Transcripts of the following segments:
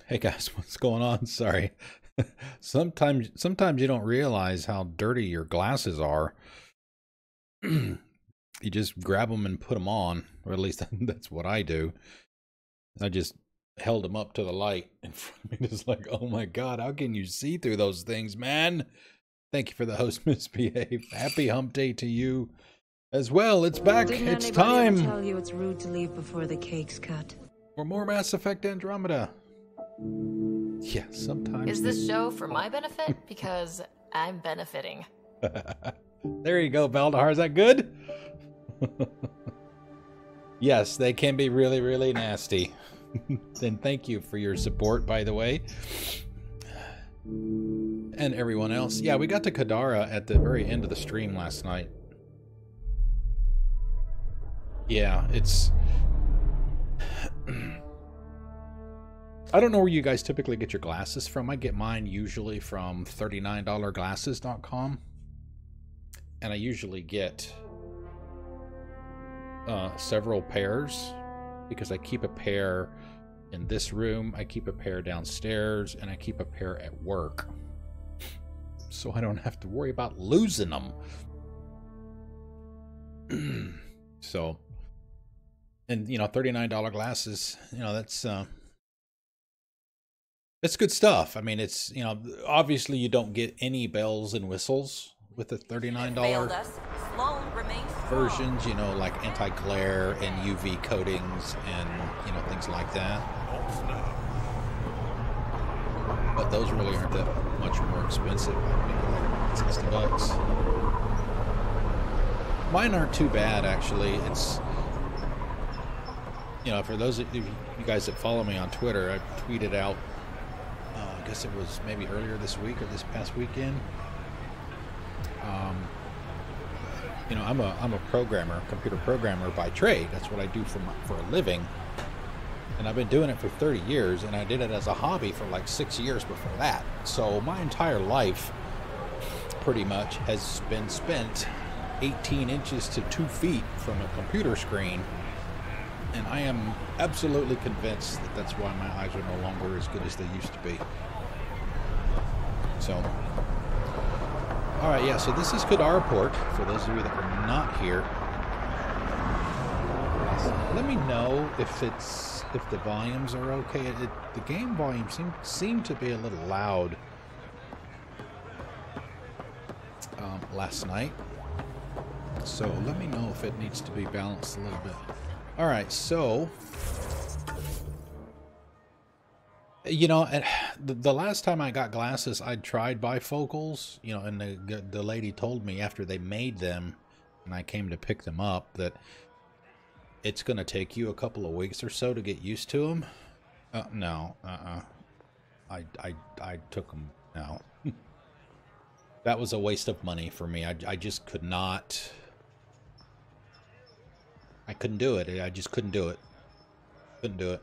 Hey guys, what's going on? Sorry. Sometimes you don't realize how dirty your glasses are. You just grab them and put them on, or at least that's what I do. I just held them up to the light in front of me, just like, oh my God, how can you see through those things, man? Thank you for the host, Misbehave. Happy hump day to you as well. It's back. Didn't It's anybody ever time tell you it's rude to leave before the cake's cut? for more Mass Effect Andromeda. Yeah, sometimes. Is this show for my benefit? Because I'm benefiting. There you go, Valdahar. Is that good? Yes, they can be really, really nasty. And thank you for your support, by the way. And everyone else. Yeah, we got to Kadara at the very end of the stream last night. Yeah, it's... I don't know where you guys typically get your glasses from. I get mine usually from $39glasses.com. And I usually get several pairs because I keep a pair in this room, I keep a pair downstairs, and I keep a pair at work. So I don't have to worry about losing them. So, and you know, $39 glasses, you know, that's good stuff. I mean, it's, you know, obviously you don't get any bells and whistles with the $39 versions, you know, like anti-glare and UV coatings and, you know, things like that. But those really aren't that much more expensive. Maybe like 60 bucks. Mine aren't too bad, actually. It's, you know, for those of you guys that follow me on Twitter, I tweeted out, I guess it was maybe earlier this week or this past weekend. You know, I'm a programmer, computer programmer by trade. That's what I do for a living. And I've been doing it for 30 years, and I did it as a hobby for like 6 years before that. So my entire life, pretty much, has been spent 18 inches to 2 feet from a computer screen. And I am absolutely convinced that that's why my eyes are no longer as good as they used to be. So, all right, yeah, so this is Kadara Port, for those of you that are not here. Let me know if the volumes are okay. The game volume seemed to be a little loud last night. So let me know if it needs to be balanced a little bit. All right, so you know, the last time I got glasses, I tried bifocals. You know, and the lady told me after they made them, and I came to pick them up, that it's going to take you a couple of weeks or so to get used to them. No, I took them. No, that was a waste of money for me. I just could not. I couldn't do it. I just couldn't do it. Couldn't do it.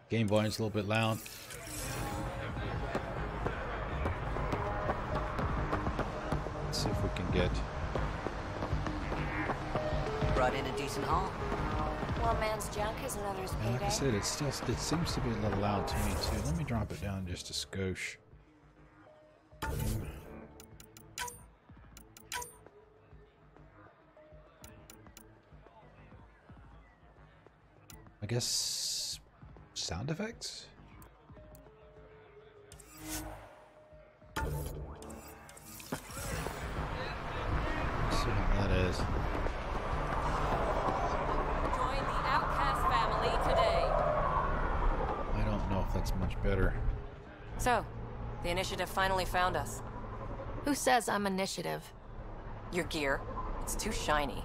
Game volume's a little bit loud. Let's see if we can get... Brought in a decent haul. One man's junk is another's payday. Like I said, it seems to be a little loud to me too. Let me drop it down just a skosh. I guess sound effects? Let's see what that is. Join the Outcast family today. I don't know if that's much better. So, the initiative finally found us. Who says I'm initiative? Your gear, it's too shiny.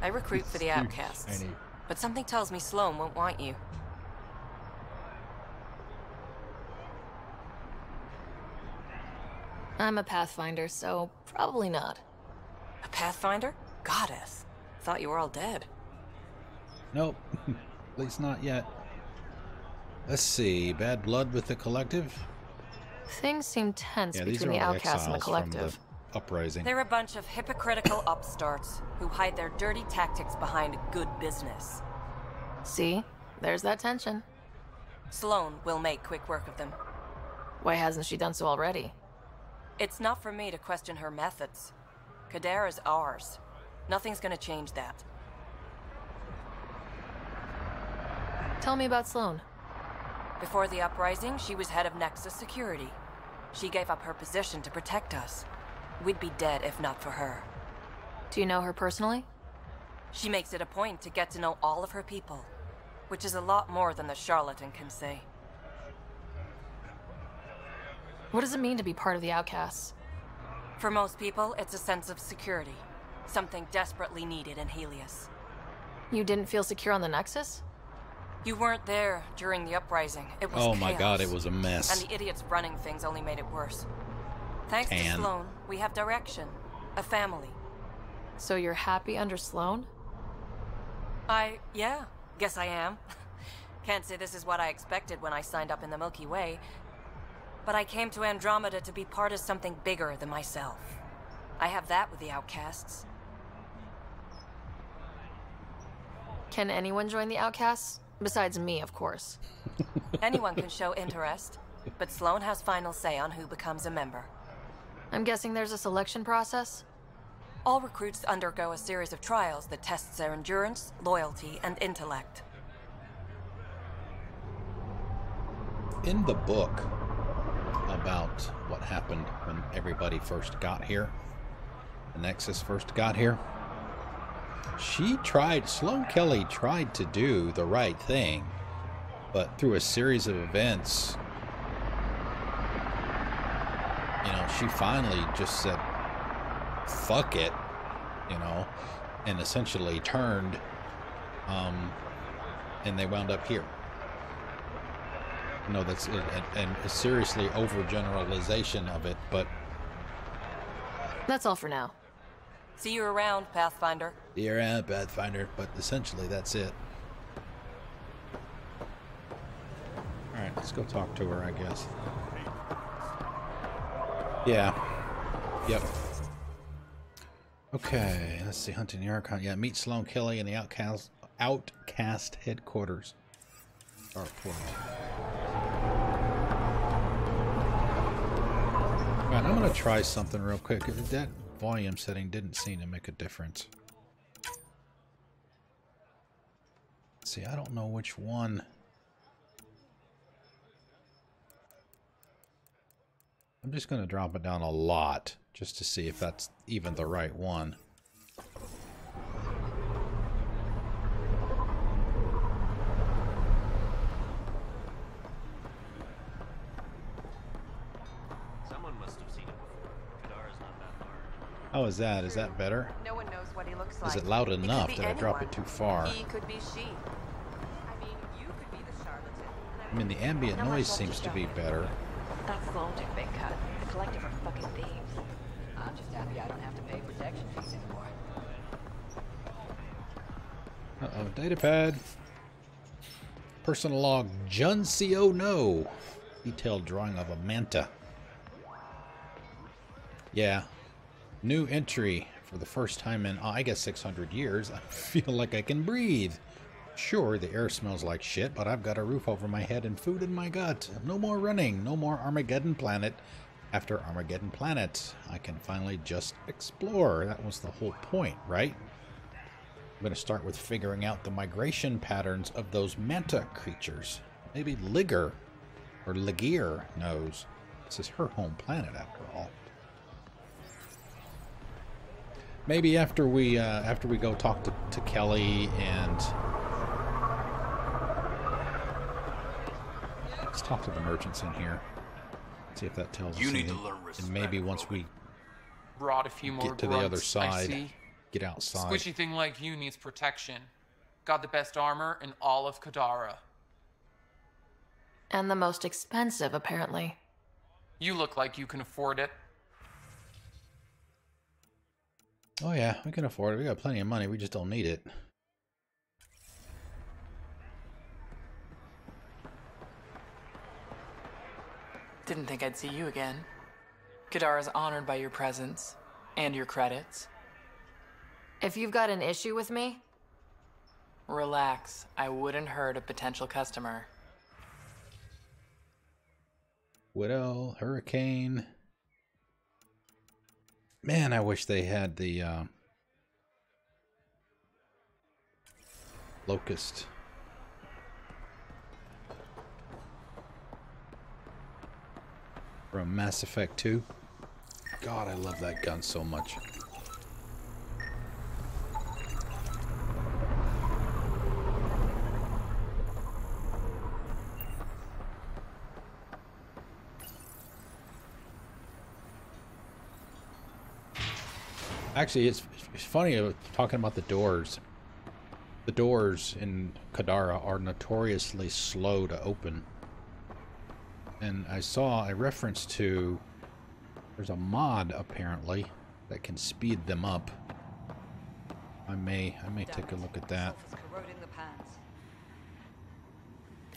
I recruit for the Outcasts. Shiny. But something tells me Sloan won't want you. I'm a Pathfinder, so probably not. A Pathfinder? Goddess. Thought you were all dead. Nope. At least not yet. Let's see. Bad blood with the collective? Things seem tense Yeah, these between are the all Outcasts and the exiles from Collective. uprising? They're a bunch of hypocritical upstarts who hide their dirty tactics behind good business. See? There's that tension. Sloane will make quick work of them. Why hasn't she done so already? It's not for me to question her methods. Kadara's ours. Nothing's gonna change that. Tell me about Sloane. Before the uprising, she was head of Nexus Security. She gave up her position to protect us. We'd be dead if not for her. Do you know her personally? She makes it a point to get to know all of her people, which is a lot more than the charlatan can say. What does it mean to be part of the Outcasts? For most people, it's a sense of security. Something desperately needed in Helios. You didn't feel secure on the Nexus? You weren't there during the uprising. It was Oh my chaos. god, it was a mess. And the idiots running things only made it worse. Thanks to Sloane, we have direction. A family. So you're happy under Sloane? Yeah, guess I am. Can't say this is what I expected when I signed up in the Milky Way. But I came to Andromeda to be part of something bigger than myself. I have that with the Outcasts. Can anyone join the Outcasts? Besides me, of course. Anyone can show interest, but Sloane has final say on who becomes a member. I'm guessing there's a selection process? All recruits undergo a series of trials that tests their endurance, loyalty, and intellect. In the book about what happened when everybody first got here, the Nexus first got here, Sloane Kelly tried to do the right thing, but through a series of events, she finally just said, fuck it, and essentially turned, and they wound up here. That's and a seriously overgeneralization of it, but that's all for now. See you around, Pathfinder. See you around, Pathfinder, but essentially that's it. Alright, let's go talk to her, I guess. Yeah. Yep. Okay, let's see. Hunting the Archon. Yeah, meet Sloane Kelly in the Outcast headquarters. Starport. Alright, I'm going to try something real quick. That volume setting didn't seem to make a difference. See, I don't know which one. I'm just going to drop it down a lot just to see if that's even the right one. Someone must have seen it before. Kadara's not that hard. How is that? Is that better? No one knows what he looks like. Is it loud He could enough? be Did I drop it anyone. too far? He could be she. I mean, you could be the charlatan. I mean, the ambient noise seems to be better. That's Sloane took big cut. The collective are fucking thieves. I'm just happy I don't have to pay protection fees anymore. Uh-oh, datapad. Personal log, Juncio No. Detailed drawing of a manta. Yeah. New entry. For the first time in, I guess, 600 years, I feel like I can breathe. Sure, the air smells like shit, but I've got a roof over my head and food in my gut. No more running. No more Armageddon Planet. After Armageddon Planet, I can finally just explore. That was the whole point, right? I'm going to start with figuring out the migration patterns of those manta creatures. Maybe Ligger or Ligir knows. This is her home planet, after all. Maybe after we go talk to Kelly and let's talk to the merchants in here. See if that tells us anything. And maybe once we brought a few more get to the other grunts, I side, see. get outside. Squishy thing like you needs protection. Got the best armor in all of Kadara. And the most expensive, apparently. You look like you can afford it. Oh yeah, we can afford it. We got plenty of money. We just don't need it. Didn't think I'd see you again. Kadara's honored by your presence. And your credits? If you've got an issue with me, Relax. I wouldn't hurt a potential customer. Widow, Hurricane. Man, I wish they had the Locust. From Mass Effect 2. God, I love that gun so much. Actually, it's funny talking about the doors. The doors in Kadara are notoriously slow to open. And I saw a reference to, there's a mod apparently that can speed them up. I may take a look at that.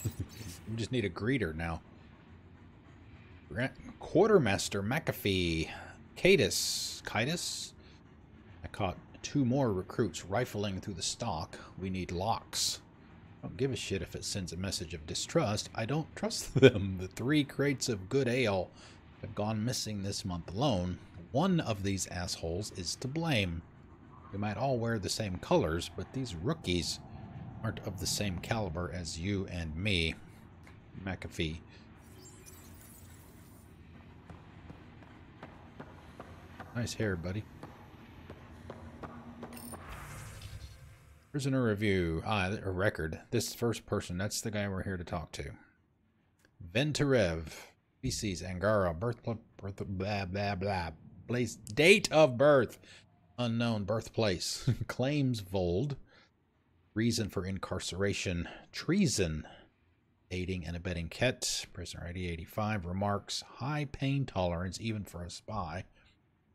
We just need a greeter now. Quartermaster McAfee. Cadus. I caught 2 more recruits rifling through the stock. We need locks. I don't give a shit if it sends a message of distrust. I don't trust them. The 3 crates of good ale have gone missing this month alone. One of these assholes is to blame. We might all wear the same colors, but these rookies aren't of the same caliber as you and me. McAfee. Nice hair, buddy. Prisoner review. A record. This first person, that's the guy we're here to talk to. Venturev. Species Angara. Place. Date of birth. Unknown. Birthplace. Claims Vold. Reason for incarceration. Treason. Aiding and abetting Ket. Prisoner ID 85. Remarks. High pain tolerance even for a spy.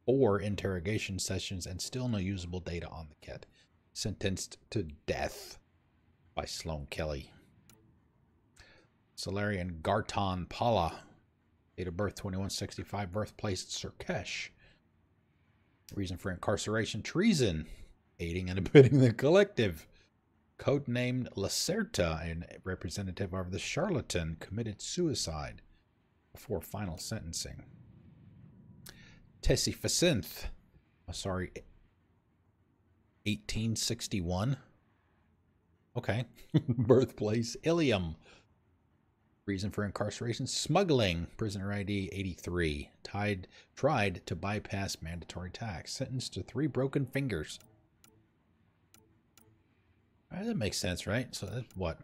4 interrogation sessions and still no usable data on the Ket. Sentenced to death by Sloan Kelly. Solarian Garton Pala. Date of birth 2165. Birthplace Surkesh. Reason for incarceration. Treason. Aiding and abetting the collective. Codenamed Lacerta, a representative of the Charlatan, committed suicide before final sentencing. Tessie Facinth. 1861. Okay. Birthplace Ilium. Reason for incarceration. Smuggling. Prisoner ID 83. Tried to bypass mandatory tax. Sentenced to 3 broken fingers. That makes sense, right? So that's what?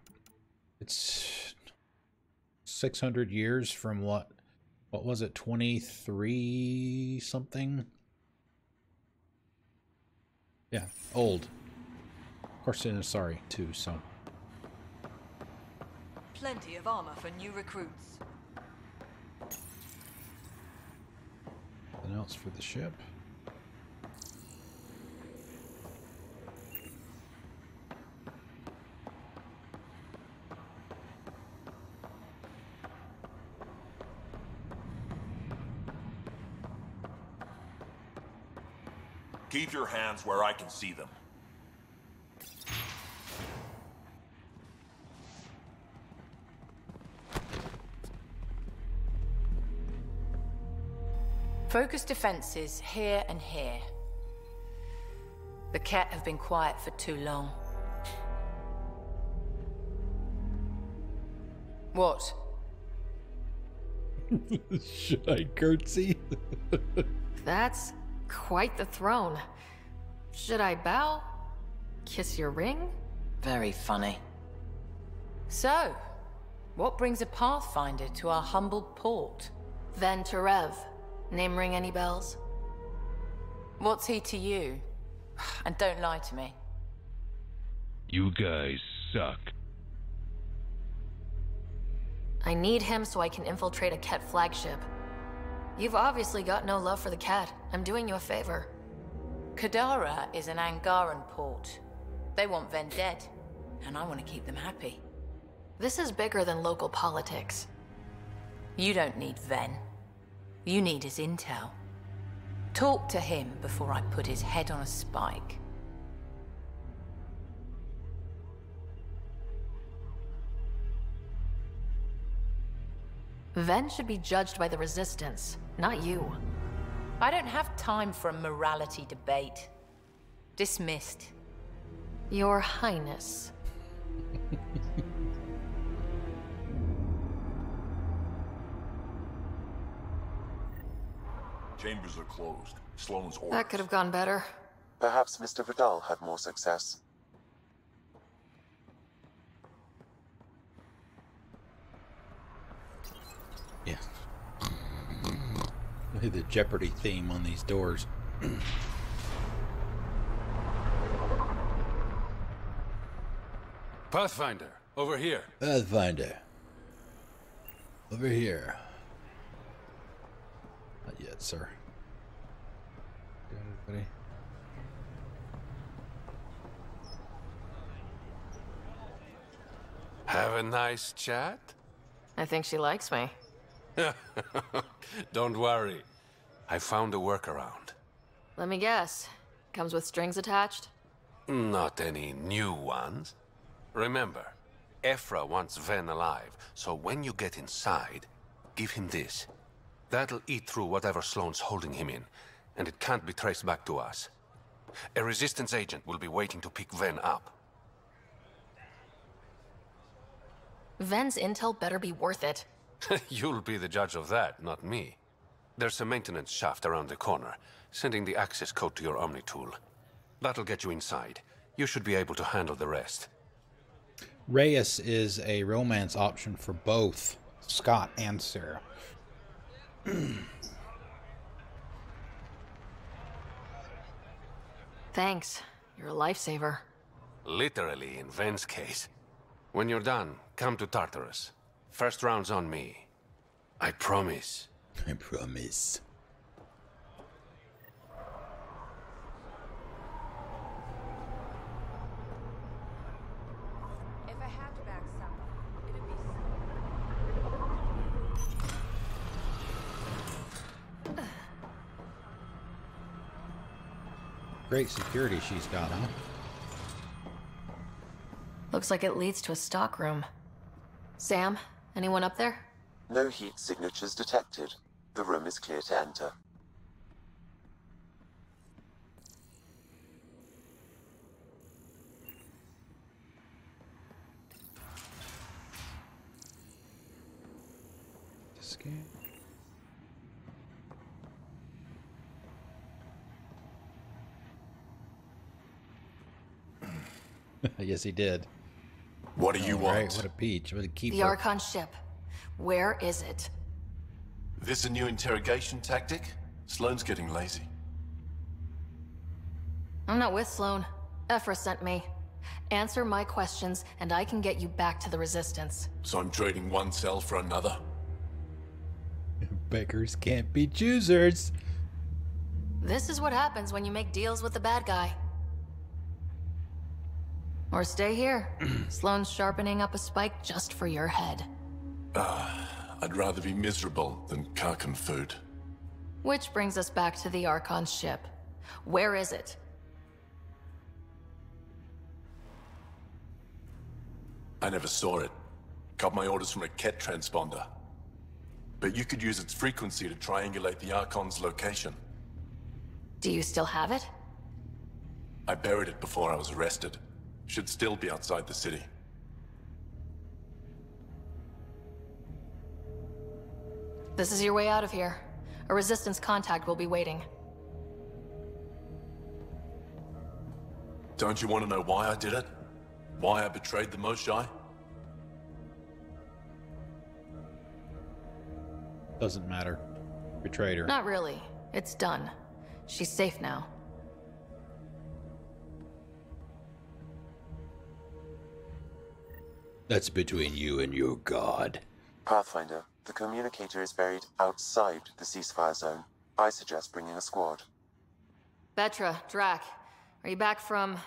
It's 600 years from what was it? 23 something? Yeah, old. Of course, sorry, too, so. Plenty of armor for new recruits. Anything else for the ship? Keep your hands where I can see them. Focus defenses here and here. The Ket have been quiet for too long. What? Should I curtsy? that's quite the throne. Should I bow? Kiss your ring? Very funny. So, what brings a Pathfinder to our humble port? Venturev. Name ring any bells? What's he to you? And don't lie to me. You guys suck. I need him so I can infiltrate a Ket flagship. You've obviously got no love for the Ket. I'm doing you a favor. Kadara is an Angaran port. They want Ven dead, and I want to keep them happy. This is bigger than local politics. You don't need Ven. You need his intel. Talk to him before I put his head on a spike. Ven should be judged by the Resistance, not you. I don't have time for a morality debate. Dismissed. Your Highness. Chambers are closed. Sloane's orders. That could have gone better. Perhaps Mr. Vidal had more success. Yeah. Look at the Jeopardy theme on these doors. Pathfinder, over here. Pathfinder. Over here. Not yet, sir. Got everybody? Have a nice chat? I think she likes me. Don't worry. I found a workaround. Let me guess. Comes with strings attached? Not any new ones. Remember, Ephra wants Ven alive, so when you get inside, give him this. That'll eat through whatever Sloane's holding him in, and it can't be traced back to us. A Resistance agent will be waiting to pick Ven up. Ven's intel better be worth it. You'll be the judge of that, not me. There's a maintenance shaft around the corner, sending the access code to your Omni-tool. That'll get you inside. You should be able to handle the rest. Reyes is a romance option for both Scott and Sarah. Thanks. You're a lifesaver. Literally, in Ven's case. When you're done, come to Tartarus. First round's on me. I promise. I promise. If I had to back someone, it'd be... Great security she's got, huh? Looks like it leads to a stockroom. Sam, anyone up there? No heat signatures detected. The room is clear to enter. Scan. Yes, he did. What do you want? Right, what a peach. What a keeper. The Archon ship. Where is it? This a new interrogation tactic? Sloane's getting lazy. I'm not with Sloane. Ephra sent me. Answer my questions, and I can get you back to the Resistance. So I'm trading one cell for another? Beggars can't be choosers. This is what happens when you make deals with the bad guy. Or stay here. Sloane's sharpening up a spike just for your head. I'd rather be miserable than Karkin food. Which brings us back to the Archon's ship. Where is it? I never saw it. Got my orders from a Ket transponder. But you could use its frequency to triangulate the Archon's location. Do you still have it? I buried it before I was arrested. Should still be outside the city. This is your way out of here. A Resistance contact will be waiting. Don't you want to know why I did it? Why I betrayed the Moshae? Doesn't matter. Betrayed her. Not really. It's done. She's safe now. That's between you and your god. Pathfinder, the communicator is buried outside the ceasefire zone. I suggest bringing a squad. Betra, Drac, are you back from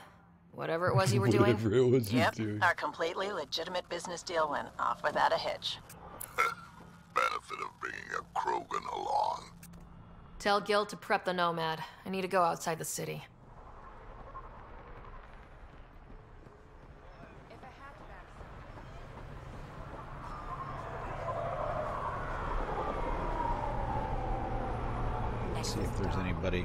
whatever it was you were doing? Whatever it was Yep, doing. our completely legitimate business deal went off without a hitch. Benefit of bringing a Krogan along. Tell Gil to prep the Nomad. I need to go outside the city. Let's see if there's anybody.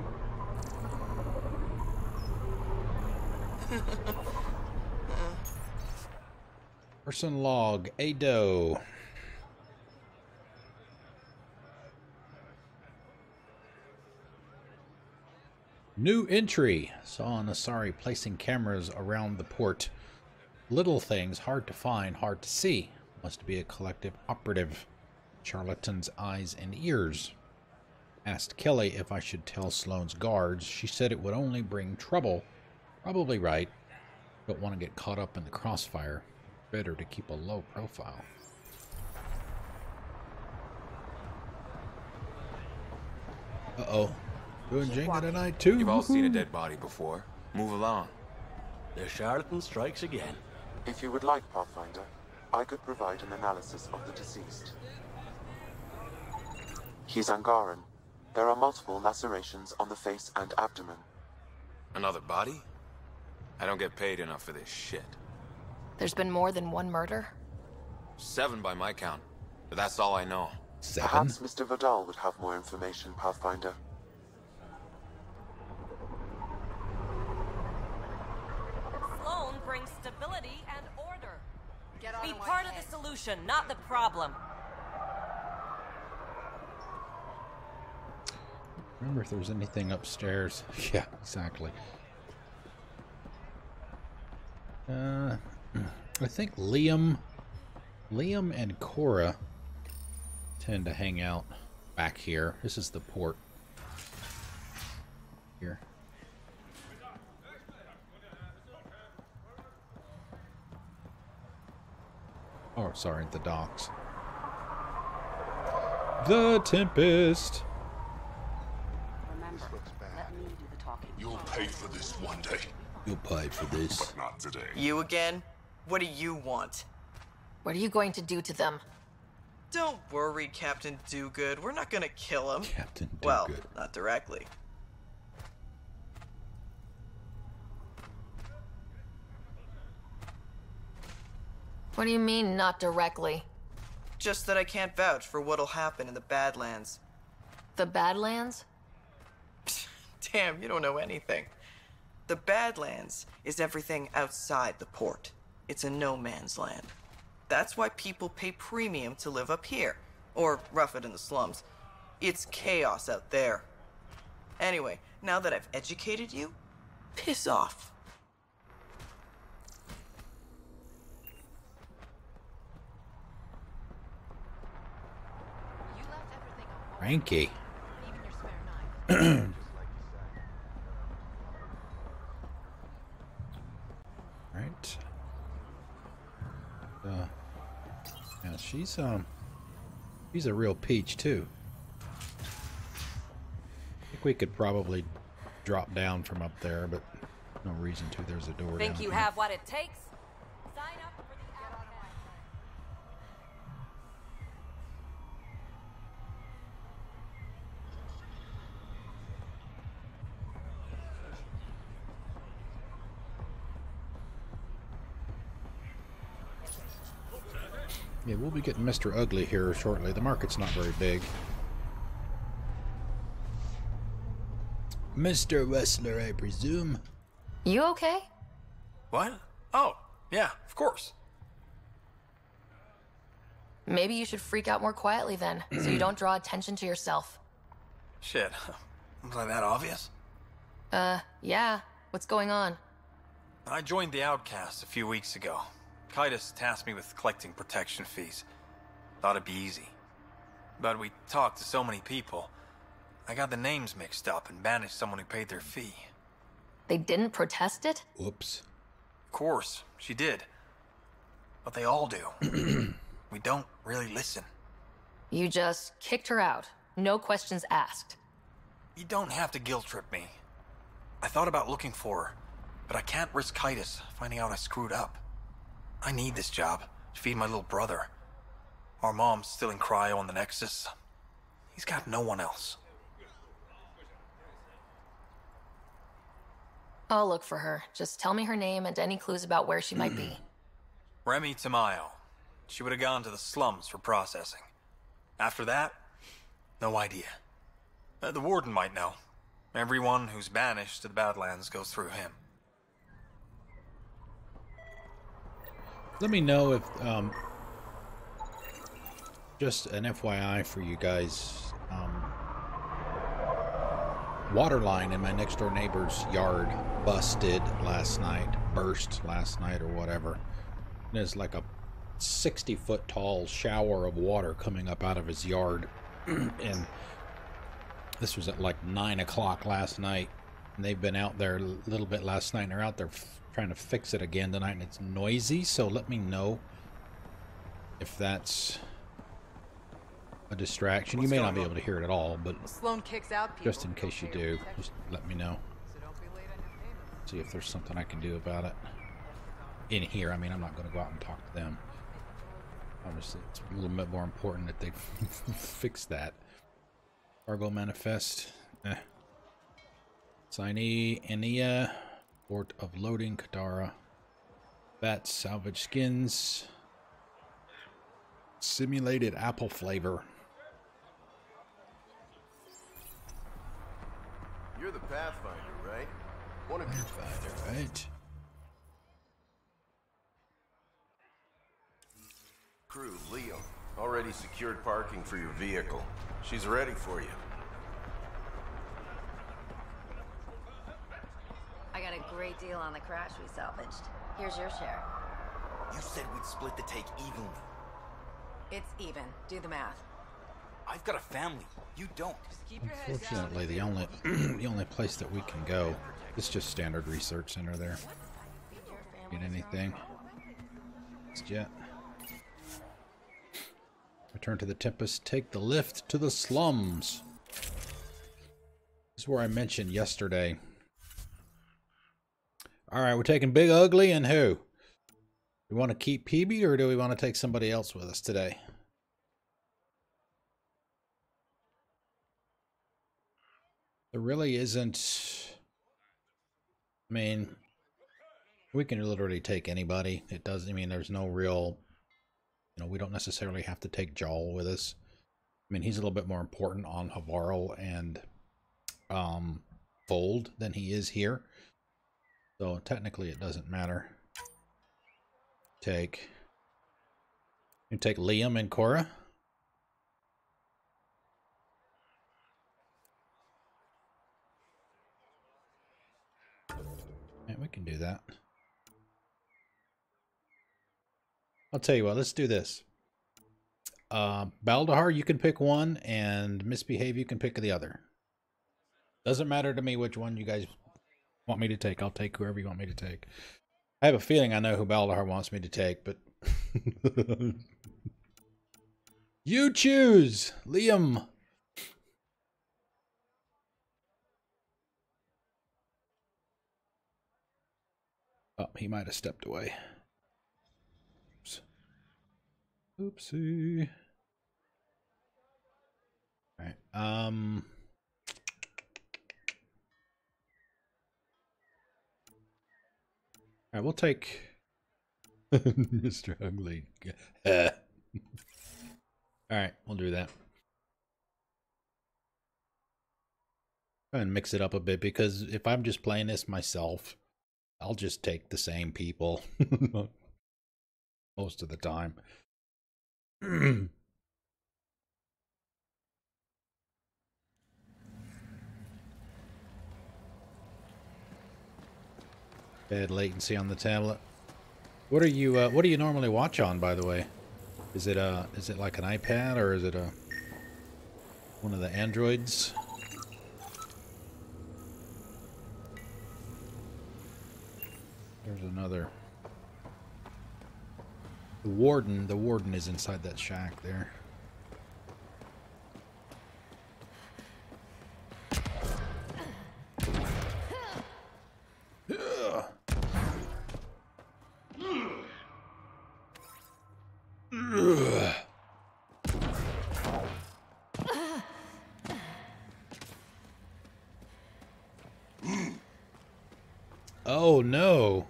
Person log, Ado. New entry. Saw an Asari placing cameras around the port. Little things hard to find, hard to see. Must be a collective operative. Charlatan's eyes and ears. Asked Kelly if I should tell Sloane's guards. She said it would only bring trouble. Probably right. Don't want to get caught up in the crossfire. Better to keep a low profile. Uh-oh. Doing Jenga tonight, too? You've all seen a dead body before. Move along. The charlatan strikes again. If you would like, Pathfinder, I could provide an analysis of the deceased. He's Angaran. There are multiple lacerations on the face and abdomen. Another body? I don't get paid enough for this shit. There's been more than one murder? 7 by my count. But that's all I know. 7? Perhaps Mr. Vidal would have more information, Pathfinder. Sloane brings stability and order. Be part of the solution, not the problem. Remember if there's anything upstairs. Yeah, exactly. I think Liam and Cora tend to hang out back here. This is the port. Here. Oh, sorry, the docks. The Tempest. Remember, let me do the talking. You'll pay for this one day. You'll pay for this. But not today. You again? What do you want? What are you going to do to them? Don't worry, Captain Do-Good. We're not gonna kill him. Captain Do-Good. Well, not directly. What do you mean, not directly? Just that I can't vouch for what'll happen in the Badlands. The Badlands? Damn, you don't know anything. The Badlands is everything outside the port. It's a no man's land. That's why people pay premium to live up here, or rough it in the slums. It's chaos out there. Anyway, now that I've educated you, piss off. Frankie. Right. Yeah, she's a real peach too. I think we could probably drop down from up there, but no reason to. There's a door. Think down you here. have what it takes? Sign up for the outcast. Yeah, we'll be getting Mr. Ugly here shortly. The market's not very big. Mr. Wessler, I presume. You okay? What? Oh, yeah, of course. Maybe you should freak out more quietly then, so you don't draw attention to yourself. Shit. Was I that obvious? Yeah. What's going on? I joined the Outcasts a few weeks ago. Kaitis tasked me with collecting protection fees. Thought it'd be easy. But we talked to so many people. I got the names mixed up and banished someone who paid their fee. They didn't protest it? Whoops. Of course, she did. But they all do. We don't really listen. You just kicked her out. No questions asked. You don't have to guilt trip me. I thought about looking for her, but I can't risk Kaitis finding out I screwed up. I need this job to feed my little brother. Our mom's still in cryo on the Nexus. He's got no one else. I'll look for her. Just tell me her name and any clues about where she might be. Remy Tamayo. She would have gone to the slums for processing. After that, no idea. The warden might know. Everyone who's banished to the Badlands goes through him. Let me know if, just an FYI for you guys, water line in my next door neighbor's yard burst last night or whatever. There's like a 60-foot tall shower of water coming up out of his yard. And this was at like 9 o'clock last night. And they've been out there a little bit last night, and they're out there trying to fix it again tonight, and it's noisy. So let me know if that's a distraction. You may not be able to hear it at all, but Sloan kicks out people. just in case you do, just let me know. See if there's something I can do about it in here. I mean, I'm not going to go out and talk to them. Obviously, it's a little bit more important that they fix that. Cargo manifest. Signee, Enia. Port of loading, Kadara. Bats, salvage skins. Simulated apple flavor. You're the Pathfinder, right? One of you. Pathfinder, right? Crew, Leo. Already secured parking for your vehicle. She's ready for you. I got a great deal on the crash we salvaged. Here's your share. You said we'd split the take evenly. It's even. Do the math. I've got a family. You don't. Just keep your head down. Unfortunately, the only the only place that we can go is just standard research center there. Get anything? Just yet. Return to the Tempest. Take the lift to the slums. This is where I mentioned yesterday. Alright, we're taking Big Ugly and who? Do we want to keep Peebee or do we want to take somebody else with us today? There really isn't... I mean, we can literally take anybody. It doesn't... I mean, there's no real... You know, we don't necessarily have to take Jaal with us. I mean, he's a little bit more important on Havarl and Fold than he is here. So technically it doesn't matter. You take Liam and Cora. Yeah, we can do that. I'll tell you what, let's do this. Baldahar, you can pick one, and Misbehave, you can pick the other. Doesn't matter to me which one you guys want me to take. I'll take whoever you want me to take. I have a feeling I know who Baldahar wants me to take, but... You choose! Liam! Oh, he might have stepped away. Oops. Oopsie. Alright, Alright, we'll take Mr. Ugly. Alright, we'll do that. Try and mix it up a bit, because if I'm just playing this myself, I'll just take the same people most of the time. Bad latency on the tablet. What are you normally watch on, by the way? Is it like an iPad, or is it one of the Androids? There's another. The warden is inside that shack there. Oh no.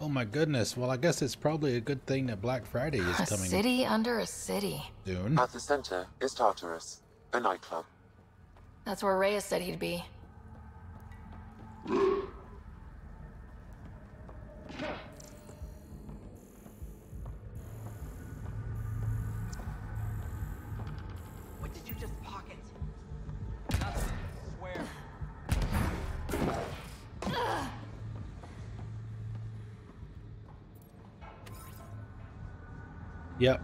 Oh my goodness. Well, I guess it's probably a good thing that Black Friday is A coming city under a city. soon. At the center is Tartarus, a nightclub. That's where Reyes said he'd be. What did you just pocket? Nothing, swear. Yep.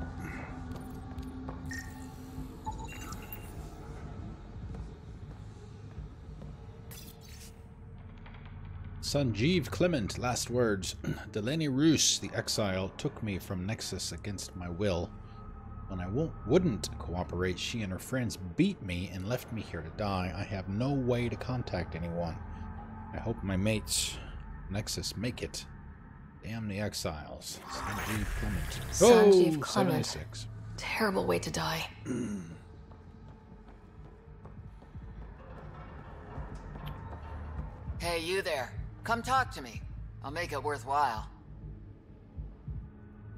Sanjeev Clement, last words. Delaney Roos, the exile, took me from Nexus against my will. When I wouldn't cooperate, she and her friends beat me and left me here to die. I have no way to contact anyone. I hope my mates, Nexus, make it. Damn the exiles. Sanjeev Clement. Sanjeev Clement. 76. Terrible way to die. Hey, you there. Come talk to me. I'll make it worthwhile.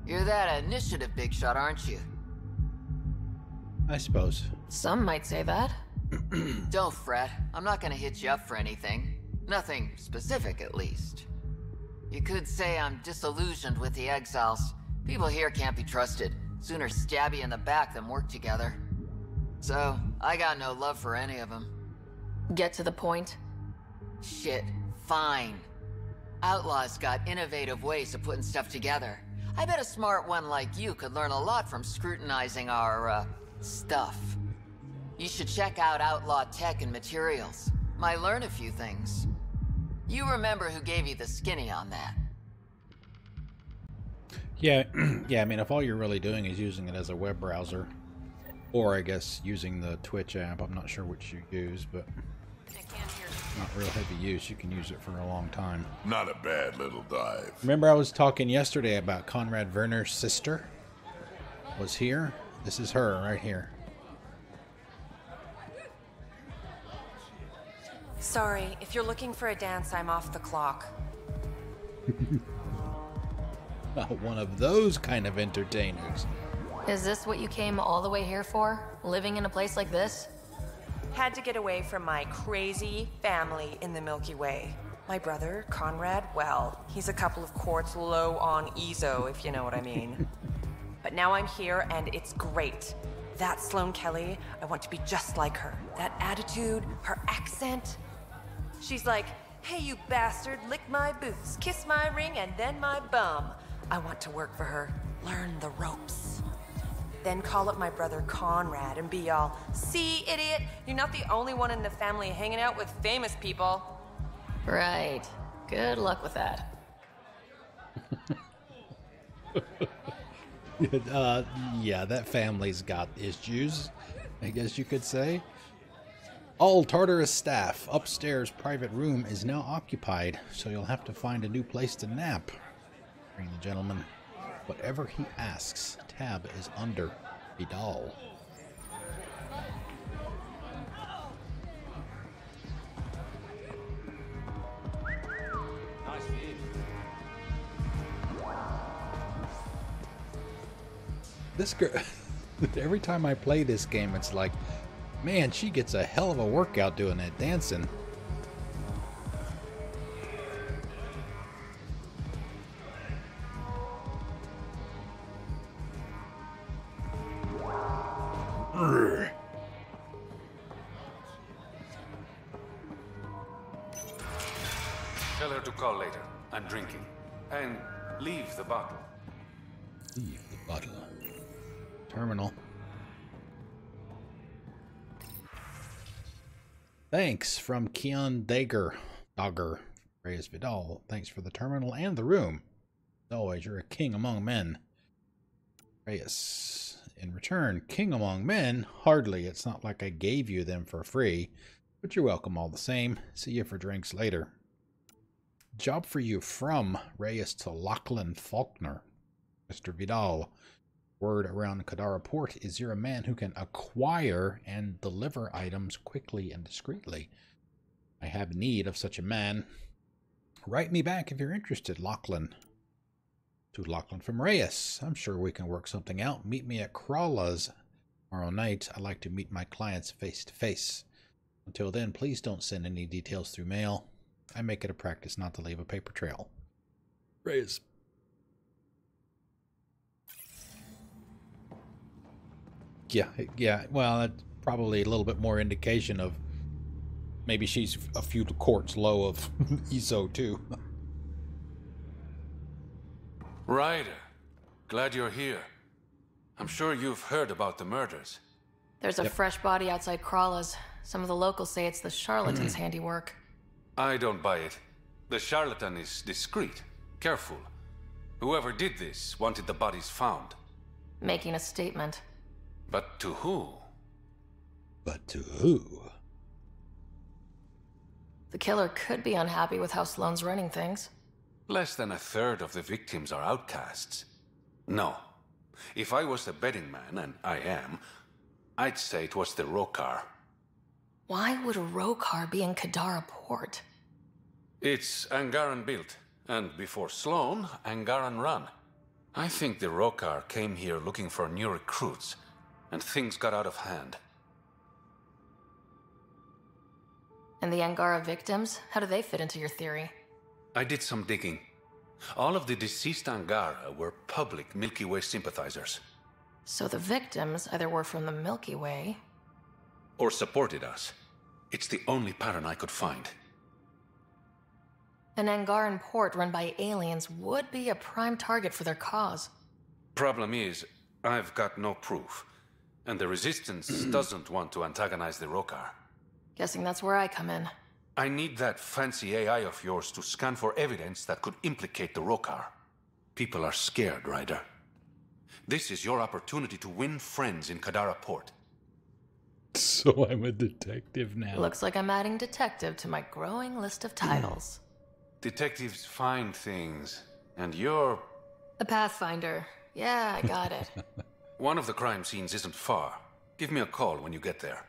You're that initiative big shot, aren't you? I suppose. Some might say that. Don't fret. I'm not gonna hit you up for anything. Nothing specific, at least. You could say I'm disillusioned with the exiles. People here can't be trusted. Sooner stab you in the back than work together. So, I got no love for any of them. Get to the point. Shit, fine. Outlaws got innovative ways of putting stuff together. I bet a smart one like you could learn a lot from scrutinizing our, stuff. You should check out Outlaw Tech and Materials. Might learn a few things. You remember who gave you the skinny on that? Yeah, yeah, I mean, if all you're really doing is using it as a web browser, or I guess using the Twitch app, I'm not sure which you use, but not real heavy use. You can use it for a long time. Not a bad little dive. Remember I was talking yesterday about Conrad Werner's sister was here? This is her right here. Sorry, if you're looking for a dance, I'm off the clock. One of those kind of entertainers. Is this what you came all the way here for? Living in a place like this? Had to get away from my crazy family in the Milky Way. My brother, Conrad, well, he's a couple of quarts low on Ezo, if you know what I mean. But now I'm here, and it's great. That Sloane Kelly, I want to be just like her. That attitude, her accent. She's like, hey, you bastard, lick my boots, kiss my ring, and then my bum. I want to work for her, learn the ropes. Then call up my brother Conrad and be all, see, idiot, you're not the only one in the family hanging out with famous people. Right. Good luck with that. Yeah, that family's got issues, I guess you could say. All Tartarus staff, upstairs private room is now occupied, so you'll have to find a new place to nap. Bring the gentleman. Whatever he asks, tab is under Vidal. Nice view. This girl, every time I play this game, it's like, man, she gets a hell of a workout doing that dancing. Tell her to call later. I'm drinking. And leave the bottle. Leave the bottle. Terminal. Thanks from Keon Dagger. Reyes Vidal. Thanks for the terminal and the room. As always, you're a king among men. Reyes. In return, king among men? Hardly. It's not like I gave you them for free. But you're welcome all the same. See you for drinks later. Job for you from Reyes to Lachlan Faulkner. Mr. Vidal. Word around Kadara Port is you're a man who can acquire and deliver items quickly and discreetly. I have need of such a man. Write me back if you're interested, Lachlan. To Lachlan from Reyes. I'm sure we can work something out. Meet me at Crawla's tomorrow night. I like to meet my clients face to face. Until then, please don't send any details through mail. I make it a practice not to leave a paper trail. Reyes. Yeah. Well, that's probably a little bit more indication of maybe she's a few courts low of ESO too. Ryder, glad you're here. I'm sure you've heard about the murders. There's a fresh body outside Crawla's. Some of the locals say it's the charlatan's handiwork. I don't buy it. The charlatan is discreet, careful. Whoever did this wanted the bodies found. Making a statement. But to who? The killer could be unhappy with how Sloane's running things. Less than a third of the victims are outcasts. No. If I was a betting man, and I am, I'd say it was the Rokar. Why would a Rokar be in Kadara Port? It's Angaran built, and before Sloane, Angaran run. I think the Rokar came here looking for new recruits, and things got out of hand. And the Angara victims? How do they fit into your theory? I did some digging. All of the deceased Angara were public Milky Way sympathizers. So the victims either were from the Milky Way... or supported us. It's the only pattern I could find. An Angaran port run by aliens would be a prime target for their cause. Problem is, I've got no proof. And the Resistance doesn't want to antagonize the Rokar. Guessing that's where I come in. I need that fancy AI of yours to scan for evidence that could implicate the Rokar. People are scared, Ryder. This is your opportunity to win friends in Kadara Port. So I'm a detective now. Looks like I'm adding detective to my growing list of titles. Detectives find things, and you're... A Pathfinder. Yeah, I got it. One of the crime scenes isn't far. Give me a call when you get there.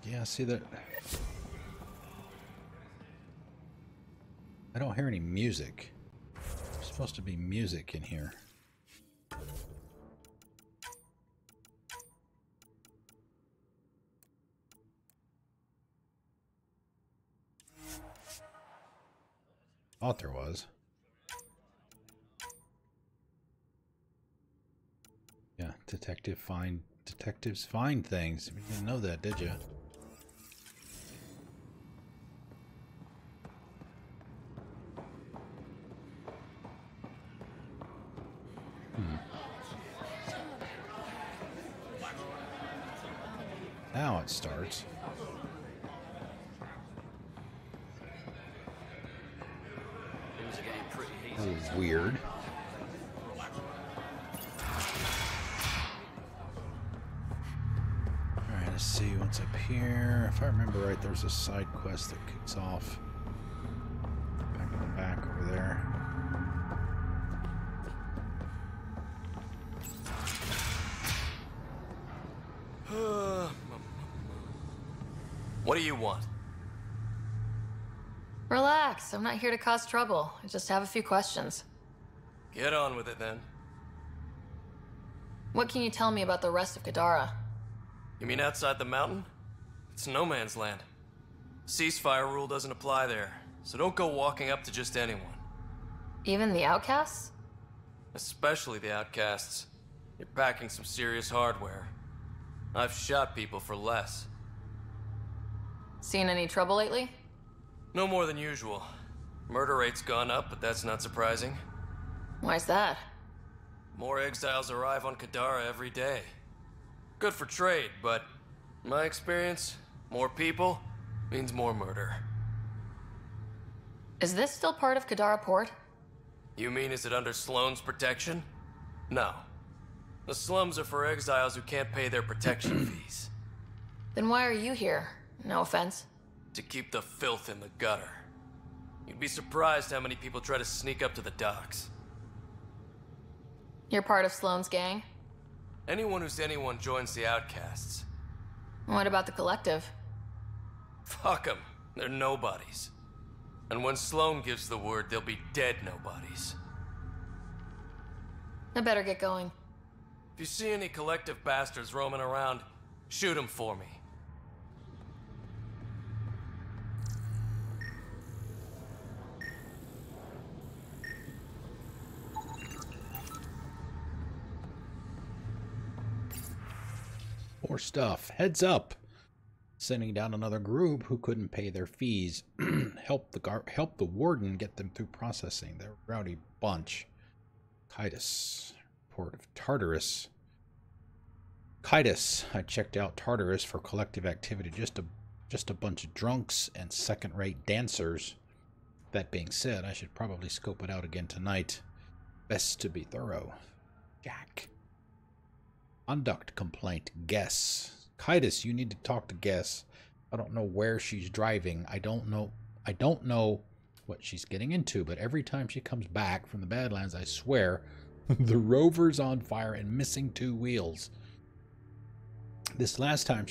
Yeah, see that? I don't hear any music. There's supposed to be music in here. Thought there was. Yeah, detectives find things. You didn't know that, did you? Now it starts. That was weird. Alright, let's see what's up here. If I remember right, there's a side quest that kicks off back in the back over there. What do you want? Relax, I'm not here to cause trouble. I just have a few questions. Get on with it then. What can you tell me about the rest of Kadara? You mean outside the mountain? It's no man's land. Ceasefire rule doesn't apply there, so don't go walking up to just anyone. Even the outcasts? Especially the outcasts. You're packing some serious hardware. I've shot people for less. Seen any trouble lately? No more than usual. Murder rate's gone up, but that's not surprising. Why's that? More exiles arrive on Kadara every day. Good for trade, but in my experience, more people means more murder. Is this still part of Kadara Port? You mean is it under Sloane's protection? No. The slums are for exiles who can't pay their protection fees. Then why are you here? No offense. To keep the filth in the gutter. You'd be surprised how many people try to sneak up to the docks. You're part of Sloane's gang? Anyone who's anyone joins the Outcasts. What about the Collective? Fuck them. They're nobodies. And when Sloane gives the word, they'll be dead nobodies. I better get going. If you see any Collective bastards roaming around, shoot them for me. More stuff. Heads up. Sending down another group who couldn't pay their fees. Help the warden get them through processing. They're a rowdy bunch. Kytus. Port of Tartarus. Kytus. I checked out Tartarus for collective activity. Just a bunch of drunks and second-rate dancers. That being said, I should probably scope it out again tonight. Best to be thorough. Jack. Conduct complaint. Guess. Kytus, you need to talk to Guess. I don't know where she's driving. I don't know what she's getting into, but every time she comes back from the Badlands, I swear, the Rover's on fire and missing 2 wheels. This last time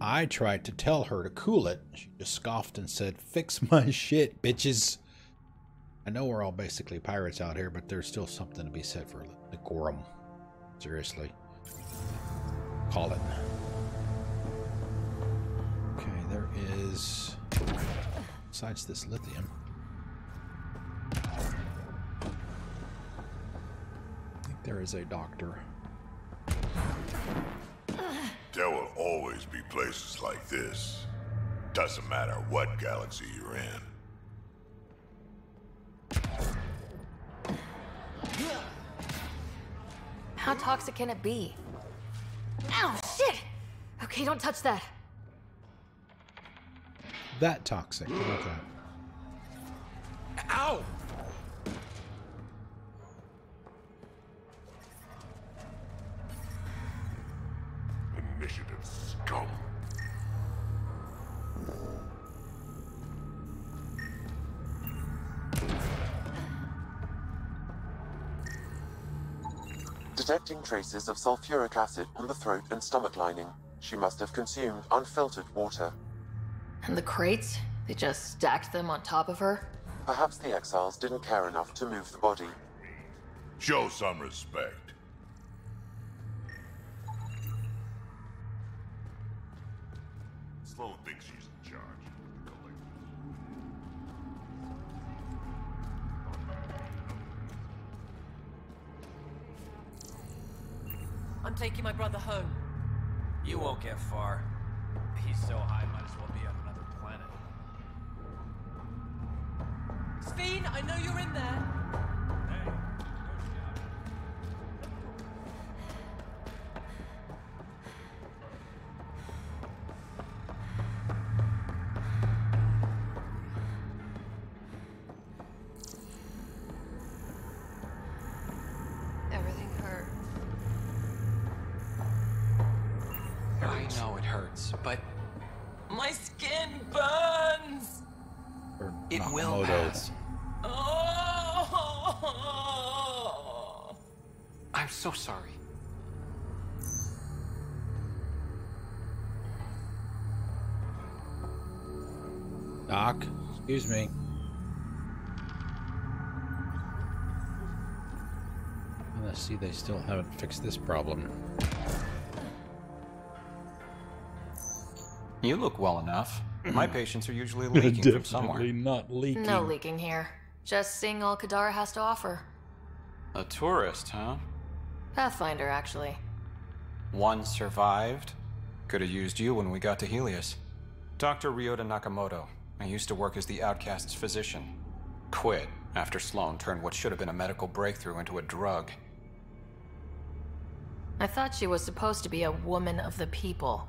I tried to tell her to cool it. She just scoffed and said, "Fix my shit, bitches." I know we're all basically pirates out here, but there's still something to be said for decorum. Seriously. Call it. Okay, there is... Besides this lithium. I think there is a doctor. There will always be places like this. Doesn't matter what galaxy you're in. How toxic can it be? Ow, shit! Okay, don't touch that. That toxic. How about that? Ow! Initiative scum. Detecting traces of sulfuric acid on the throat and stomach lining. She must have consumed unfiltered water. And the crates? They just stacked them on top of her? Perhaps the exiles didn't care enough to move the body. Show some respect. Sloane thinks she's in charge. I'm taking my brother home. You won't get far. He's so high, might as well be on another planet. Sveen, I know you're in there. Hey, Everything hurt. I know it hurts, but My skin burns. it will pass. Oh. I'm so sorry. Doc, excuse me. Let's see, they still haven't fixed this problem. You look well enough. My patients are usually leaking from somewhere. Definitely not leaking. No leaking here. Just seeing all Kadara has to offer. A tourist, huh? Pathfinder, actually. One survived. Could have used you when we got to Helios. Dr. Ryota Nakamoto. I used to work as the Outcast's physician. Quit after Sloane turned what should have been a medical breakthrough into a drug. I thought she was supposed to be a woman of the people.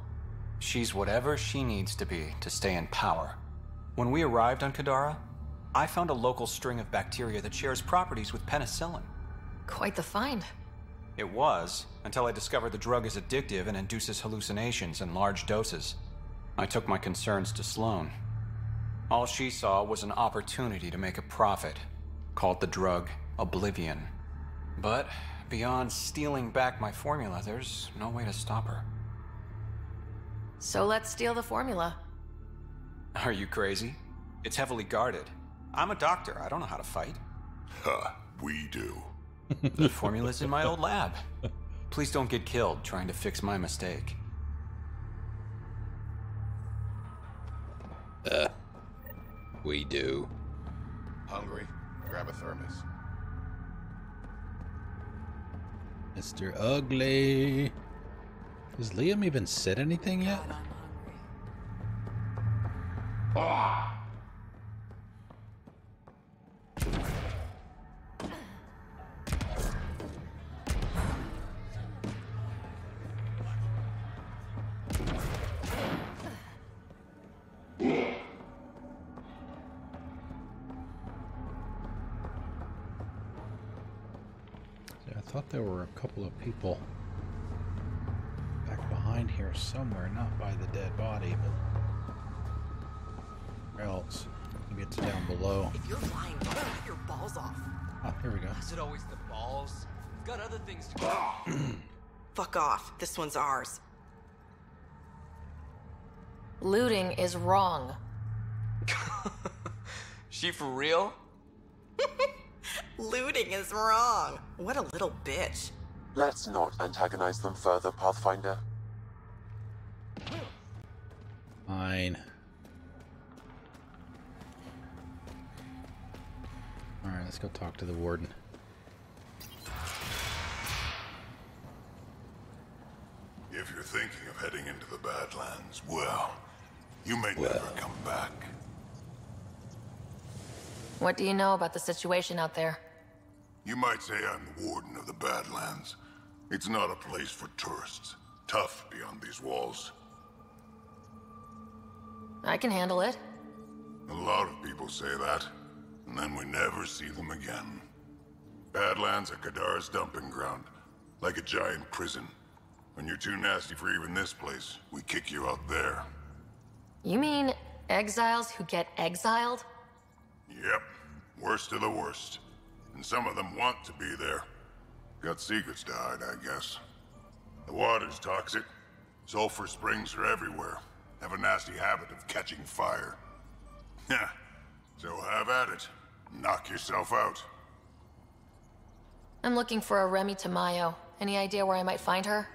She's whatever she needs to be to stay in power. When we arrived on Kadara, I found a local string of bacteria that shares properties with penicillin. Quite the find. It was, until I discovered the drug is addictive and induces hallucinations in large doses. I took my concerns to Sloane. All she saw was an opportunity to make a profit, called the drug Oblivion. But beyond stealing back my formula, there's no way to stop her. So let's steal the formula. Are you crazy? It's heavily guarded. I'm a doctor. I don't know how to fight. We do. The formula's in my old lab. Please don't get killed trying to fix my mistake. We do. Hungry? Grab a thermos. Mr. Ugly. Has Liam even said anything yet? I thought there were a couple of people back behind here somewhere, not by the dead body, but where else? Maybe it's down below. If you're flying, don't cut your balls off. Oh, here we go. Is it always the balls? We've got other things to do. Fuck off. This one's ours. Looting is wrong. She for real? Looting is wrong. What a little bitch. Let's not antagonize them further, Pathfinder. Fine. Alright, let's go talk to the warden. If you're thinking of heading into the Badlands, well, you may never come back. What do you know about the situation out there? You might say I'm the warden of the Badlands. It's not a place for tourists. Tough beyond these walls. I can handle it. A lot of people say that, and then we never see them again. Badlands are Kadar's dumping ground, like a giant prison. When you're too nasty for even this place, we kick you out there. You mean exiles who get exiled? Yep, worst of the worst. And some of them want to be there. Got secrets to hide, I guess. The water's toxic. Sulfur springs are everywhere. Have a nasty habit of catching fire. Heh. So have at it. Knock yourself out. I'm looking for a Remy Tamayo. Any idea where I might find her?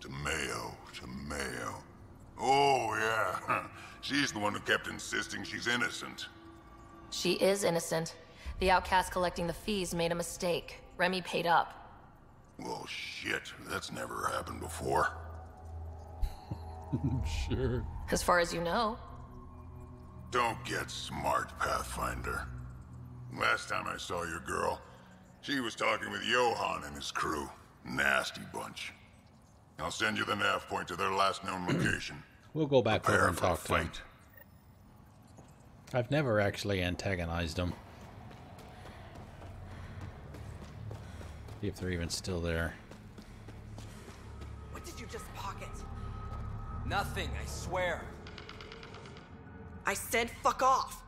Tamayo. Oh, yeah. She's the one who kept insisting she's innocent. She is innocent. The outcast collecting the fees made a mistake. Remy paid up. Well, shit. That's never happened before. Sure. As far as you know. Don't get smart, Pathfinder. Last time I saw your girl, she was talking with Johan and his crew. Nasty bunch. I'll send you the nav point to their last known location. We'll go back Prepare over and for a talk to them. fight. I've never actually antagonized them. See if they're even still there. What did you just pocket? Nothing, I swear. I said fuck off.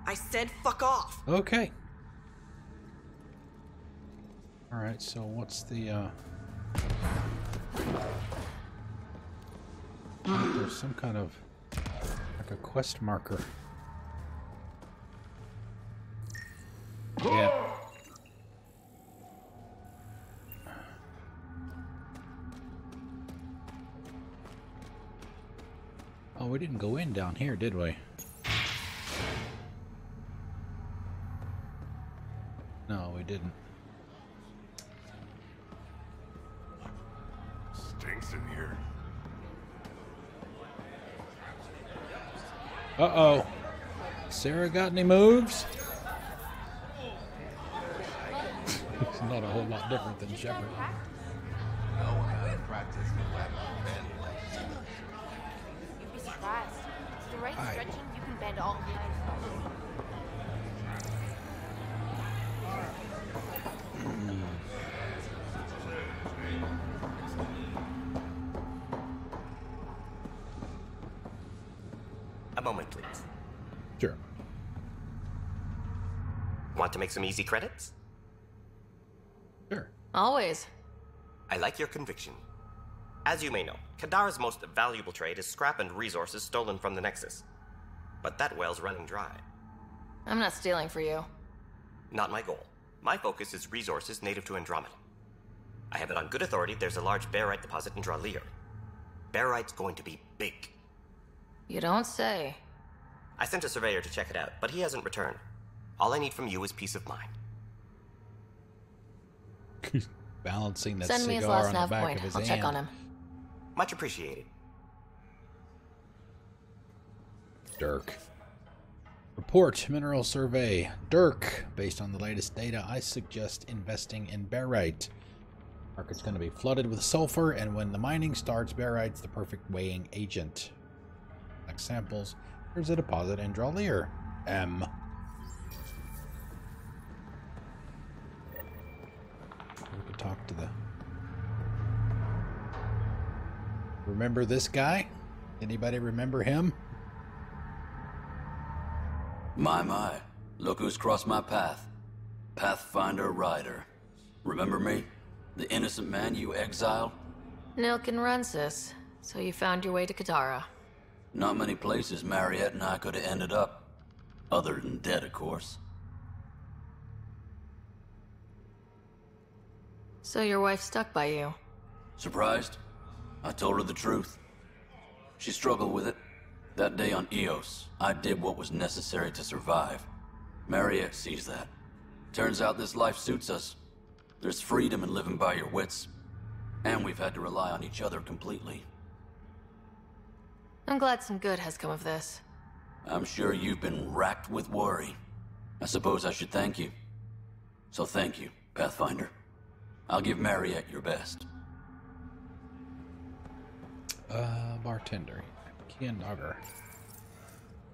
I said fuck off. Okay. Alright, so what's the, there's some kind of, like a quest marker. Yeah. Oh, we didn't go in down here, did we? No, we didn't. Stinks in here. Uh-oh. Sarah got any moves? It's not a whole lot different than Shepard. You'd be surprised. With the right stretching, you can bend all kinds of. moment, please. Sure. Want to make some easy credits? Sure. Always. I like your conviction. As you may know, Kadara's most valuable trade is scrap and resources stolen from the Nexus. But that well's running dry. I'm not stealing for you. Not my goal. My focus is resources native to Andromeda. I have it on good authority there's a large barite deposit in Dralier. Barite's going to be big. You don't say. I sent a surveyor to check it out, but he hasn't returned. All I need from you is peace of mind. Balancing that Send me his cigar last on the nav back point. of his I'll hand. check on him. Much appreciated. Dirk. Report mineral survey. Dirk. Based on the latest data, I suggest investing in barite. Market's going to be flooded with sulfur, and when the mining starts, barite's the perfect weighing agent. Next samples. Here's a deposit in Dralier. M. We could talk to the... Remember this guy? Anybody remember him? My. Look who's crossed my path. Pathfinder Ryder. Remember me? The innocent man you exiled? Nilken Rensis. So you found your way to Kadara. Not many places Mariette and I could have ended up. Other than dead, of course. So your wife stuck by you? Surprised? I told her the truth. She struggled with it. That day on Eos, I did what was necessary to survive. Mariette sees that. Turns out this life suits us. There's freedom in living by your wits. And we've had to rely on each other completely. I'm glad some good has come of this. I'm sure you've been racked with worry. I suppose I should thank you. So thank you, Pathfinder. I'll give Mariette your best. Bartender. Kian Dogger.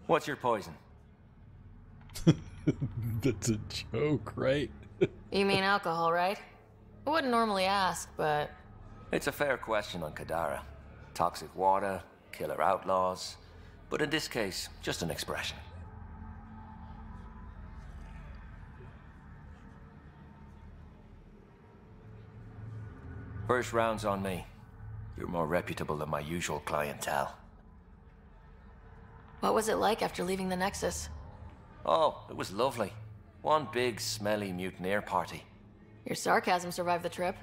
What's your poison? That's a joke, right? You mean alcohol, right? I wouldn't normally ask, but... It's a fair question on Kadara. Toxic water, killer outlaws, but in this case, just an expression. First round's on me. You're more reputable than my usual clientele. What was it like after leaving the Nexus? Oh, it was lovely. One big, smelly mutineer party. Your sarcasm survived the trip.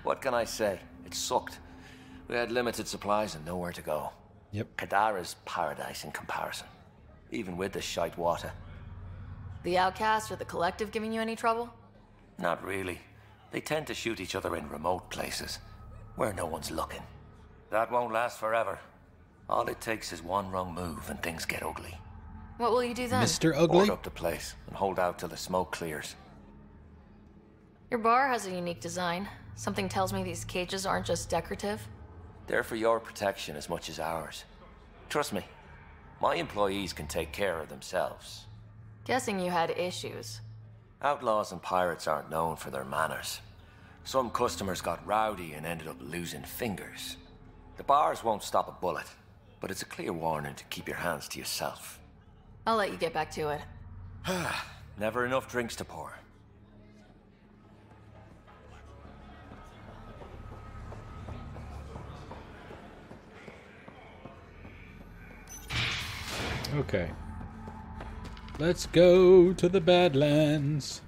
What can I say? It sucked. We had limited supplies and nowhere to go. Yep. Kadara's paradise in comparison. Even with the shite water. The Outcast or the Collective giving you any trouble? Not really. They tend to shoot each other in remote places, where no one's looking. That won't last forever. All it takes is one wrong move and things get ugly. What will you do then? Mr. Ugly? Board up the place and hold out till the smoke clears. Your bar has a unique design. Something tells me these cages aren't just decorative. They're for your protection as much as ours. Trust me, my employees can take care of themselves. Guessing you had issues. Outlaws and pirates aren't known for their manners. Some customers got rowdy and ended up losing fingers. The bars won't stop a bullet, but it's a clear warning to keep your hands to yourself. I'll let you get back to it. Never enough drinks to pour. Okay. Let's go to the Badlands.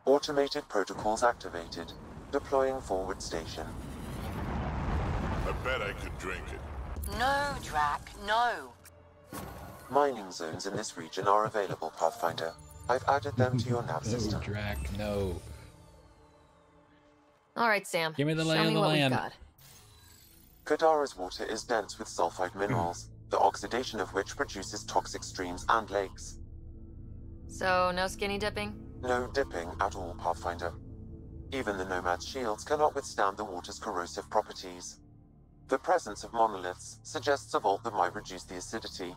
Automated protocols activated. Deploying forward station. I bet I could drink it. No, Drac, no. Mining zones in this region are available, Pathfinder. I've added them to your nav system. No, Drac, no. All right, Sam. Give me the lay Show of me the what we've land. got. Kadara's water is dense with sulfide minerals, the oxidation of which produces toxic streams and lakes. So, no skinny dipping? No dipping at all, Pathfinder. Even the Nomad's shields cannot withstand the water's corrosive properties. The presence of monoliths suggests a vault that might reduce the acidity.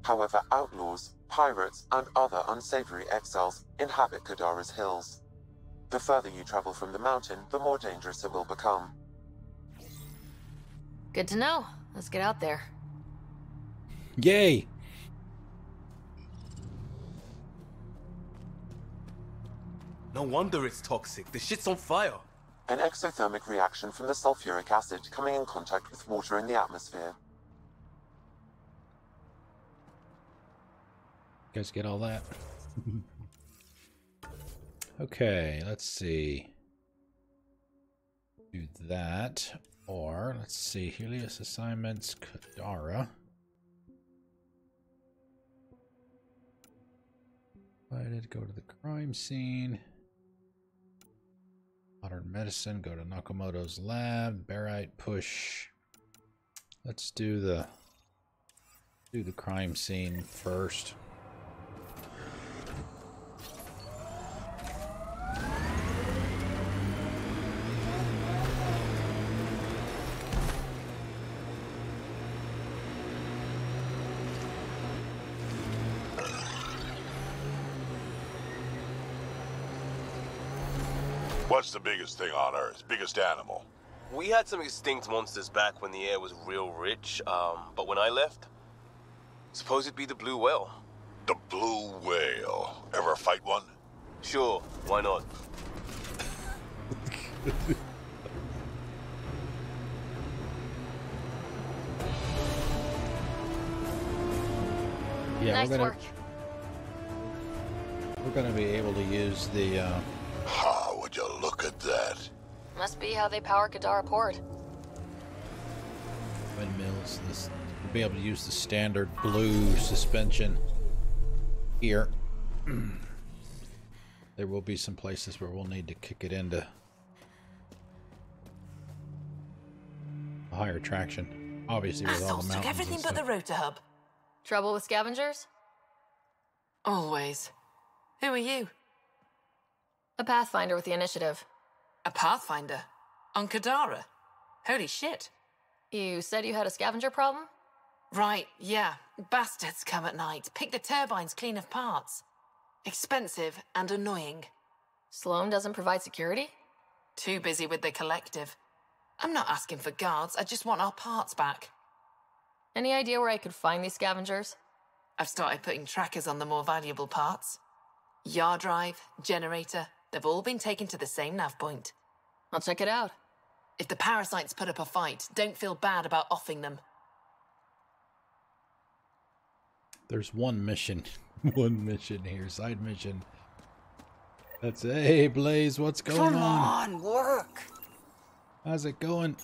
However, outlaws, pirates, and other unsavory exiles inhabit Kadara's hills. The further you travel from the mountain, the more dangerous it will become. Good to know. Let's get out there. Yay! No wonder it's toxic. The shit's on fire. An exothermic reaction from the sulfuric acid coming in contact with water in the atmosphere. You guys get all that? Okay, let's see. Do that. Or, let's see, Helios assignments, Kadara. Invited, go to the crime scene. Modern medicine, go to Nakamoto's lab. Barite, push. Let's do the crime scene first. What's the biggest thing on Earth? Biggest animal? We had some extinct monsters back when the air was real rich, but when I left, suppose it'd be the blue whale. The blue whale. Ever fight one? Sure, why not? Yeah, nice we're work. gonna be able to use the How would you look at that? Must be how they power Kadara Port. windmills. We'll be able to use the standard blue suspension here. There will be some places where we'll need to kick it into a higher traction. Obviously, with all the mountains. Took everything but the rotor hub. Trouble with scavengers? Always. Who are you? A Pathfinder with the initiative. A Pathfinder? On Kadara? Holy shit. You said you had a scavenger problem? Right, yeah. Bastards come at night, pick the turbines clean of parts. Expensive and annoying. Sloan doesn't provide security? Too busy with the collective. I'm not asking for guards, I just want our parts back. Any idea where I could find these scavengers? I've started putting trackers on the more valuable parts. Yard drive, generator, they've all been taken to the same nav point. I'll check it out. If the parasites put up a fight, don't feel bad about offing them. There's one mission. One mission here. Side mission. That's it. Hey, Blaze, what's going on? Come on, work. How's it going?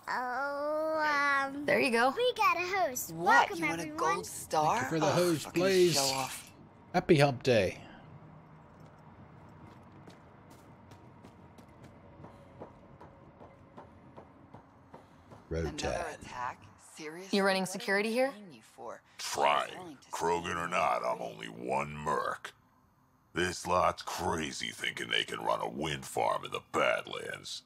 Oh, there you go. We got a host. What? Welcome, You want everyone. a gold star? Thank you for the host, Blaze. Show off. Happy Hump Day. Road tag. Attack? Seriously? You running security here? Trying. Krogan or not, I'm only one merc. This lot's crazy thinking they can run a wind farm in the Badlands.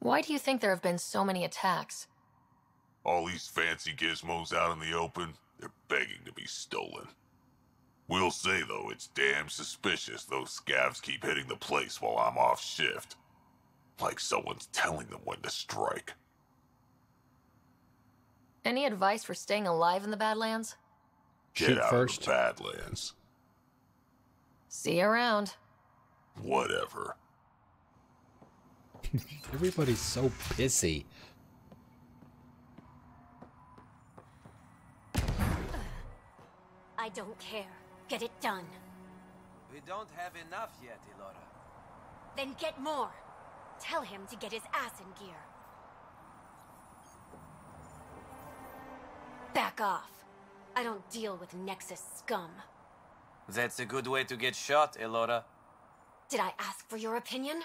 Why do you think there have been so many attacks? All these fancy gizmos out in the open, they're begging to be stolen. We'll say, though, it's damn suspicious those scavs keep hitting the place while I'm off shift. Like someone's telling them when to strike. Any advice for staying alive in the Badlands? Get out of the Badlands. See you around. Whatever. Everybody's so pissy. I don't care. Get it done. We don't have enough yet, Elora. Then get more. Tell him to get his ass in gear. Back off. I don't deal with Nexus scum. That's a good way to get shot, Elora. Did I ask for your opinion?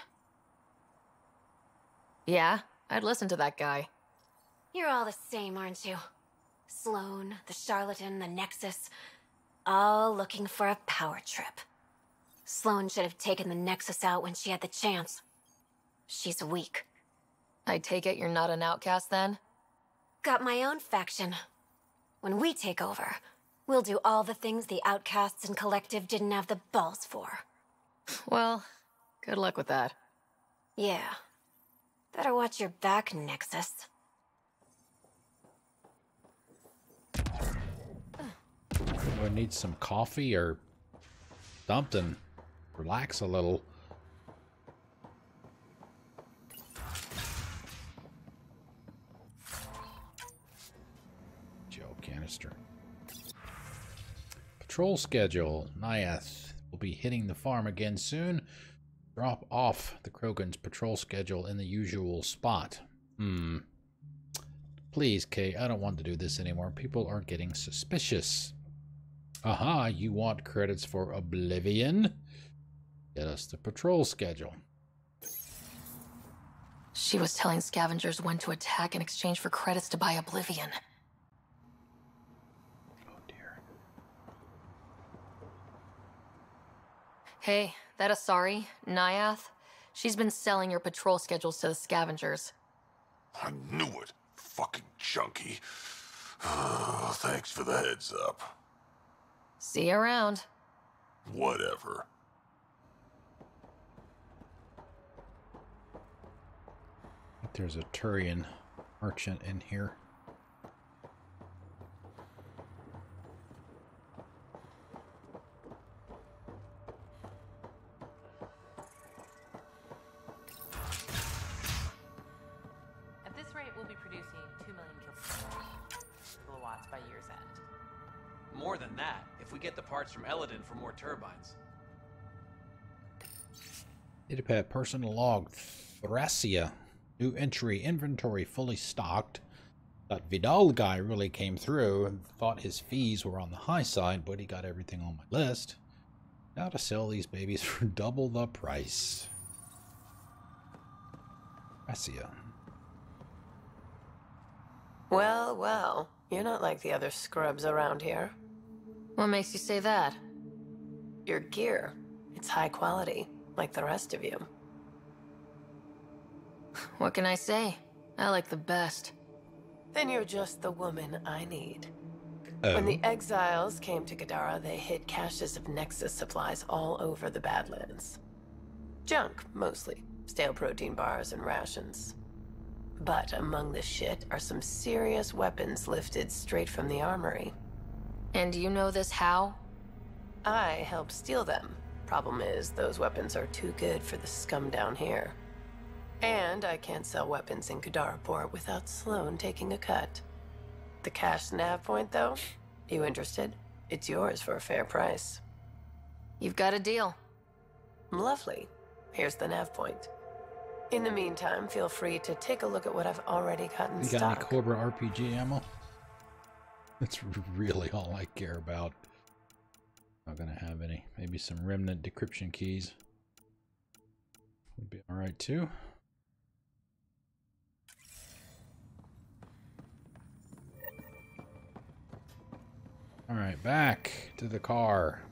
Yeah, I'd listen to that guy. You're all the same, aren't you? Sloan, the charlatan, the Nexus, all looking for a power trip. Sloan should have taken the Nexus out when she had the chance. She's weak. I take it you're not an outcast then? Got my own faction. When we take over, we'll do all the things the outcasts and collective didn't have the balls for. Well, good luck with that. Yeah. Better watch your back, Nexus. I need some coffee or something. Relax a little. Gel canister. Patrol schedule. Nyath will be hitting the farm again soon. Drop off the Krogan's patrol schedule in the usual spot. Please, Kay, I don't want to do this anymore. People are getting suspicious. Aha, you want credits for Oblivion? Get us the patrol schedule. She was telling scavengers when to attack in exchange for credits to buy Oblivion. Oh dear. Hey, that Asari, Nyath, she's been selling your patrol schedules to the scavengers. I knew it. Fucking junkie. Thanks for the heads up. See you around. Whatever. I think there's a Turian merchant in here. At this rate, we'll be producing 2 million kilowatts by year's end. More than that, if we get the parts from Eladin for more turbines. Datapad personal log. Thracia. New entry. Inventory fully stocked. That Vidal guy really came through and thought his fees were on the high side, but he got everything on my list. Now to sell these babies for double the price. Thracia. Well, well. You're not like the other scrubs around here. What makes you say that? Your gear. It's high quality, like the rest of you. What can I say? I like the best. Then you're just the woman I need. Oh. When the exiles came to Gadara, they hid caches of Nexus supplies all over the Badlands. Junk, mostly. Stale protein bars and rations. But among the shit are some serious weapons lifted straight from the armory. And you know this how? I helped steal them. Problem is, those weapons are too good for the scum down here. And I can't sell weapons in Kadaraport without Sloan taking a cut. The cash nav point, though? You interested? It's yours for a fair price. You've got a deal. Lovely. Here's the nav point. In the meantime, feel free to take a look at what I've already got in You got stock. any Cobra RPG ammo? That's really all I care about. Not gonna have any. Maybe some remnant decryption keys. Would be alright too. Alright, back to the car.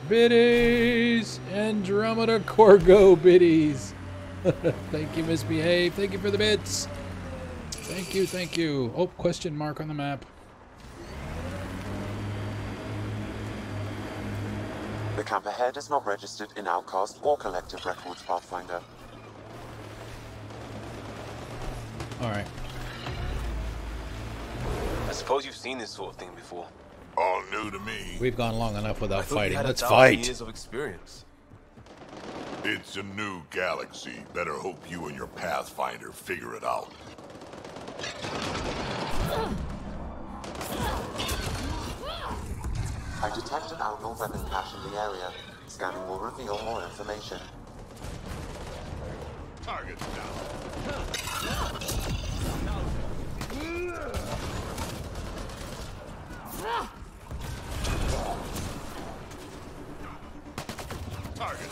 Biddies! Andromeda Corgo biddies! Thank you, Misbehave. Thank you for the bits. Thank you, thank you. Oh, question mark on the map. The camp ahead is not registered in Outcast or Collective Records, Pathfinder. Alright. I suppose you've seen this sort of thing before. All new to me. We've gone long enough without fighting. Let's 1,000 fight. years of experience. It's a new galaxy. Better hope you and your Pathfinder figure it out. I detect an outlaw weapon cache in the area. Scanning will reveal more information. Target down. Target.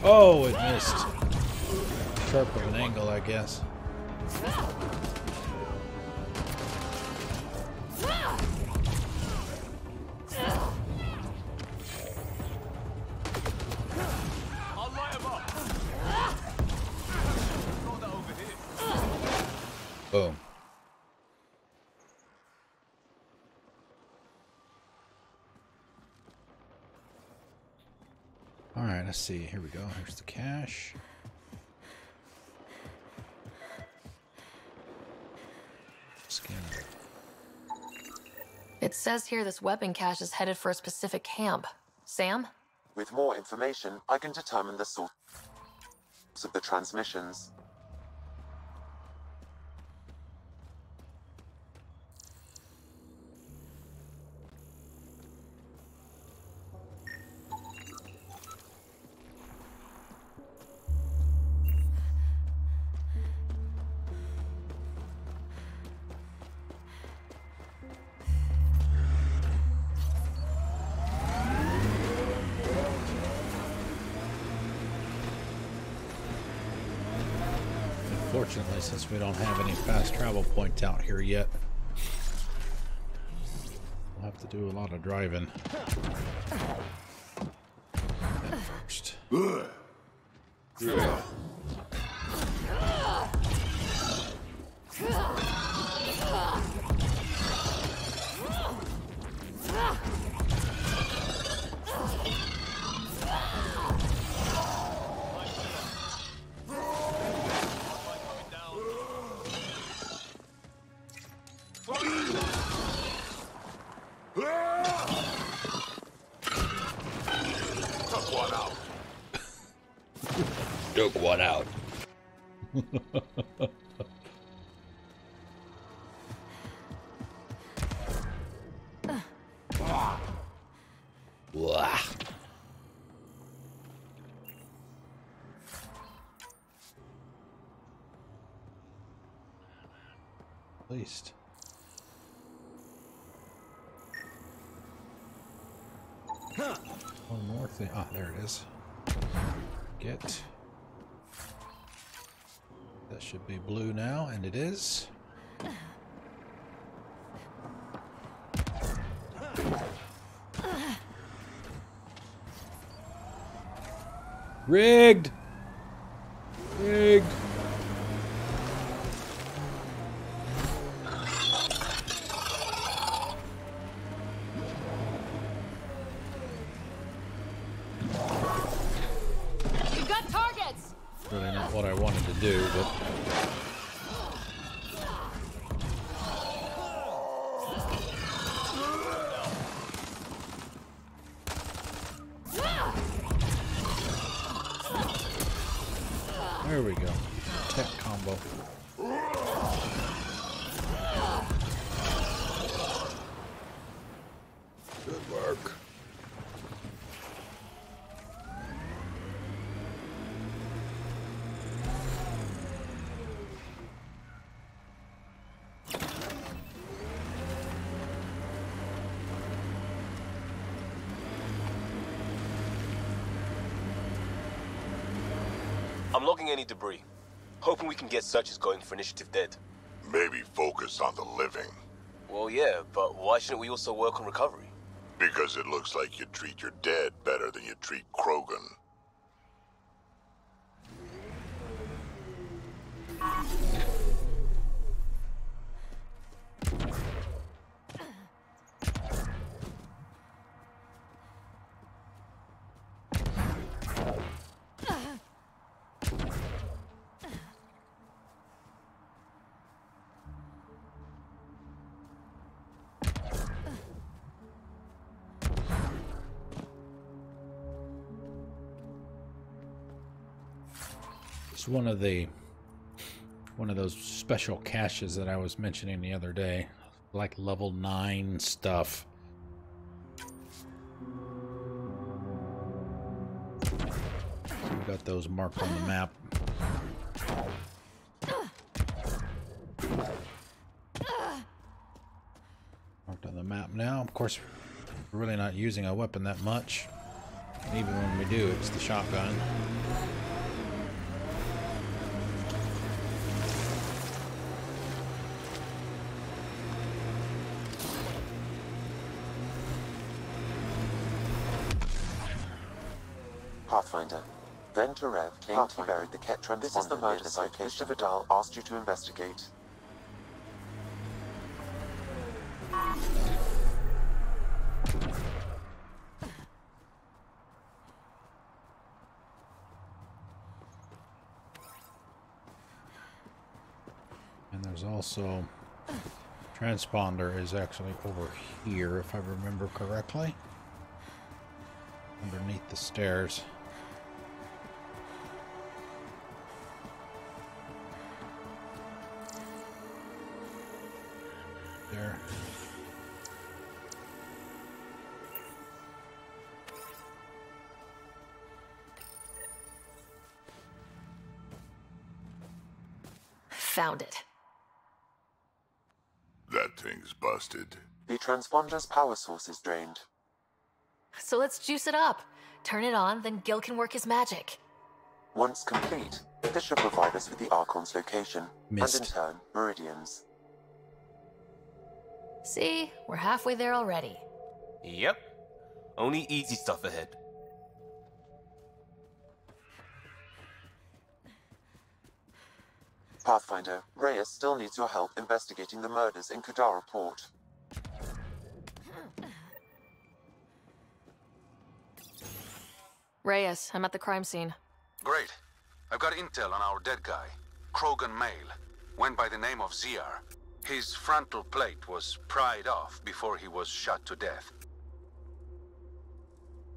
Oh, it missed. Sharp of an angle, I guess. Boom. All right, let's see. Here we go. Here's the cache. Scan it. It says here this weapon cache is headed for a specific camp. Sam? With more information, I can determine the source of the transmissions. Unfortunately, since we don't have any fast travel points out here yet, we'll have to do a lot of driving. At first. Yeah. Took one out. Wah. At least. One more thing. Ah, there it is. Get. That should be blue now, and it is. Rigged! Rigged! We've got targets! Really not what I wanted to do, but... There we go. Tech combo. Good work. I'm logging any debris. Hoping we can get searches going for Initiative Dead. Maybe focus on the living. Well, yeah, but why shouldn't we also work on recovery? Because it looks like you treat your dead better than you treat Krogan. It's one of those special caches that I was mentioning the other day, like level 9 stuff. We got those marked on the map. Marked on the map now. Of course, we're really not using a weapon that much. Even when we do, it's the shotgun. Pathfinder. Then to Rev came to buried the Ket transponder. This is the murder site Mr. Vidal asked you to investigate. And there's also transponder is actually over here, if I remember correctly, underneath the stairs. There. Found it. That thing's busted. The transponder's power source is drained. So let's juice it up. Turn it on, then Gil can work his magic. Once complete, this should provide us with the Archon's location, and in turn, Meridian's. See? We're halfway there already. Yep. Only easy stuff ahead. Pathfinder, Reyes still needs your help investigating the murders in Kadara Port. Reyes, I'm at the crime scene. Great. I've got intel on our dead guy. Krogan male. Went by the name of Ziar. His frontal plate was pried off before he was shot to death.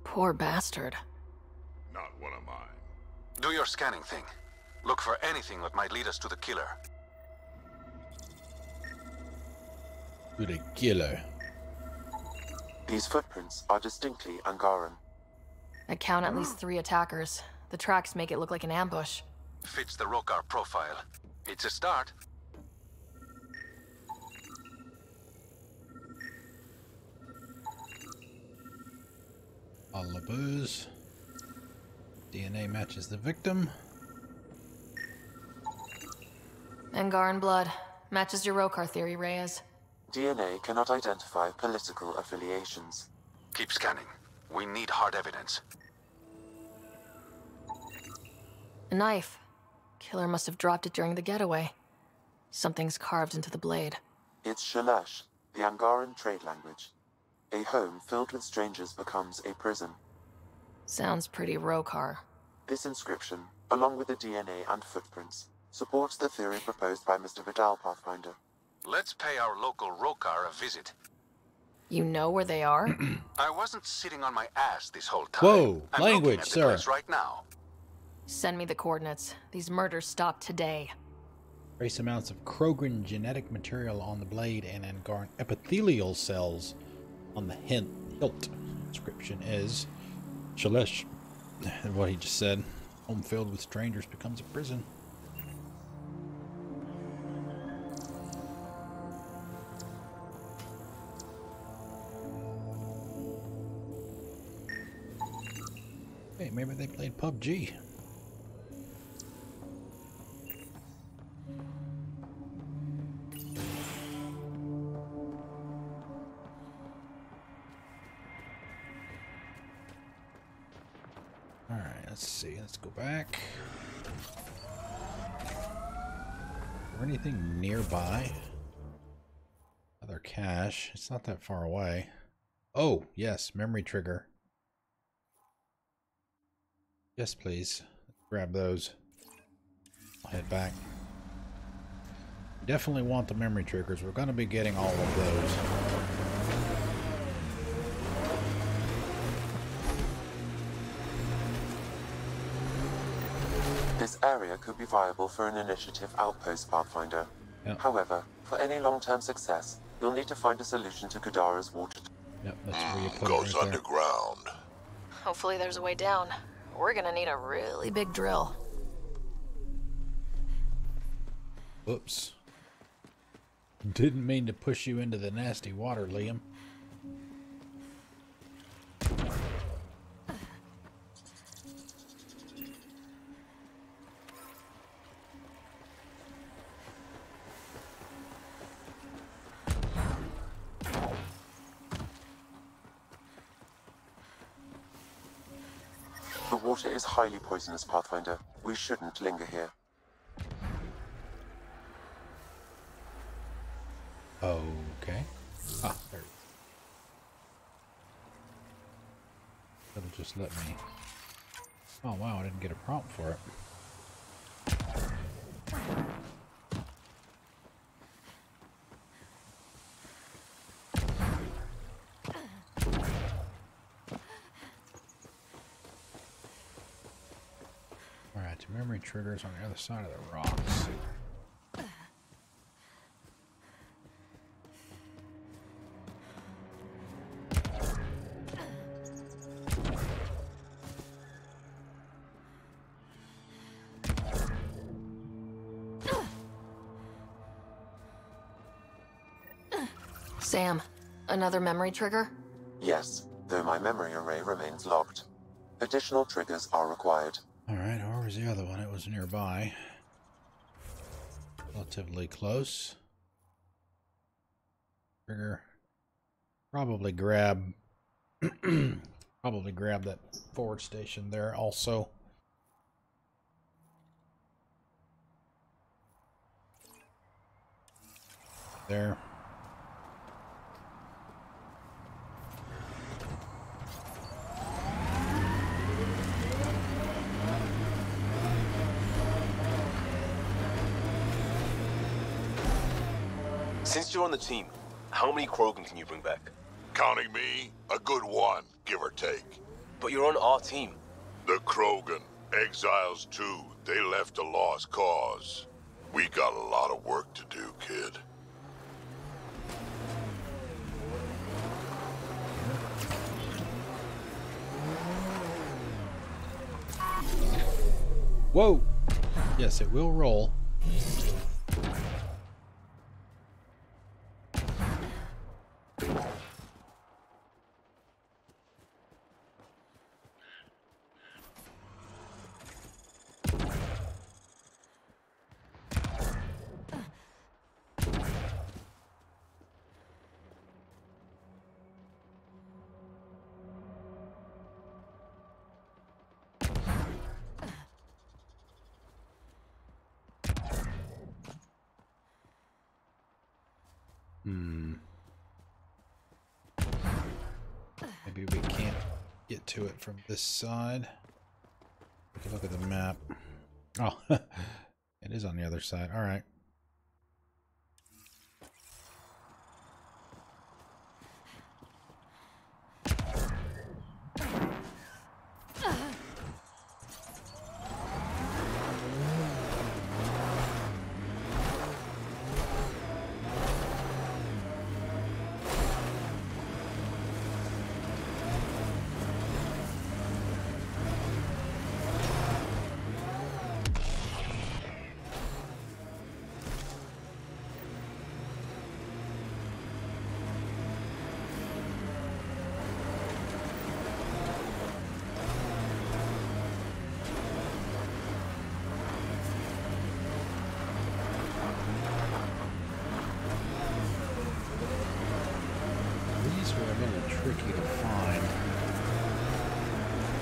Poor bastard. Not one of mine. Do your scanning thing. Look for anything that might lead us to the killer. To the killer. These footprints are distinctly Angaran. I count at least 3 attackers. The tracks make it look like an ambush. Fits the Rokar profile. It's a start. All the booze. DNA matches the victim. Angaran blood. Matches your Rokar theory, Reyes. DNA cannot identify political affiliations. Keep scanning. We need hard evidence. A knife. Killer must have dropped it during the getaway. Something's carved into the blade. It's Shalash, the Angaran trade language. A home filled with strangers becomes a prison. Sounds pretty Rokar. This inscription, along with the DNA and footprints, supports the theory proposed by Mr. Vidal, Pathfinder. Let's pay our local Rokar a visit. You know where they are? I wasn't sitting on my ass this whole time. Whoa, I'm language, looking at the sir. place right now. Send me the coordinates. These murders stopped today. Trace amounts of Krogan genetic material on the blade and Angaran epithelial cells on the hilt. Inscription is Shalesh. And what he just said. Home filled with strangers becomes a prison. Hey, maybe they played PUBG. Alright, let's see. Let's go back. Or anything nearby? Other cache. It's not that far away. Oh, yes, memory trigger. Yes, please. Grab those. I'll head back. Definitely want the memory triggers. We're going to be getting all of those. This area could be viable for an initiative outpost, Pathfinder. Yep. However, for any long-term success, you'll need to find a solution to Kadara's water. Yep, that's where you put Goes it right underground. Hopefully there's a way down. We're gonna need a really big drill. Whoops. Didn't mean to push you into the nasty water, Liam. water is highly poisonous, Pathfinder. We shouldn't linger here. Okay. Ah, there. That'll just let me. Oh wow, I didn't get a prompt for it. Alright, memory triggers on the other side of the rocks. Sam, another memory trigger? Yes, though my memory array remains locked. Additional triggers are required. Alright, where was the other one? It was nearby. Relatively close. Trigger. Probably grab that forward station there also. There. Since you're on the team, how many Krogan can you bring back? Counting me, a good one, give or take. But you're on our team. The Krogan, exiles too, they left a lost cause. We got a lot of work to do, kid. Whoa! Yes, it will roll. Maybe we can't get to it from this side. We can look at the map. Oh, it is on the other side. All right. Tricky to find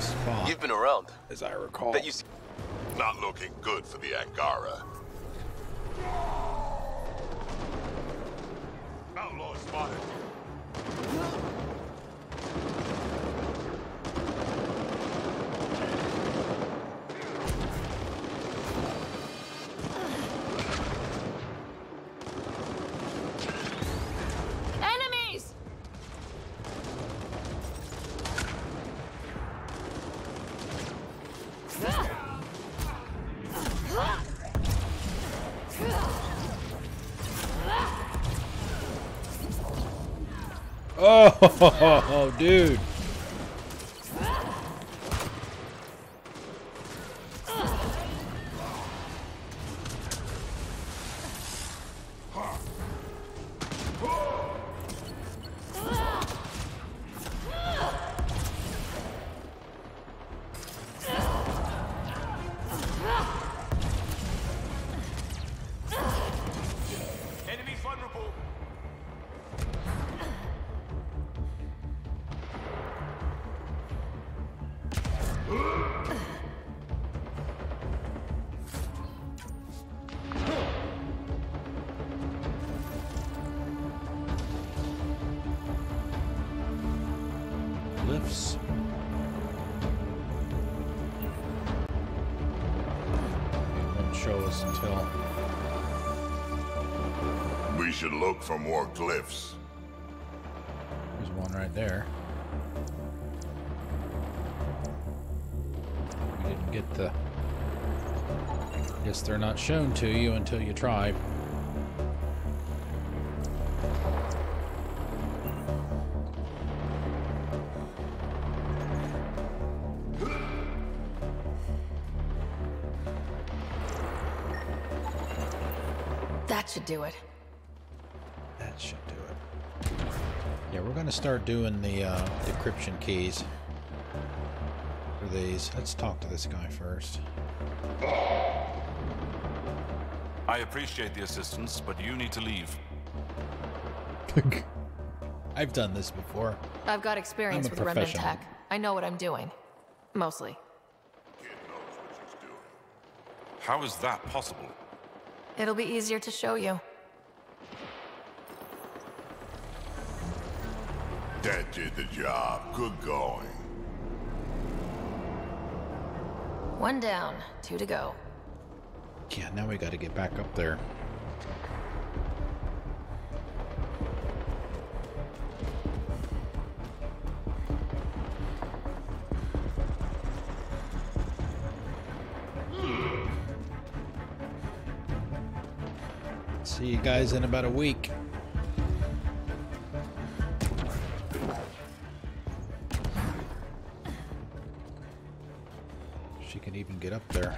spot. You've been around, as I recall. Bet you not looking good for the Angara. Outlaw spotted. Oh, dude. glyphs. It won't show us until... We should look for more glyphs. There's one right there. We didn't get the... Guess they're not shown to you until you try. That should do it. That should do it. Yeah, we're gonna start doing the decryption keys for these. Let's talk to this guy first. I appreciate the assistance, but you need to leave. I've done this before. I've got experience I'm a with remnant professional. tech. I know what I'm doing. Mostly. How is that possible? It'll be easier to show you. That did the job. Good going. One down, 2 to go. Yeah, now we got to get back up there. See you guys in about a week. She can even get up there.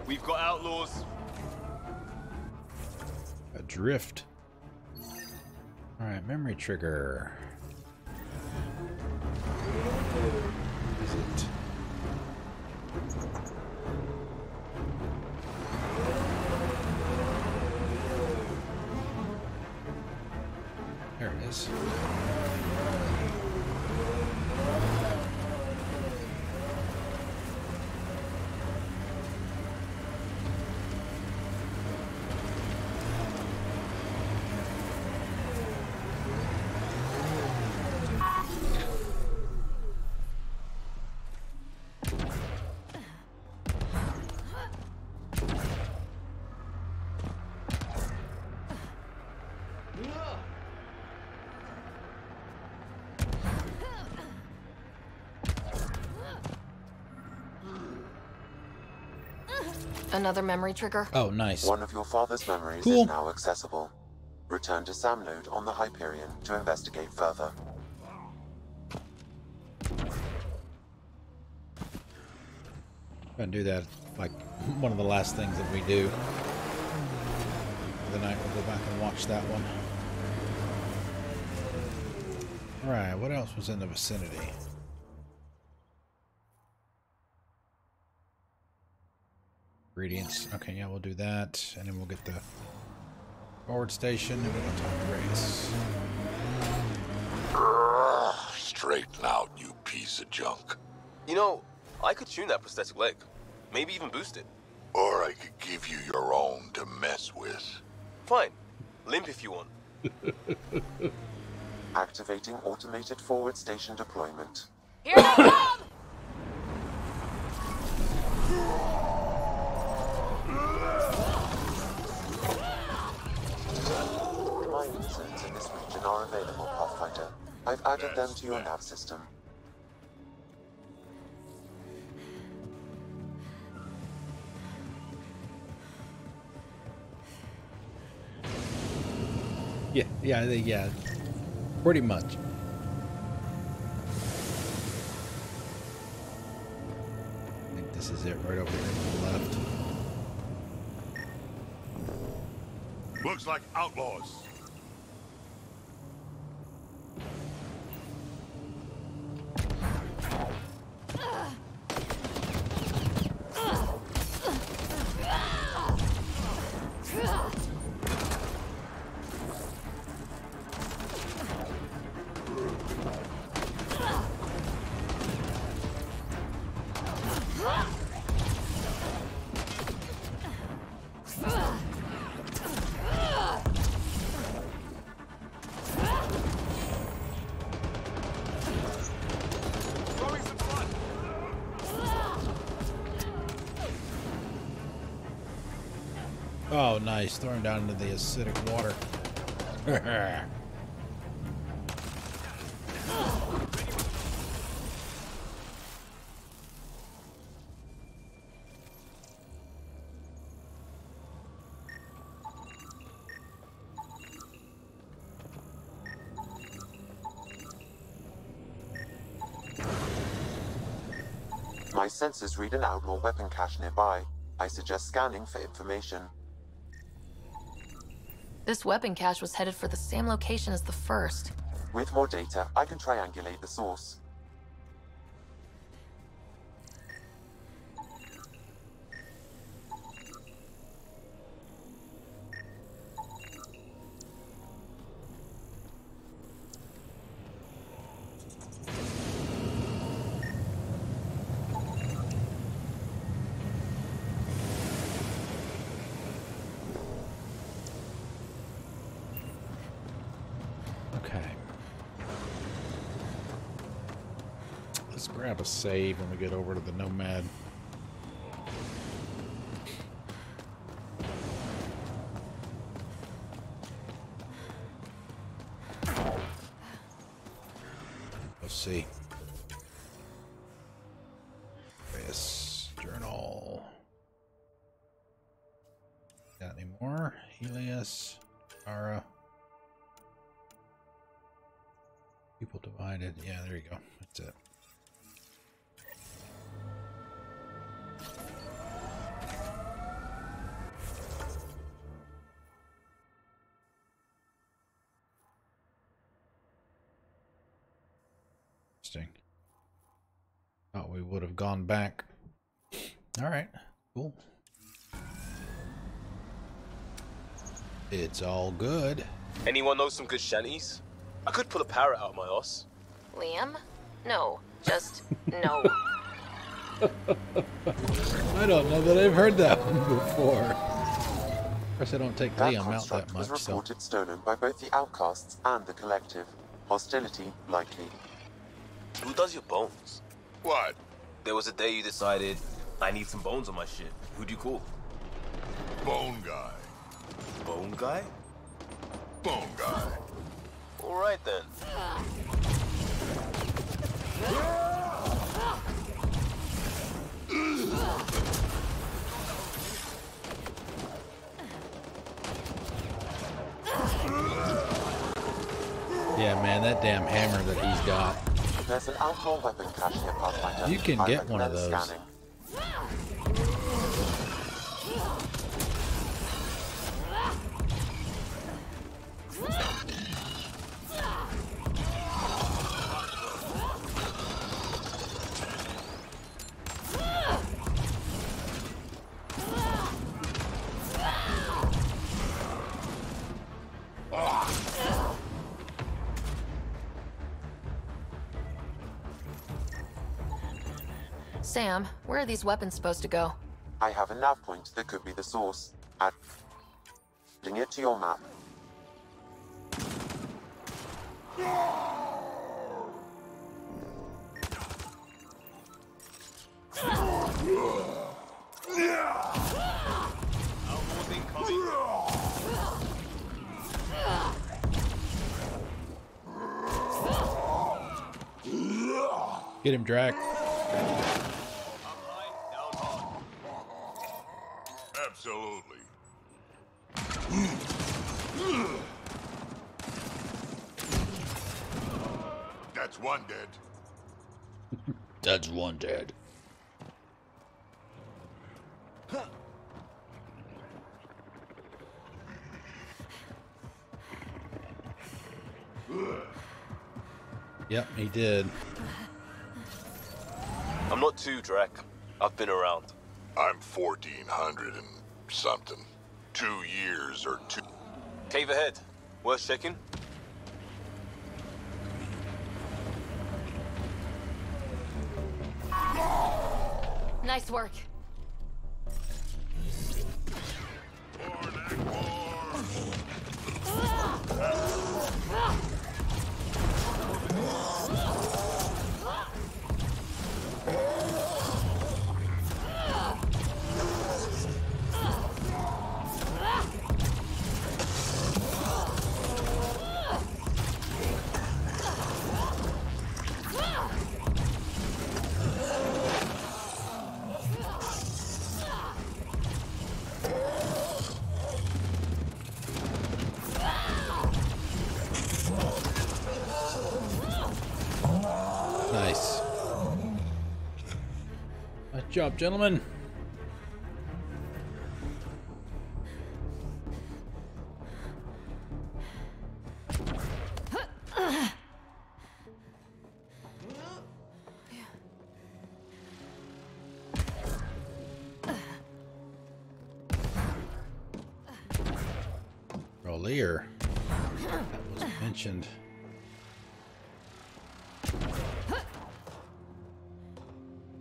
We've got outlaws. Adrift. Alright, memory trigger. Is it? There it is. Another memory trigger? Oh, nice. One of your father's memories Cool. is now accessible. Return to Samnode on the Hyperion to investigate further. Gonna do that like one of the last things that we do. For the night we'll go back and watch that one. Alright, what else was in the vicinity? Ingredients. Okay, yeah, we'll do that. And then we'll get the forward station and we're gonna talk to Reyes. Straighten out, you piece of junk. You know, I could tune that prosthetic leg. Maybe even boost it. Or I could give you your own to mess with. Fine. Limp if you want. Activating automated forward station deployment. Here they come! Mine zones in this region are available, Pathfinder. I've added them to your nav system. Yeah, pretty much. I think this is it right over here to the left. Looks like outlaws. Oh, nice. Throw him down into the acidic water. My sensors read an outlaw weapon cache nearby. I suggest scanning for information. This weapon cache was headed for the same location as the first. With more data, I can triangulate the source. Let's grab a save when we get over to the Nomad. Let's see. This journal. Got any more? Helios, Ara. People divided. Yeah, there you go. That's it. Thought we would have gone back. All right, cool. It's all good. Anyone know some good shanties? I could pull a parrot out of my ass. Liam? No, just no. I don't know that I've heard that one before. Of course, I don't take Liam out that much. Was reported stolen by both the outcasts and the collective. Hostility likely. Who does your bones? What? There was a day you decided, I need some bones on my shit. Who'd you call? Bone guy. Bone guy? Bone guy. All right then. Yeah, man, that damn hammer that he's got. There's an outlaw weapon cache here, Pathfinder. You can get one of those. Scanning. Sam, where are these weapons supposed to go? I have a nav point that could be the source. Adding it to your map. Get him, Drac. Absolutely. That's one dead. That's one dead. Yep, he did. I'm not too, Drac. I've been around. I'm 1400 and something. 2 years or two. Cave ahead. Worth checking? Nice work. Good job, gentlemen. Lear, that was mentioned.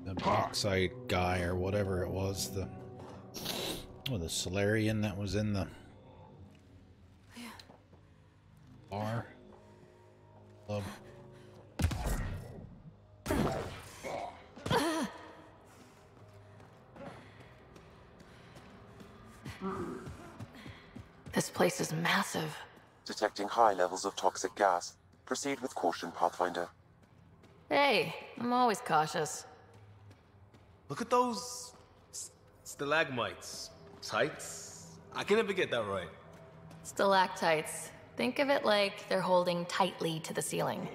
The bauxite guy or whatever it was, the Solarian that was in the bar club. This place is massive. Detecting high levels of toxic gas. Proceed with caution, Pathfinder. Hey, I'm always cautious. Look at those stalagmites. Tights? I can never get that right. Stalactites. Think of it like they're holding tightly to the ceiling.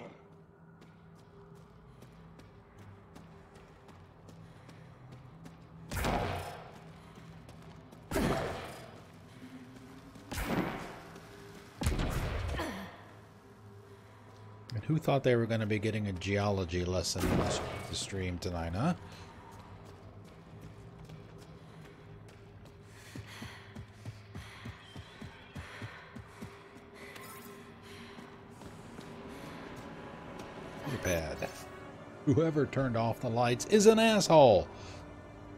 Who thought they were going to be getting a geology lesson in the stream tonight, huh? Pretty bad. Whoever turned off the lights is an asshole.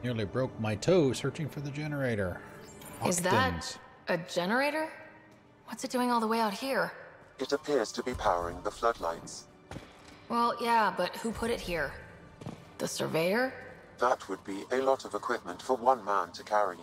Nearly broke my toe searching for the generator. Is that a generator? What's it doing all the way out here? It appears to be powering the floodlights. Well, yeah, but who put it here? The surveyor? That would be a lot of equipment for one man to carry.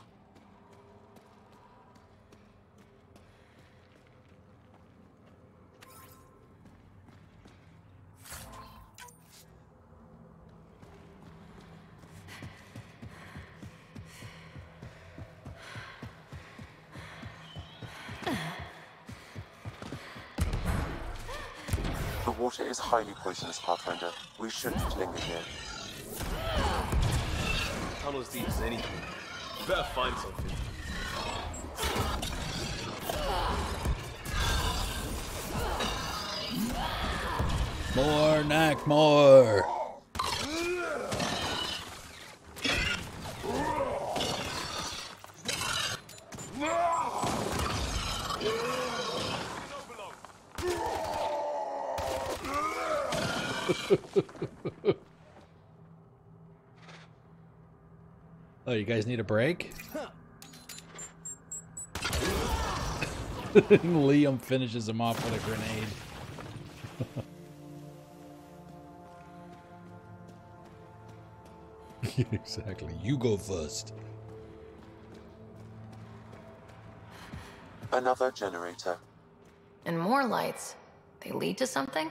The water is highly poisonous, Pathfinder. We shouldn't linger here. Tunnel as deep as anything. You better find something. More, Knack, more. Oh, you guys need a break? Liam finishes him off with a grenade. Exactly. You go first. Another generator. And more lights. They lead to something?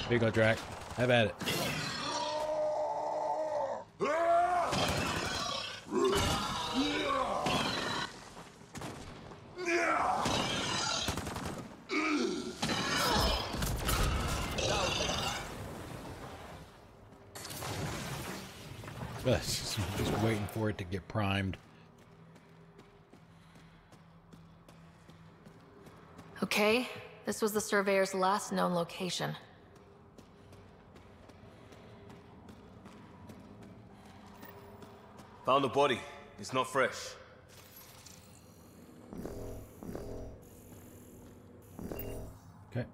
Here you go, Drac. Have at it. Just waiting for it to get primed. Okay, this was the surveyor's last known location. Found a body. It's not fresh. Okay.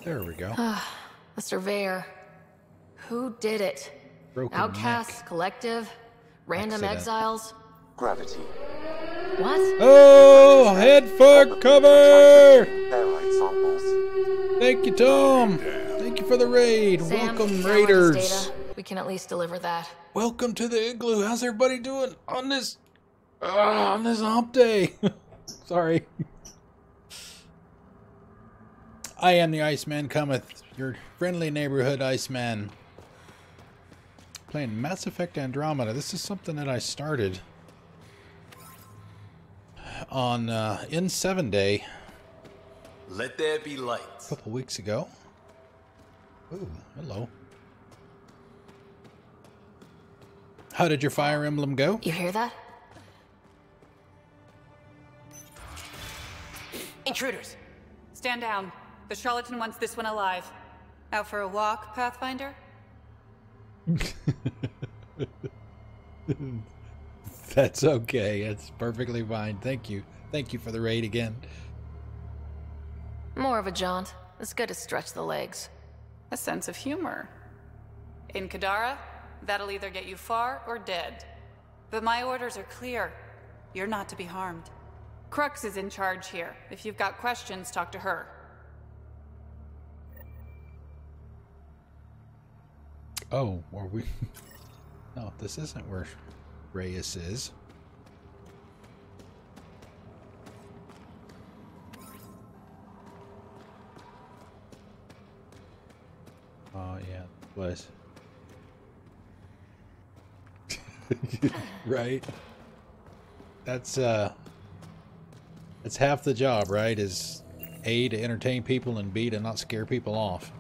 There we go. The surveyor. Who did it? Broken Outcasts, neck. collective, random Accident. exiles. Gravity. What? Oh, head for cover! Barelites Thank you, Tom. Thank you for the raid. Sam, Welcome, download raiders. this data. We can at least deliver that. Welcome to the igloo. How's everybody doing on this hump day? Sorry. I am the Iceman Cometh, your friendly neighborhood Iceman. Playing Mass Effect Andromeda. This is something that I started on N7 Day. Let there be light. A couple weeks ago. Ooh, hello. How did your Fire Emblem go? You hear that? Intruders. Stand down. The charlatan wants this one alive. Out for a walk, Pathfinder? That's okay. It's perfectly fine. Thank you. Thank you for the raid again. More of a jaunt. It's good to stretch the legs. A sense of humor. In Kadara, that'll either get you far or dead. But my orders are clear. You're not to be harmed. Crux is in charge here. If you've got questions, talk to her. Oh, are we? No, this isn't where Reyes is. Oh, yeah, it was. Right? That's half the job, right? Is A, to entertain people, and B, to not scare people off.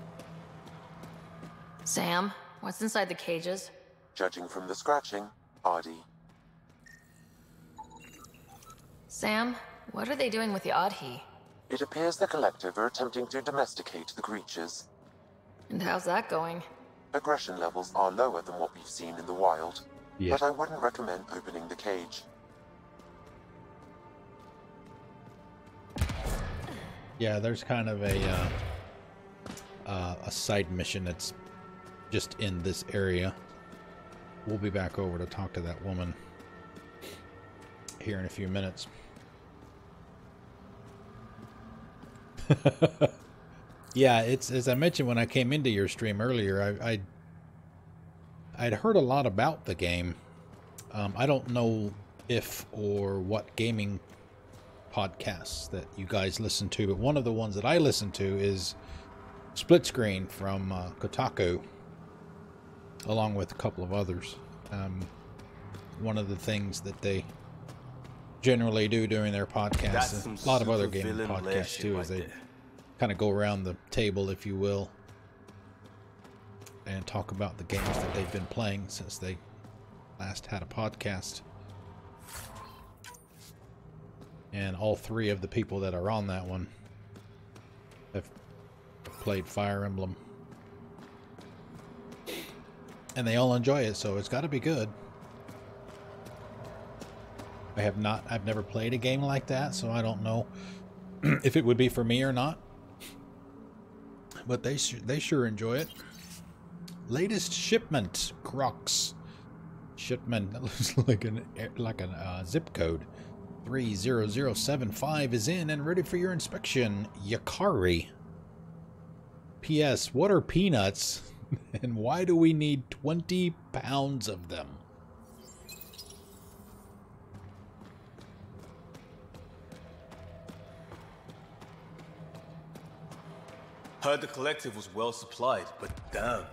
Sam, what's inside the cages? Judging from the scratching, Adi. Sam, what are they doing with the Adhi? It appears the Collective are attempting to domesticate the creatures. And how's that going? Aggression levels are lower than what we've seen in the wild, yeah. But I wouldn't recommend opening the cage. Yeah, there's kind of a side mission that's just in this area. We'll be back over to talk to that woman here in a few minutes. Yeah, it's as I mentioned when I came into your stream earlier, I'd heard a lot about the game. I don't know if or what gaming podcasts that you guys listen to, but one of the ones that I listen to is Split Screen from Kotaku, along with a couple of others. One of the things that they generally do during their podcasts, and a lot of other gaming podcasts too, is they kind of go around the table, if you will, and talk about the games that they've been playing since they last had a podcast. And all three of the people that are on that one have played Fire Emblem. And they all enjoy it, so it's got to be good. I've never played a game like that, so I don't know if it would be for me or not. But they sure enjoy it. Latest shipment, Crux. Shipment, that looks like a zip code. 30075 is in and ready for your inspection. Yakari. P.S. What are peanuts? And why do we need 20 pounds of them? Heard the Collective was well supplied, but damn.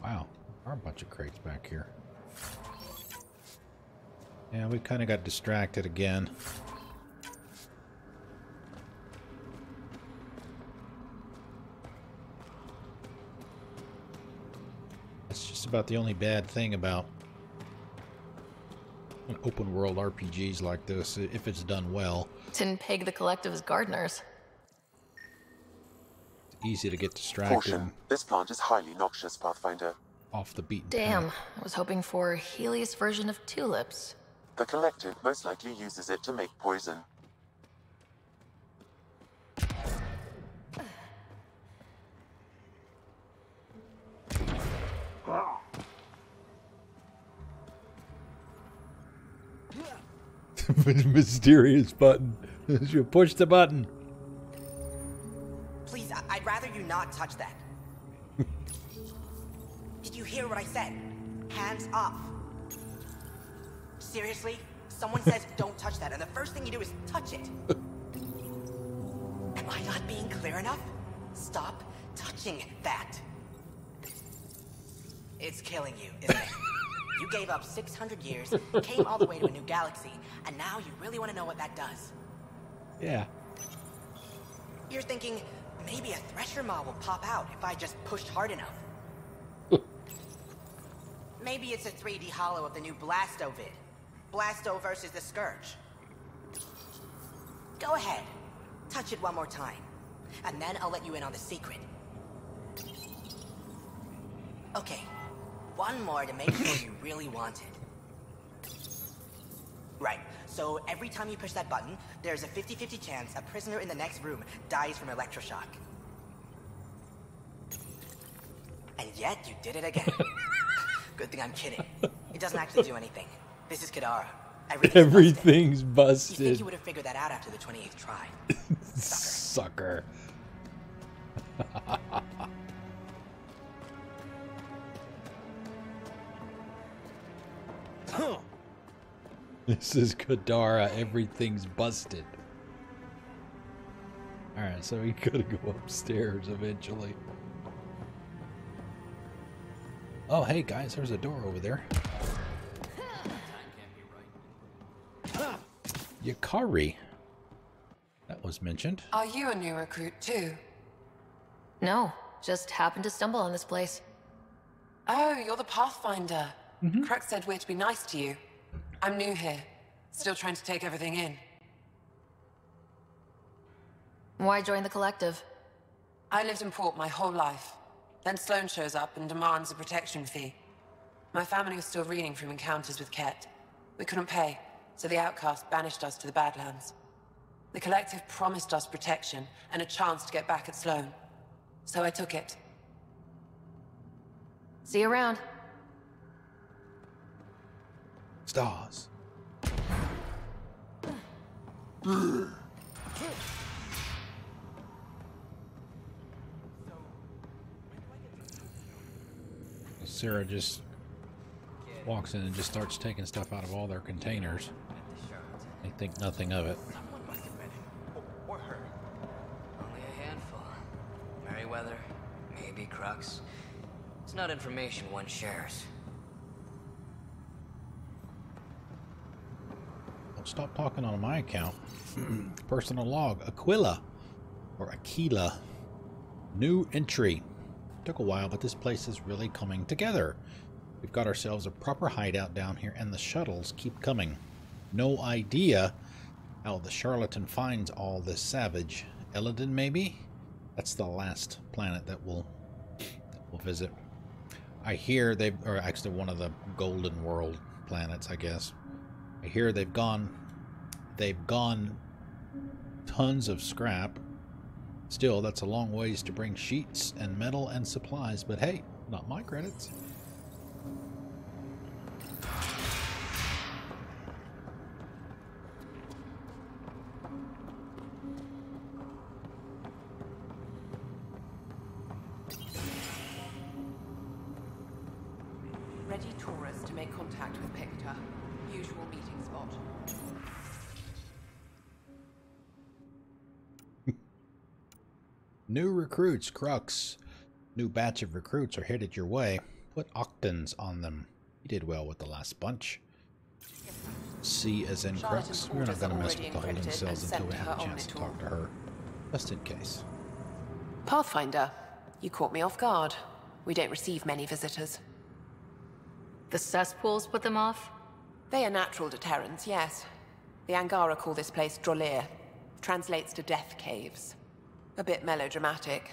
Wow, there are a bunch of crates back here. Yeah, we kind of got distracted again. It's just about the only bad thing about an open world RPGs like this, if it's done well. Didn't peg the Collective as gardeners. It's easy to get distracted. Caution. This plant is highly noxious, Pathfinder. Off the beaten Damn, path. I was hoping for Helios' version of tulips. The Collective most likely uses it to make poison. Mysterious button. You push the button. Please, I'd rather you not touch that. Did you hear what I said? Hands off. Seriously? Someone says don't touch that, and the first thing you do is touch it. Am I not being clear enough? Stop touching that. It's killing you, isn't it? You gave up 600 years, came all the way to a new galaxy, and now you really want to know what that does. Yeah. You're thinking, maybe a Thresher Maw will pop out if I just pushed hard enough. Maybe it's a 3D holo of the new Blasto vid. Blasto versus the Scourge. Go ahead. Touch it one more time. And then I'll let you in on the secret. Okay. One more to make sure you really want it. Right. So every time you push that button, there's a 50-50 chance a prisoner in the next room dies from electroshock. And yet you did it again. Good thing I'm kidding. It doesn't actually do anything. This is Kadara. Everything's busted. You think you would have figured that out after the 28th try? Sucker. This is Kadara. Everything's busted. Alright, so we gotta go upstairs eventually. Oh, hey guys, there's a door over there. Yukari. That was mentioned. Are you a new recruit too? No, just happened to stumble on this place. Oh, you're the Pathfinder. Crux said we're to be nice to you. I'm new here, still trying to take everything in. Why join the collective? I lived in port my whole life. Then Sloane shows up and demands a protection fee. My family was still reeling from encounters with Ket. We couldn't pay, so the outcast banished us to the Badlands. The collective promised us protection and a chance to get back at Sloane. So I took it. See you around. Stars. Sarah just walks in and just starts taking stuff out of all their containers. They think nothing of it. Or her. Only a handful. Merryweather, maybe Crux. It's not information one shares. Don't stop talking on my account. Personal log. Aquila. Or Aquila. New entry. Took a while, but this place is really coming together. We've got ourselves a proper hideout down here, and the shuttles keep coming. No idea how the charlatan finds all this savage. Eladin, maybe? That's the last planet that we'll visit. I hear they've, or actually one of the Golden World planets, I guess. I hear they've gone tons of scrap. Still, that's a long ways to bring sheets and metal and supplies, but hey, not my credits. Ready Taurus to make contact with Picta. Usual meeting spot. New recruits, Crux. New batch of recruits are headed your way. Put octans on them. You did well with the last bunch. C as in Crux. We're not going to mess with the holding cells until we have a chance to talk to her. Just in case. Pathfinder, you caught me off guard. We don't receive many visitors. The cesspools put them off? They are natural deterrents, yes. The Angara call this place Drolir. Translates to death caves. A bit melodramatic.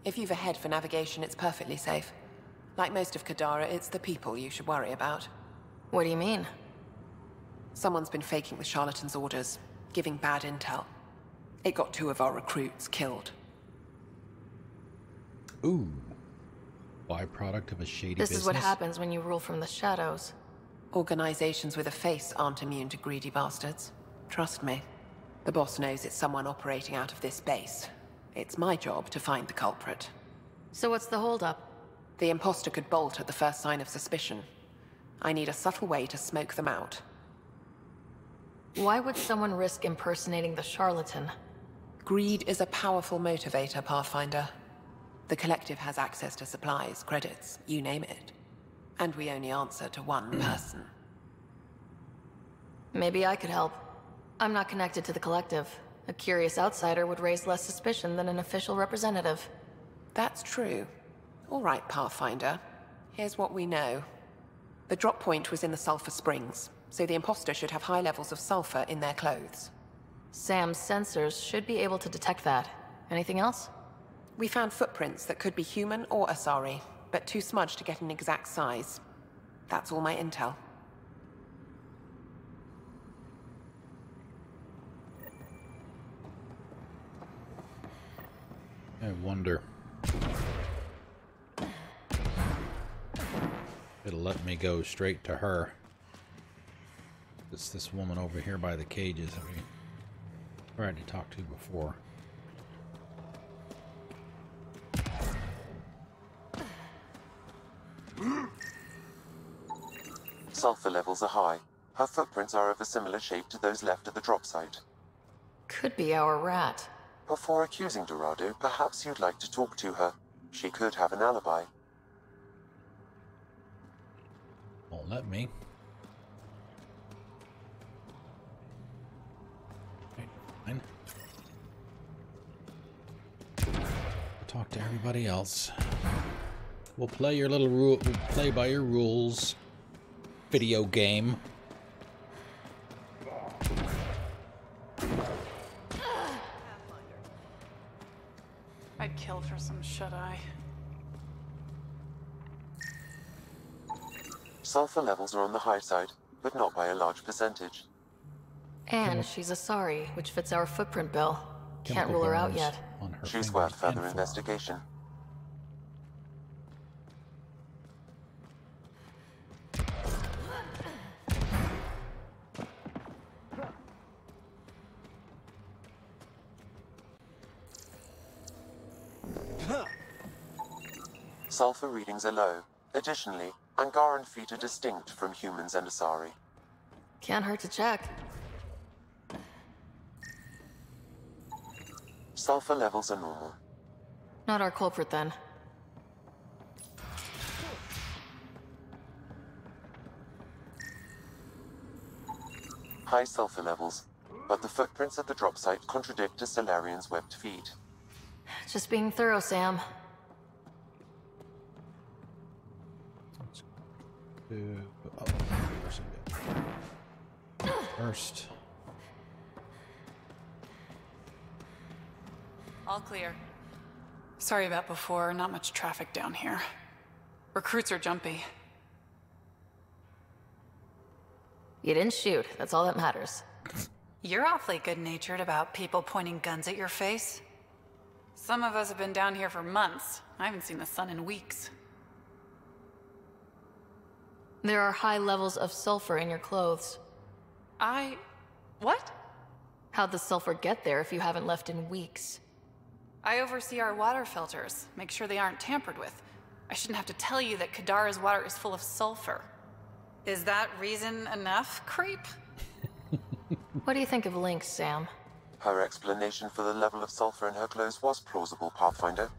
If you've a head for navigation, it's perfectly safe. Like most of Kadara, it's the people you should worry about. What do you mean? Someone's been faking the charlatan's orders, giving bad intel. It got 2 of our recruits killed. Ooh. Byproduct of a shady This business. is what happens when you rule from the shadows. Organizations with a face aren't immune to greedy bastards. Trust me. The boss knows it's someone operating out of this base. It's my job to find the culprit. So what's the holdup? The imposter could bolt at the first sign of suspicion. I need a subtle way to smoke them out. Why would someone risk impersonating the charlatan? Greed is a powerful motivator, Pathfinder. The Collective has access to supplies, credits, you name it. And we only answer to one person. Maybe I could help. I'm not connected to the Collective. A curious outsider would raise less suspicion than an official representative. That's true. All right, Pathfinder. Here's what we know. The drop point was in the Sulphur Springs, so the imposter should have high levels of sulfur in their clothes. Sam's sensors should be able to detect that. Anything else? We found footprints that could be human or Asari, but too smudged to get an exact size. That's all my intel. I wonder. It'll let me go straight to her. It's this woman over here by the cages that we tried to talk to before. Sulfur levels are high. Her footprints are of a similar shape to those left at the drop site. Could be our rat. Before accusing Dorado, perhaps you'd like to talk to her. She could have an alibi. Won't let me. Right, fine. I'll talk to everybody else. We'll play your little rule. We'll play by your rules. Video game. I'd kill for some shut-eye. Sulfur levels are on the high side, but not by a large percentage. And she's Asari, which fits our footprint bill. Can't rule her out yet. She's worth further investigation. Sulfur readings are low. Additionally, Angaran feet are distinct from humans and Asari. Can't hurt to check. Sulfur levels are normal. Not our culprit, then. High sulfur levels, but the footprints at the drop site contradict a Solarian's webbed feet. Just being thorough, Sam. First. All clear. Sorry about before, not much traffic down here. Recruits are jumpy. You didn't shoot, that's all that matters. You're awfully good-natured about people pointing guns at your face. Some of us have been down here for months. I haven't seen the sun in weeks. There are high levels of sulfur in your clothes. What? How'd the sulfur get there if you haven't left in weeks? I oversee our water filters, make sure they aren't tampered with. I shouldn't have to tell you that Kadara's water is full of sulfur. Is that reason enough, creep? What do you think of Lynx, Sam? Her explanation for the level of sulfur in her clothes was plausible, Pathfinder.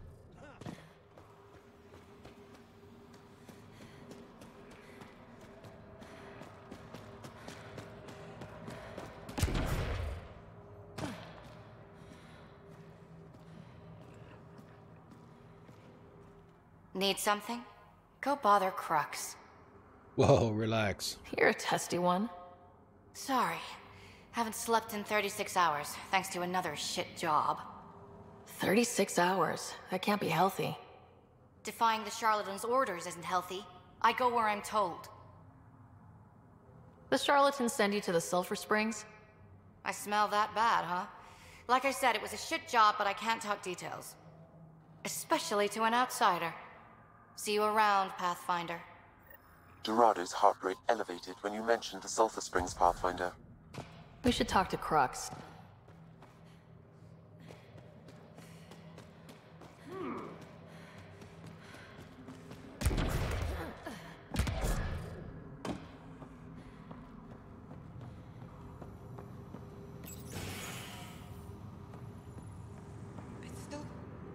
Need something? Go bother Crux. Whoa, relax. You're a testy one. Sorry. Haven't slept in 36 hours, thanks to another shit job. 36 hours? That can't be healthy. Defying the charlatan's orders isn't healthy. I go where I'm told. The charlatans send you to the Sulphur Springs? I smell that bad, huh? Like I said, it was a shit job, but I can't talk details. Especially to an outsider. See you around, Pathfinder. Dorado's heart rate elevated when you mentioned the Sulphur Springs, Pathfinder. We should talk to Crux.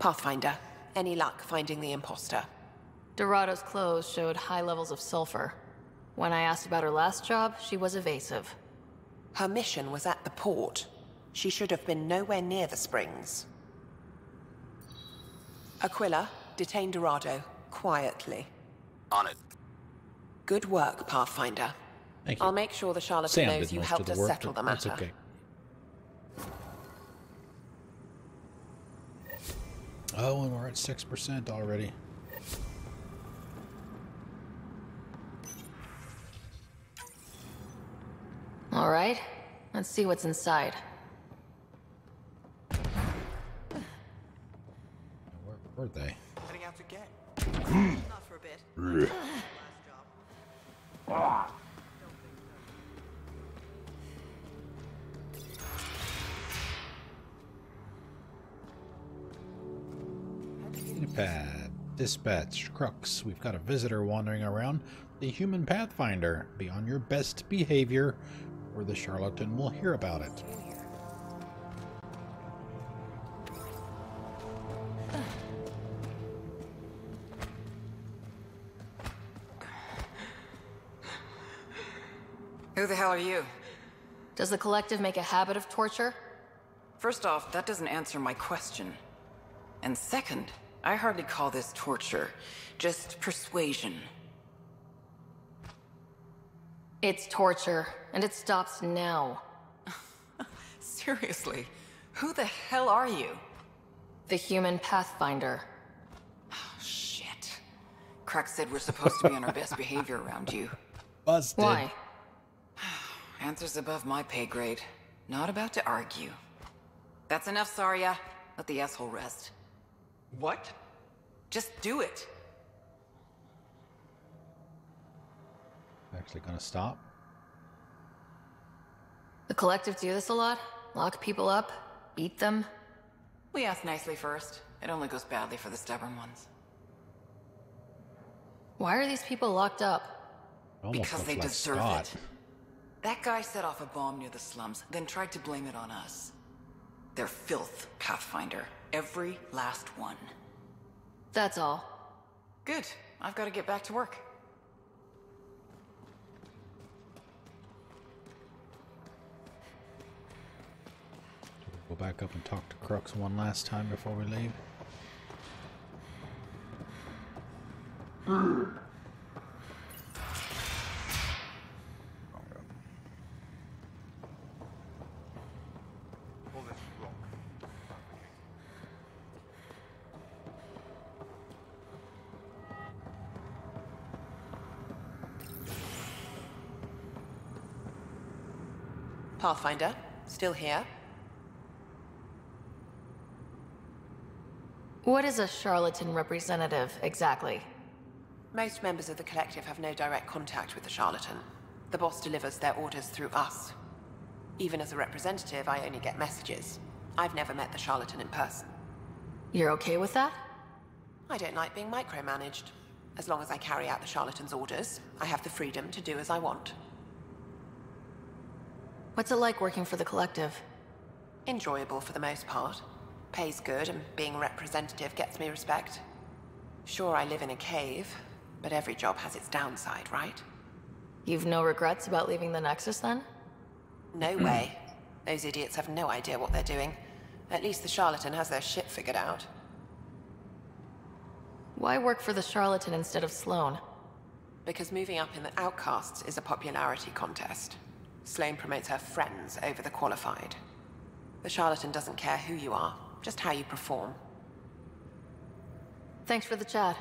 Pathfinder, any luck finding the imposter? Dorado's clothes showed high levels of sulfur. When I asked about her last job, she was evasive. Her mission was at the port. She should have been nowhere near the springs. Aquila, detain Dorado, quietly. On it. Good work, Pathfinder. Thank you. I'll make sure the charlatan Sam knows did you most helped of us the work, settle the but that's matter. okay. Oh, and we're at 6% already. All right, let's see what's inside. Where were they? Heading out again. Not for a bit. Pad. Dispatch. Crux. We've got a visitor wandering around. The human Pathfinder. Be on your best behavior, or the charlatan will hear about it. Who the hell are you? Does the Collective make a habit of torture? First off, that doesn't answer my question. And second, I hardly call this torture, just persuasion. It's torture, and it stops now. Seriously, who the hell are you? The human Pathfinder. Shit. Crux said we're supposed to be on our best behavior around you. Busted. Why? Answers above my pay grade. Not about to argue. That's enough, Zarya. Let the asshole rest. What? Just do it. Actually gonna stop? The Collective do this a lot? Lock people up? Beat them? We ask nicely first. It only goes badly for the stubborn ones. Why are these people locked up? Almost Because looks they like deserve Scott. it. That guy set off a bomb near the slums, then tried to blame it on us. They're filth, Pathfinder. Every last one. That's all. Good. I've got to get back to work. Go back up and talk to Crux one last time before we leave. Pathfinder, still here? What is a charlatan representative, exactly? Most members of the Collective have no direct contact with the charlatan. The boss delivers their orders through us. Even as a representative, I only get messages. I've never met the charlatan in person. You're okay with that? I don't like being micromanaged. As long as I carry out the charlatan's orders, I have the freedom to do as I want. What's it like working for the Collective? Enjoyable for the most part. Pays good, and being a representative gets me respect. Sure, I live in a cave, but every job has its downside, right? You've no regrets about leaving the Nexus, then? No way. Those idiots have no idea what they're doing. At least the charlatan has their shit figured out. Why work for the charlatan instead of Sloane? Because moving up in the outcasts is a popularity contest. Sloane promotes her friends over the qualified. The charlatan doesn't care who you are, just how you perform. Thanks for the chat.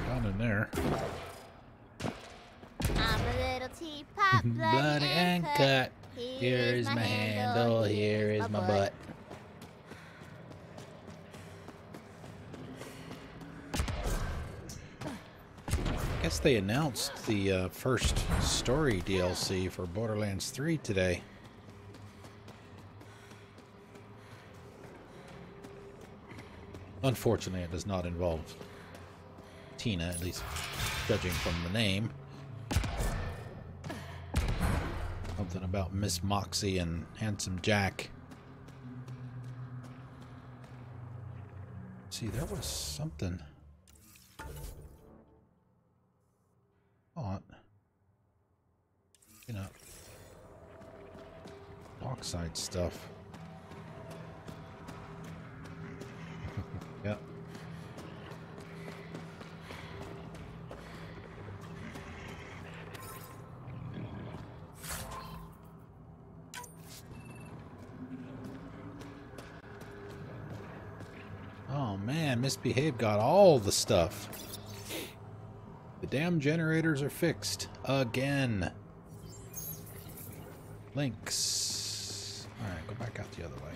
Down in there. I'm a little teapot, Bloody and cut. Here's my handle, here is my butt. guess they announced the first story DLC for Borderlands 3 today. Unfortunately, it does not involve Tina, at least judging from the name. Something about Miss Moxie and Handsome Jack. See, there was something. You know, oxide stuff. Yep. Oh man, Misbehave got all the stuff. The damn generators are fixed again. Links. Alright, go back out the other way.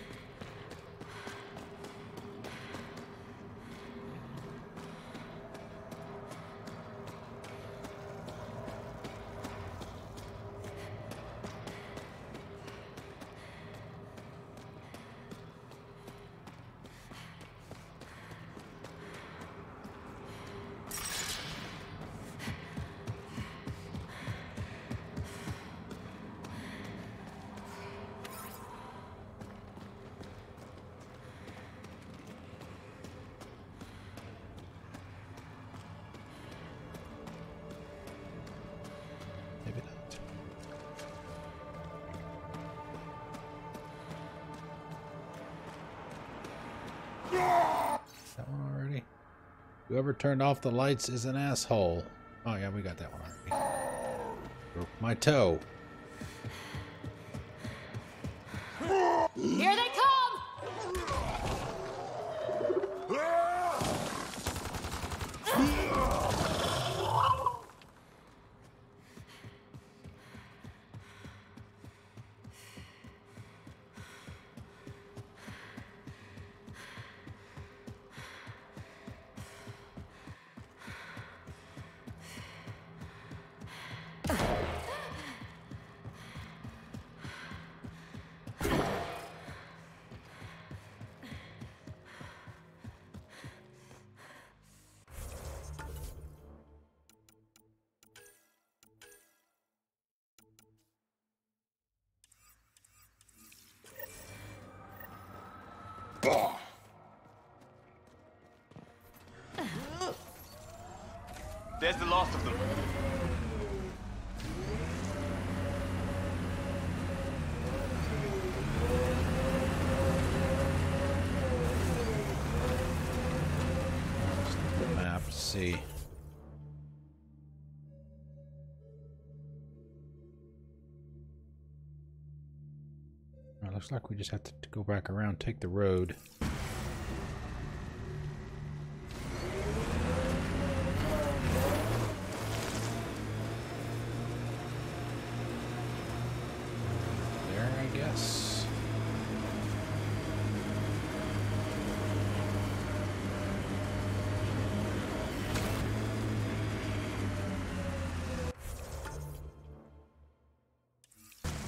That one already? Whoever turned off the lights is an asshole. Oh yeah, we got that one already. Broke my toe. Here they come! There's the last of them. The map, see. Well, looks like we just have to go back around, take the road.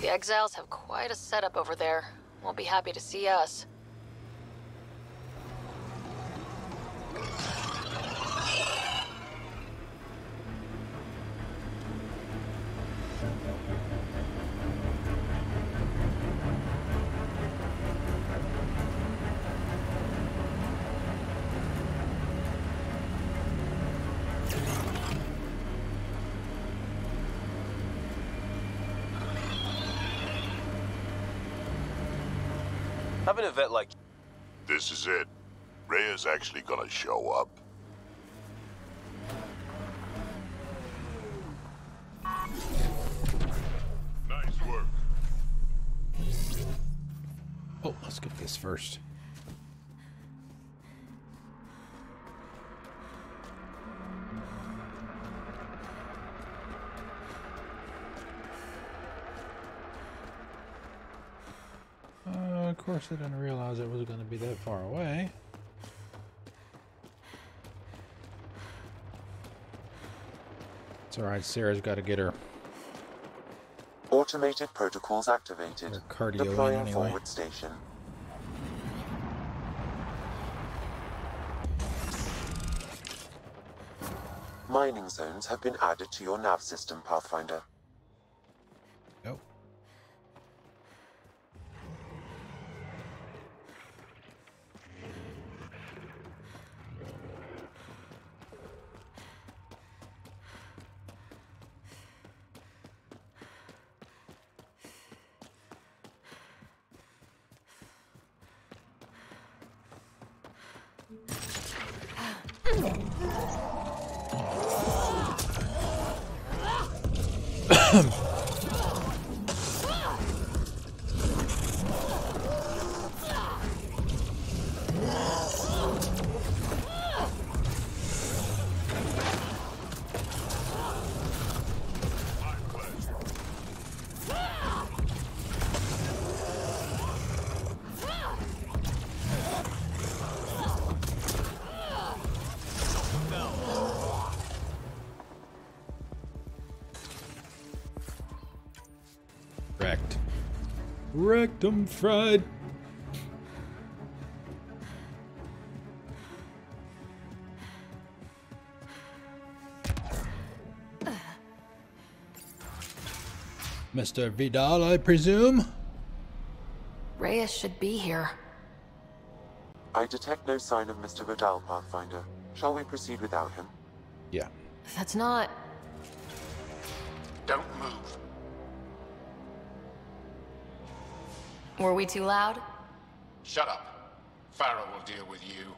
The Exiles have quite a setup over there. Won't be happy to see us. Having an event like... This is it. Rhea's actually gonna show up. Nice work. Oh, let's get this first. Of course, I didn't realize it was going to be that far away. alright, Sarah's got to get her Automated protocols activated. cardio in Deploying anyway. forward station. Mining zones have been added to your nav system, Pathfinder. Nope. Wrecked. Wrecked 'em fried. Mr. Vidal, I presume? Reyes should be here. I detect no sign of Mr. Vidal, Pathfinder. Shall we proceed without him? Yeah. That's not... Don't move. Were we too loud? Shut up. Farah will deal with you.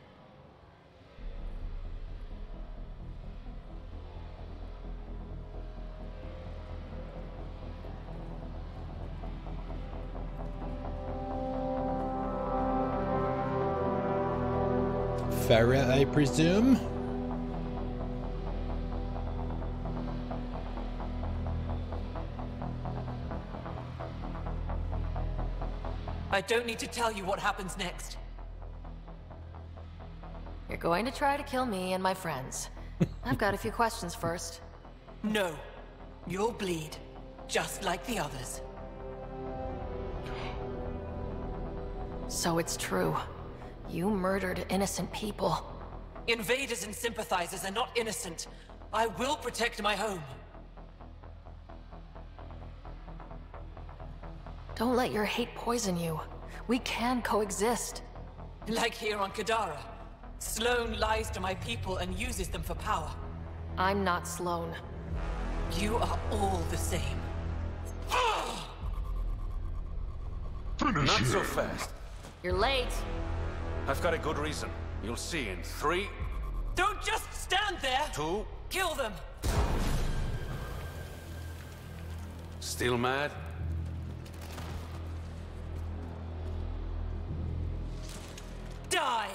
Farah, I presume? I don't need to tell you what happens next. You're going to try to kill me and my friends. I've got a few questions first. No. You'll bleed, just like the others. So it's true. You murdered innocent people. Invaders and sympathizers are not innocent. I will protect my home. Don't let your hate poison you. We can coexist. Like here on Kadara. Sloane lies to my people and uses them for power. I'm not Sloane. You are all the same. Not so fast. You're late. I've got a good reason. You'll see in 3... Don't just stand there! 2... Kill them! Still mad? Die!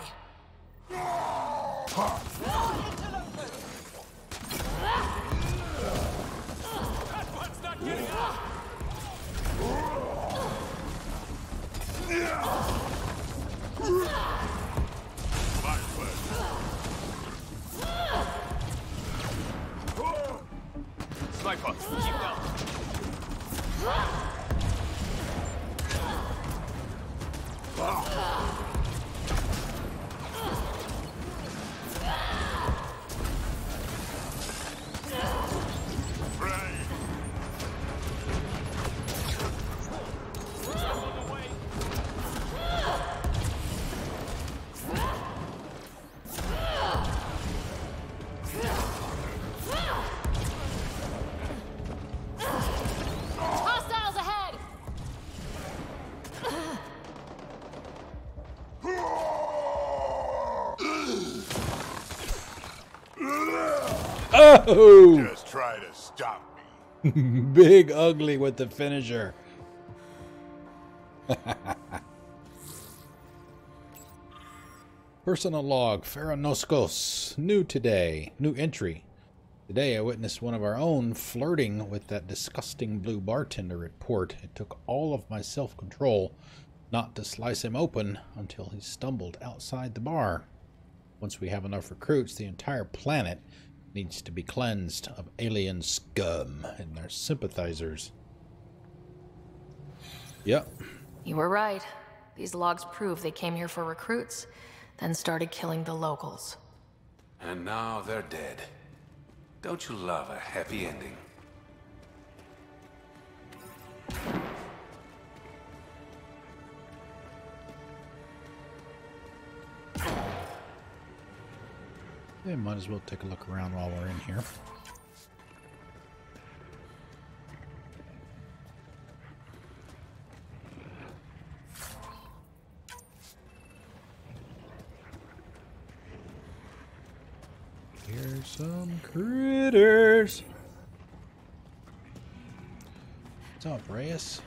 Sniper, keep down. Hostiles ahead! Oh! Just try to stop me. Big Ugly with the finisher. Personal log, Farah Noskos. New today. New entry. Today I witnessed one of our own flirting with that disgusting blue bartender at port. It took all of my self-control not to slice him open until he stumbled outside the bar. Once we have enough recruits, the entire planet needs to be cleansed of alien scum and their sympathizers. Yep. You were right. These logs prove they came here for recruits, then started killing the locals. And now they're dead. Don't you love a happy ending? Yeah, might as well take a look around while we're in here. Here's some critters. What's up, Reyes?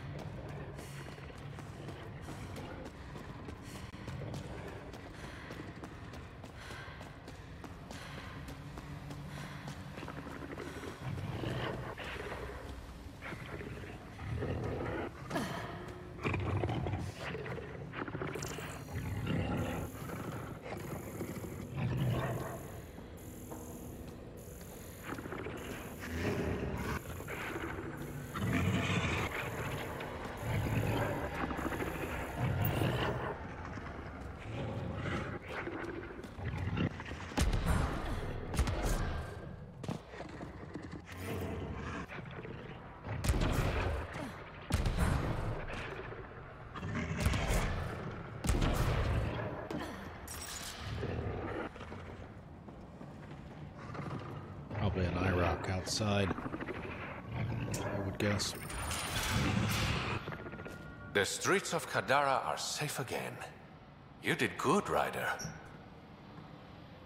Probably an IROC outside, I would guess. The streets of Kadara are safe again. You did good, Ryder.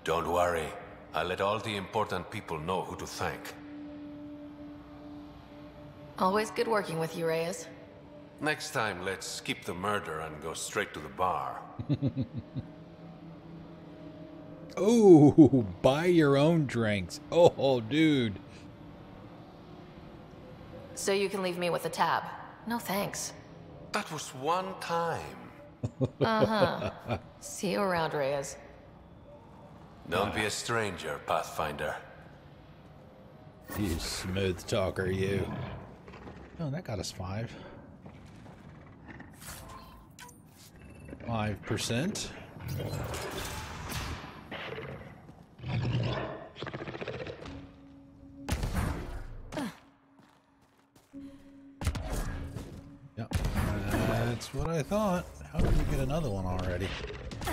Don't worry. I'll let all the important people know who to thank. Always good working with you, Reyes. Next time, let's skip the murder and go straight to the bar. Oh, buy your own drinks. Oh, dude. So you can leave me with a tab. No thanks. That was one time. Uh-huh. See you around, Reyes. Don't be a stranger, Pathfinder. You smooth talker, you. Oh, that got us 5. 5%. Yep, that's what I thought. How did we get another one already? A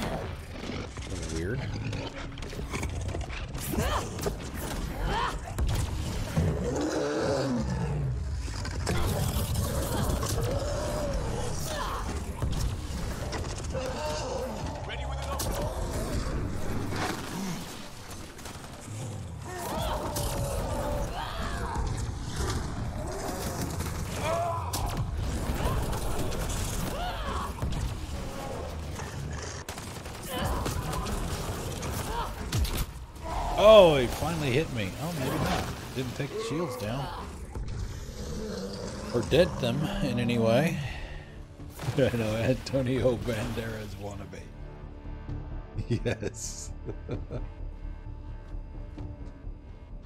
little weird. Oh, he finally hit me. Oh, maybe not. Didn't take the shields down. Or did them in any way. I know, Antonio Banderas wannabe. Yes.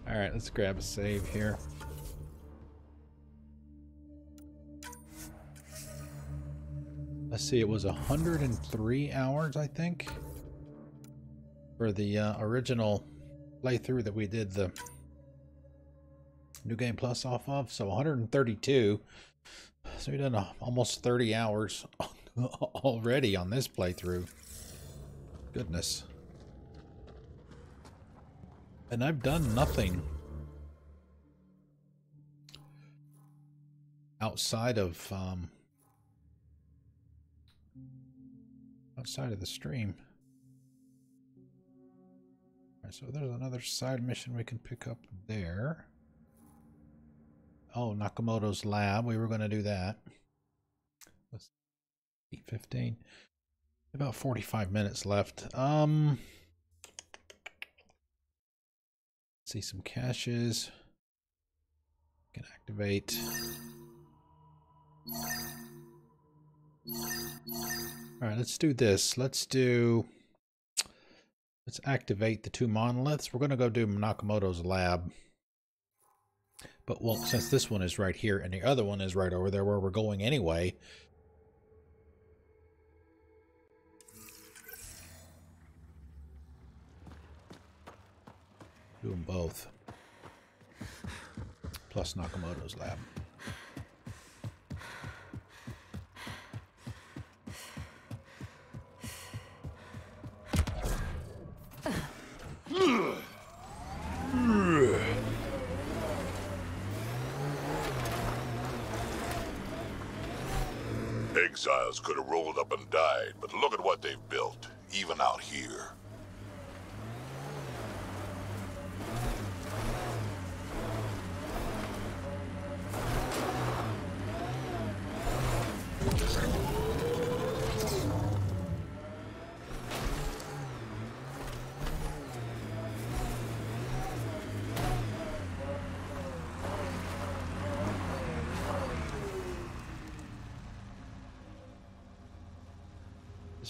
Alright, let's grab a save here. Let's see, it was 103 hours, I think, for the original playthrough that we did the New Game Plus off of. So 132. So we've done almost 30 hours already on this playthrough. Goodness. And I've done nothing outside of the stream. So there's another side mission we can pick up there. Oh, Nakamoto's lab. We were going to do that. Let's 8:15. About 45 minutes left. See some caches. Can activate. All right, let's do this. Let's do Let's activate the 2 monoliths. We're going to go do Nakamoto's lab. But, well, since this one is right here and the other one is right over there where we're going anyway. Do them both. Plus Nakamoto's lab. Exiles could have rolled up and died, but look at what they've built, even out here.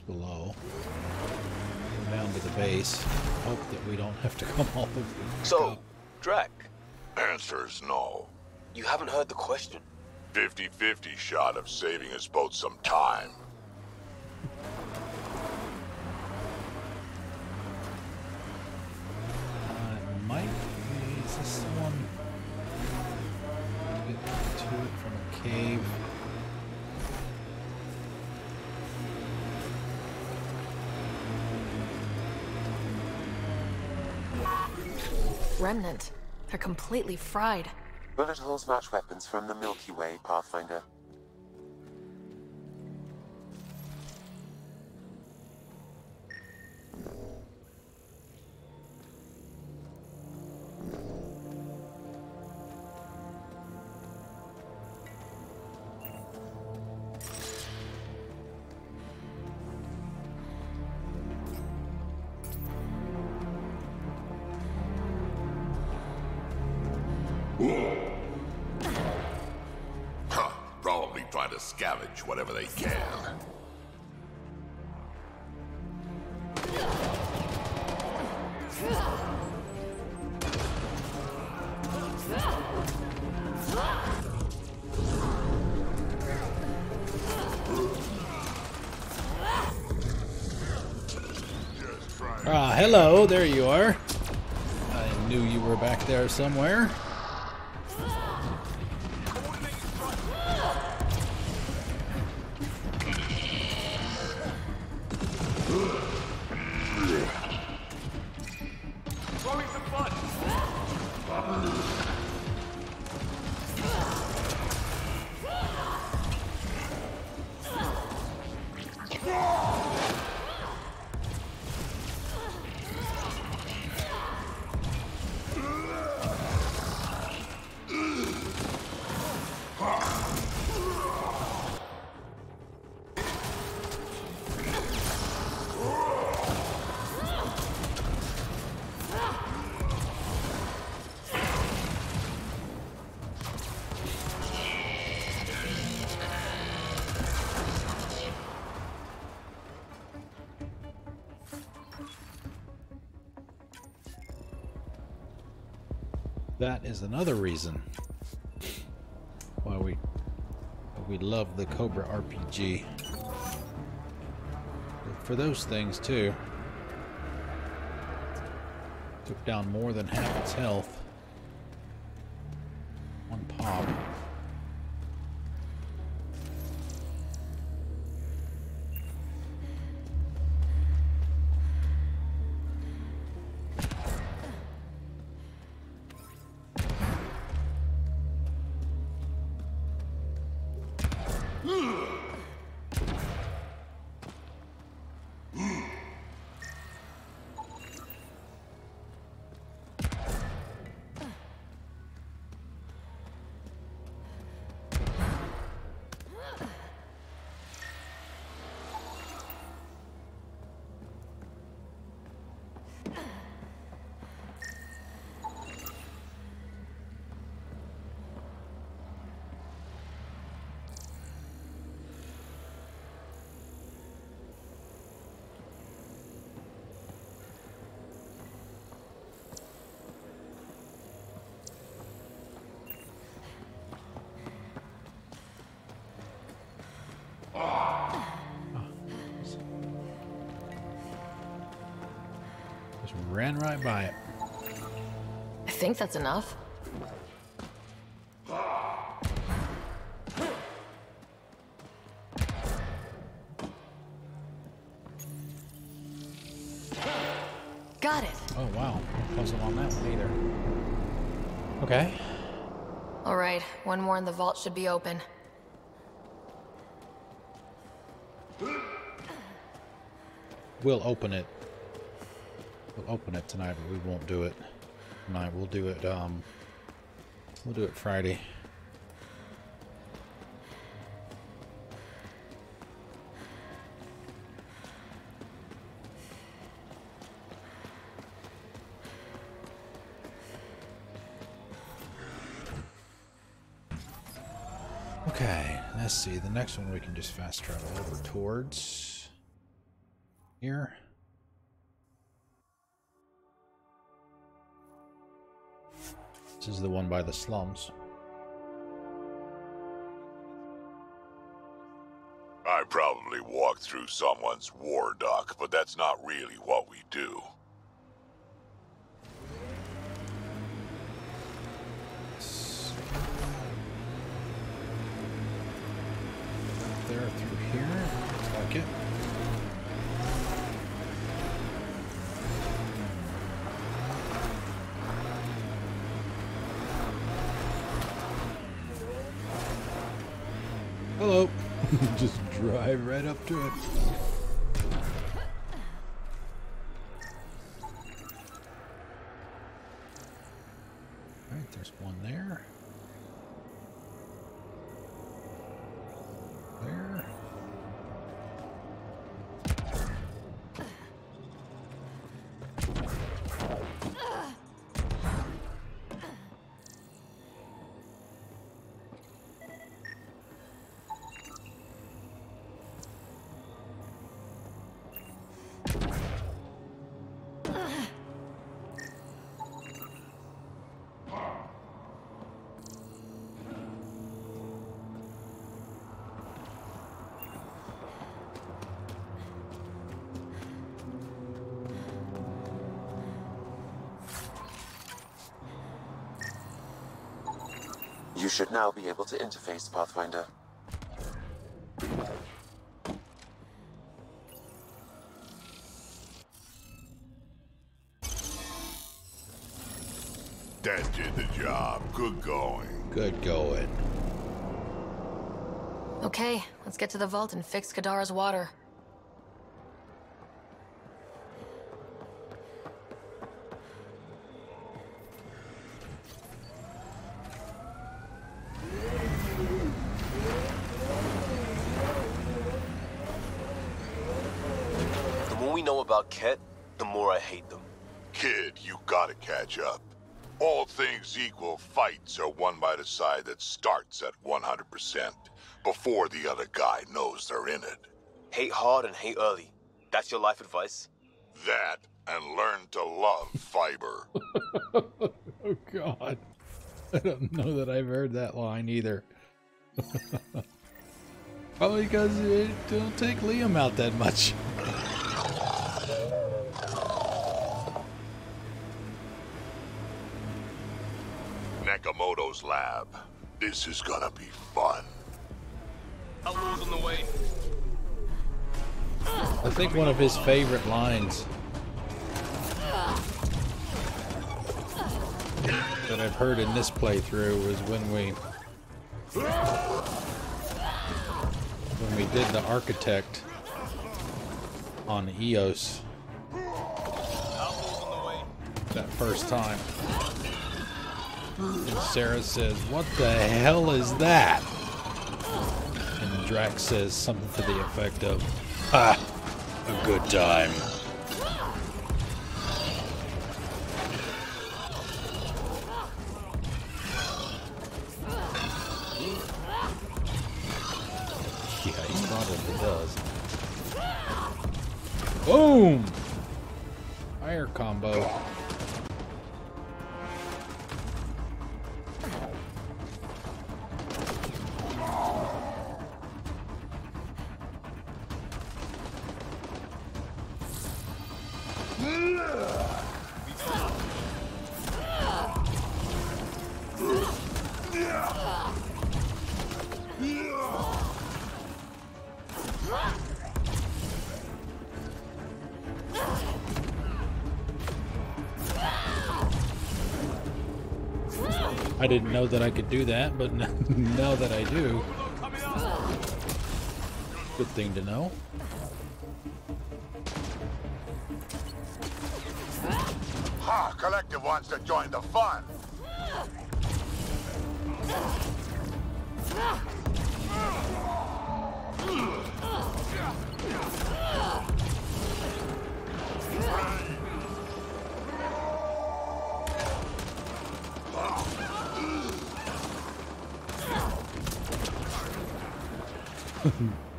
Below. Go down to the base. Hope that we don't have to come all the way. So, Drac. Answer's no. You haven't heard the question. 50-50 shot of saving us both some time. It might be. Is this the one? Get to it from a cave. Remnant. They're completely fried. Bullet holes match weapons from the Milky Way, Pathfinder. Huh, probably trying to scavenge whatever they can. Ah, hello, there you are. I knew you were back there somewhere. Throwing some fun. That is another reason why we love the Cobra RPG. For those things too. Took down more than half its health. One pop. Just ran right by it. I think that's enough. Got it. Oh wow, no puzzle on that one either. Okay. All right, one more and the vault should be open. We'll open it. We'll open it tonight, but we won't do it tonight. We'll do it. We'll do it Friday. Okay, let's see. The next one we can just fast travel over towards here. This is the one by the slums. I probably walked through someone's war dock, but that's not really what we do. There through here, looks like it. Hello. Just drive right up to it. Alright, there's one there. There. You should now be able to interface, Pathfinder. That did the job. Good going. Good going. Okay, let's get to the vault and fix Kadara's water. The more we know about Ket, the more I hate them. Kid, you gotta catch up. All things equal, fights are won by the side that starts at 100% before the other guy knows they're in it. Hate hard and hate early. That's your life advice? That, and learn to love fiber. Oh God. I don't know that I've heard that line either. Probably because it don't take Liam out that much. Nakamoto's lab. This is gonna be fun. Outlaws on the way. I think one of his favorite lines that I've heard in this playthrough was when we did the architect on Eos that first time. And Sarah says, "What the hell is that?" And Drax says something to the effect of, "Ah, a good time." Yeah, he probably does. Boom! Fire combo. I didn't know that I could do that, but now that I do, good thing to know. Ha! Collective wants to join the fun.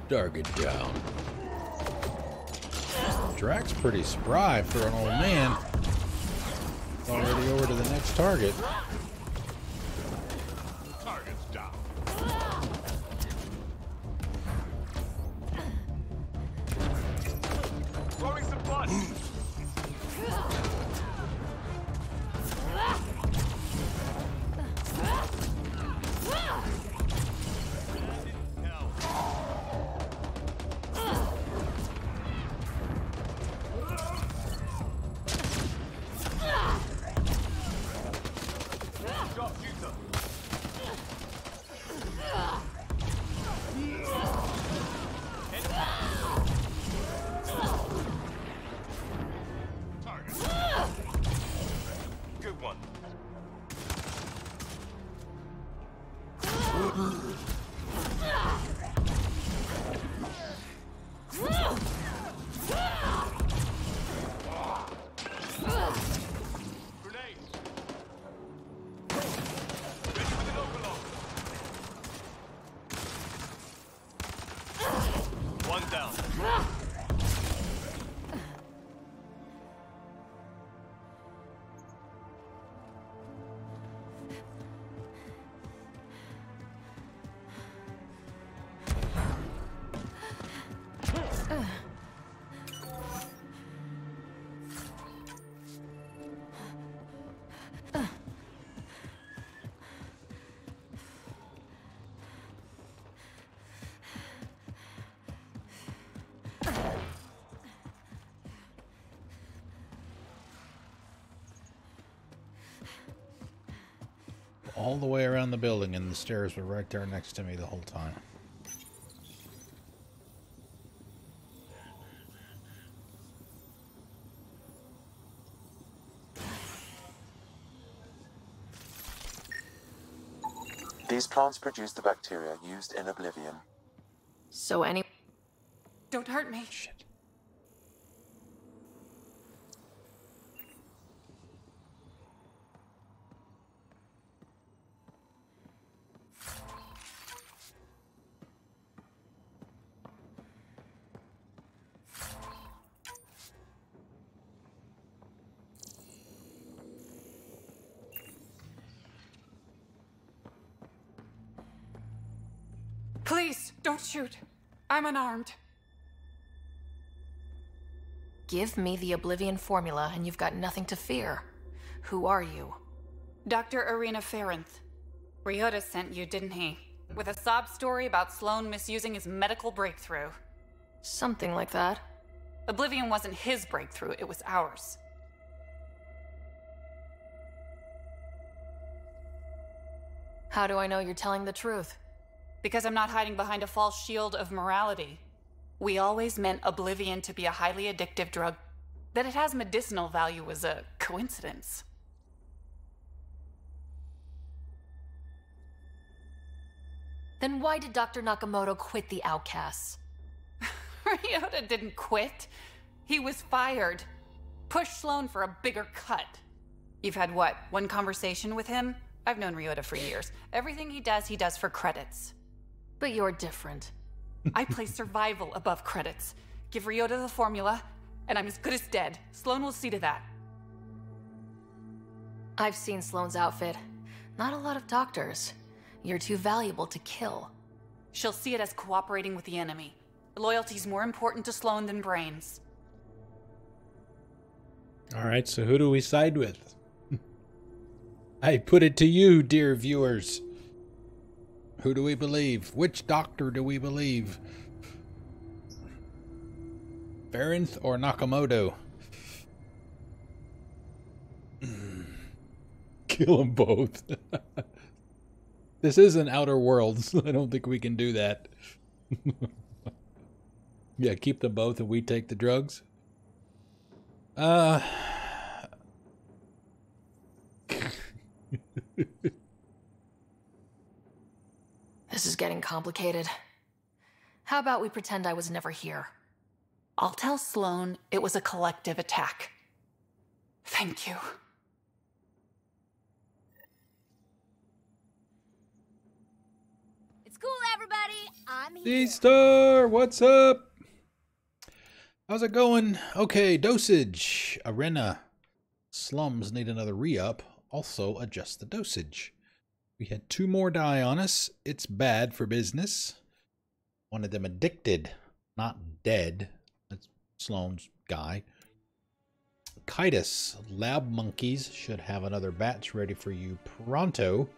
Target down. Drax's pretty spry for an old man. Already over to the next target. Target's down. Throwing some blood. Good one. One down. All the way around the building, and the stairs were right there next to me the whole time. These plants produce the bacteria used in Oblivion. So Don't hurt me. Shit. Please, don't shoot. I'm unarmed. Give me the Oblivion formula and you've got nothing to fear. Who are you? Dr. Irina Ferenth. Ryota sent you, didn't he? With a sob story about Sloan misusing his medical breakthrough. Something like that. Oblivion wasn't his breakthrough, it was ours. How do I know you're telling the truth? Because I'm not hiding behind a false shield of morality. We always meant Oblivion to be a highly addictive drug. That it has medicinal value was a coincidence. Then why did Dr. Nakamoto quit the Outcasts? Ryota didn't quit. He was fired. Push Sloan for a bigger cut. You've had what, one conversation with him? I've known Ryota for years. Everything he does for credits. But you're different. I place survival above credits. Give Ryota the formula, and I'm as good as dead. Sloan will see to that. I've seen Sloan's outfit. Not a lot of doctors. You're too valuable to kill. She'll see it as cooperating with the enemy. Loyalty's more important to Sloan than brains. All right, so who do we side with? I put it to you, dear viewers. Who do we believe? Which doctor do we believe? Ferenth or Nakamoto? Kill them both. This isn't Outer Worlds. I don't think we can do that. Yeah, keep them both and we take the drugs. This is getting complicated. How about we pretend I was never here? I'll tell Sloane it was a collective attack. Thank you. It's cool, everybody. I'm here. D-Star, what's up? How's it going? Okay, dosage. Arena. Slums need another re-up. Also, adjust the dosage. We had 2 more die on us. It's bad for business. One of them addicted, not dead. That's Sloane's guy. Kitus. Lab monkeys should have another batch ready for you pronto.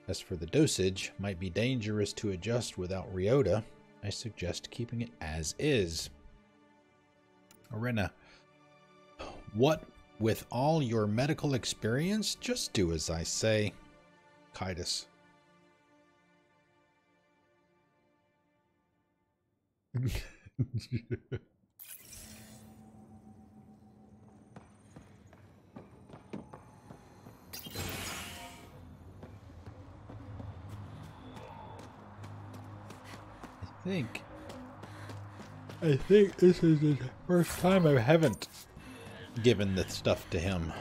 As for the dosage, might be dangerous to adjust without Ryota. I suggest keeping it as is. Arena. What with all your medical experience? Just do as I say. Kitus. I think this is the first time I haven't given the stuff to him.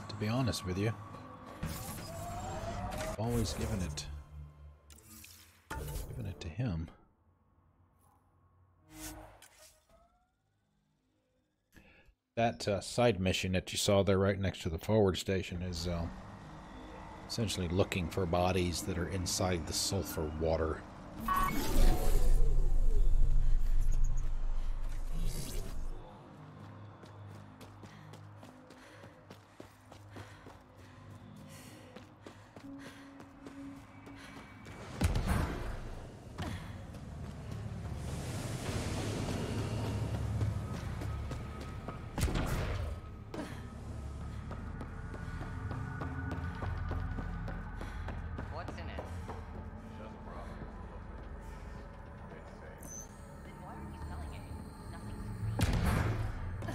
To be honest with you. I've always given it to him. That side mission that you saw there right next to the forward station is essentially looking for bodies that are inside the sulfur water.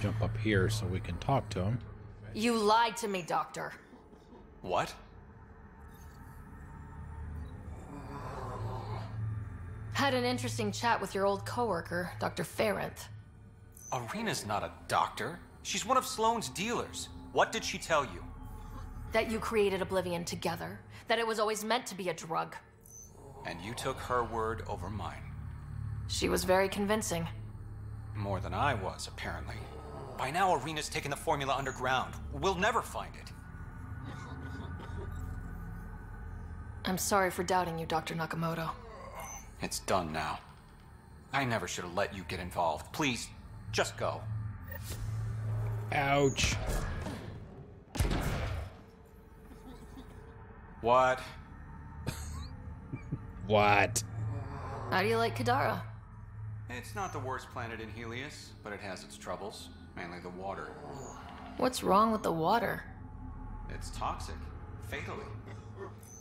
Jump up here so we can talk to him. You lied to me, Doctor. What? Had an interesting chat with your old coworker, Dr. Ferenth. Arena's not a doctor. She's one of Sloane's dealers. What did she tell you? That you created Oblivion together. That it was always meant to be a drug. And you took her word over mine. She was very convincing. More than I was, apparently. By now, Arena's taken the formula underground. We'll never find it. I'm sorry for doubting you, Dr. Nakamoto. It's done now. I never should have let you get involved. Please, just go. Ouch. What? What? How do you like Kadara? It's not the worst planet in Helios, but it has its troubles. Mainly the water. What's wrong with the water? It's toxic. Fatally.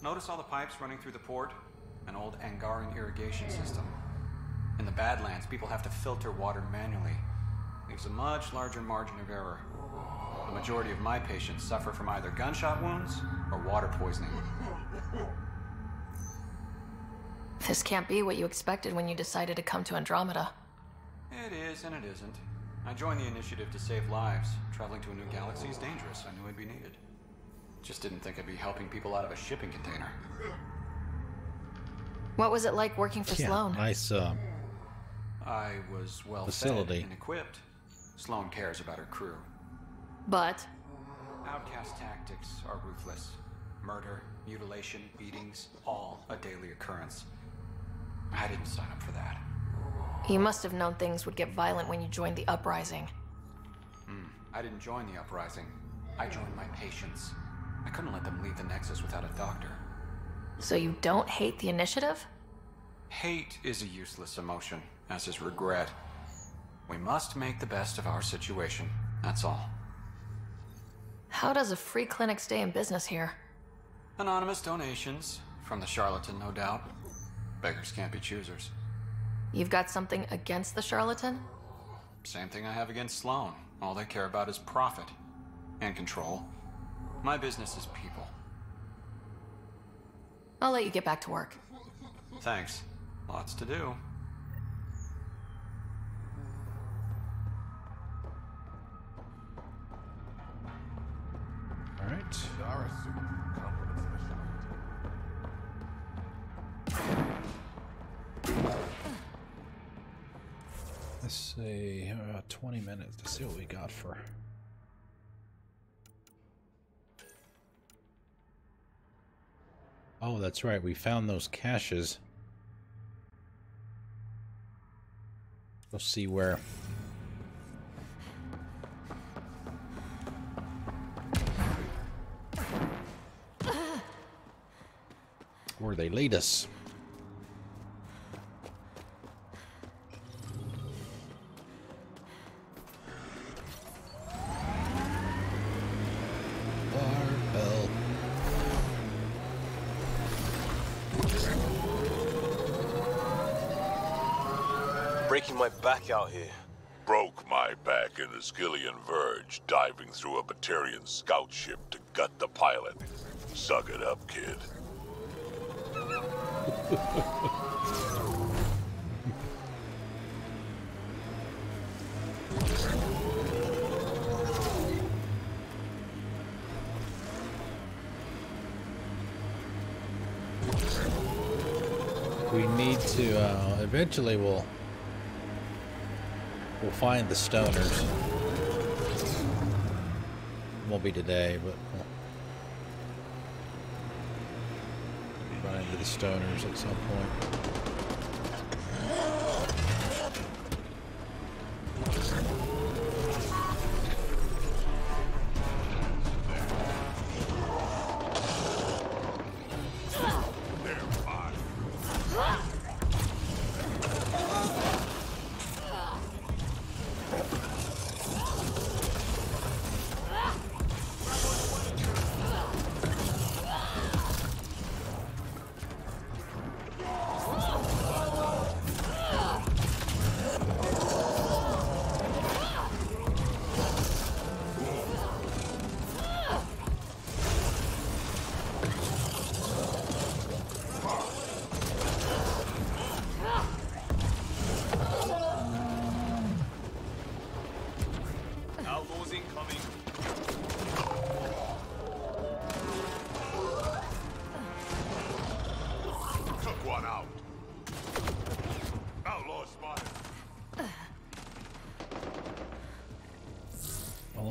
Notice all the pipes running through the port? An old Angaran irrigation system. In the Badlands, people have to filter water manually. Leaves a much larger margin of error. The majority of my patients suffer from either gunshot wounds or water poisoning. This can't be what you expected when you decided to come to Andromeda. It is and it isn't. I joined the initiative to save lives. Traveling to a new galaxy is dangerous. I knew I'd be needed. Just didn't think I'd be helping people out of a shipping container. What was it like working for Sloane? Nice I was well facility. fed and equipped. Sloane cares about her crew. But? Outcast tactics are ruthless. Murder, mutilation, beatings, all a daily occurrence. I didn't sign up for that. You must have known things would get violent when you joined the Uprising. I didn't join the uprising. I joined my patients. I couldn't let them leave the Nexus without a doctor. So you don't hate the Initiative? Hate is a useless emotion, as is regret. We must make the best of our situation, that's all. How does a free clinic stay in business here? Anonymous donations, from the charlatan, no doubt. Beggars can't be choosers. You've got something against the charlatan? Same thing I have against Sloan. All they care about is profit. And control. My business is people. I'll let you get back to work. Thanks. Lots to do. All right. Let's see, about 20 minutes to see what we got for. Oh, that's right. We found those caches. We'll see where they lead us. Breaking my back out here. Broke my back in the Skillian Verge, diving through a Batarian scout ship to gut the pilot. Suck it up, kid. We need to, eventually we'll find the stoners. Won't be today, but we'll run into the stoners at some point.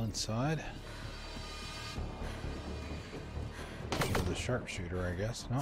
Inside. The sharpshooter, I guess. No.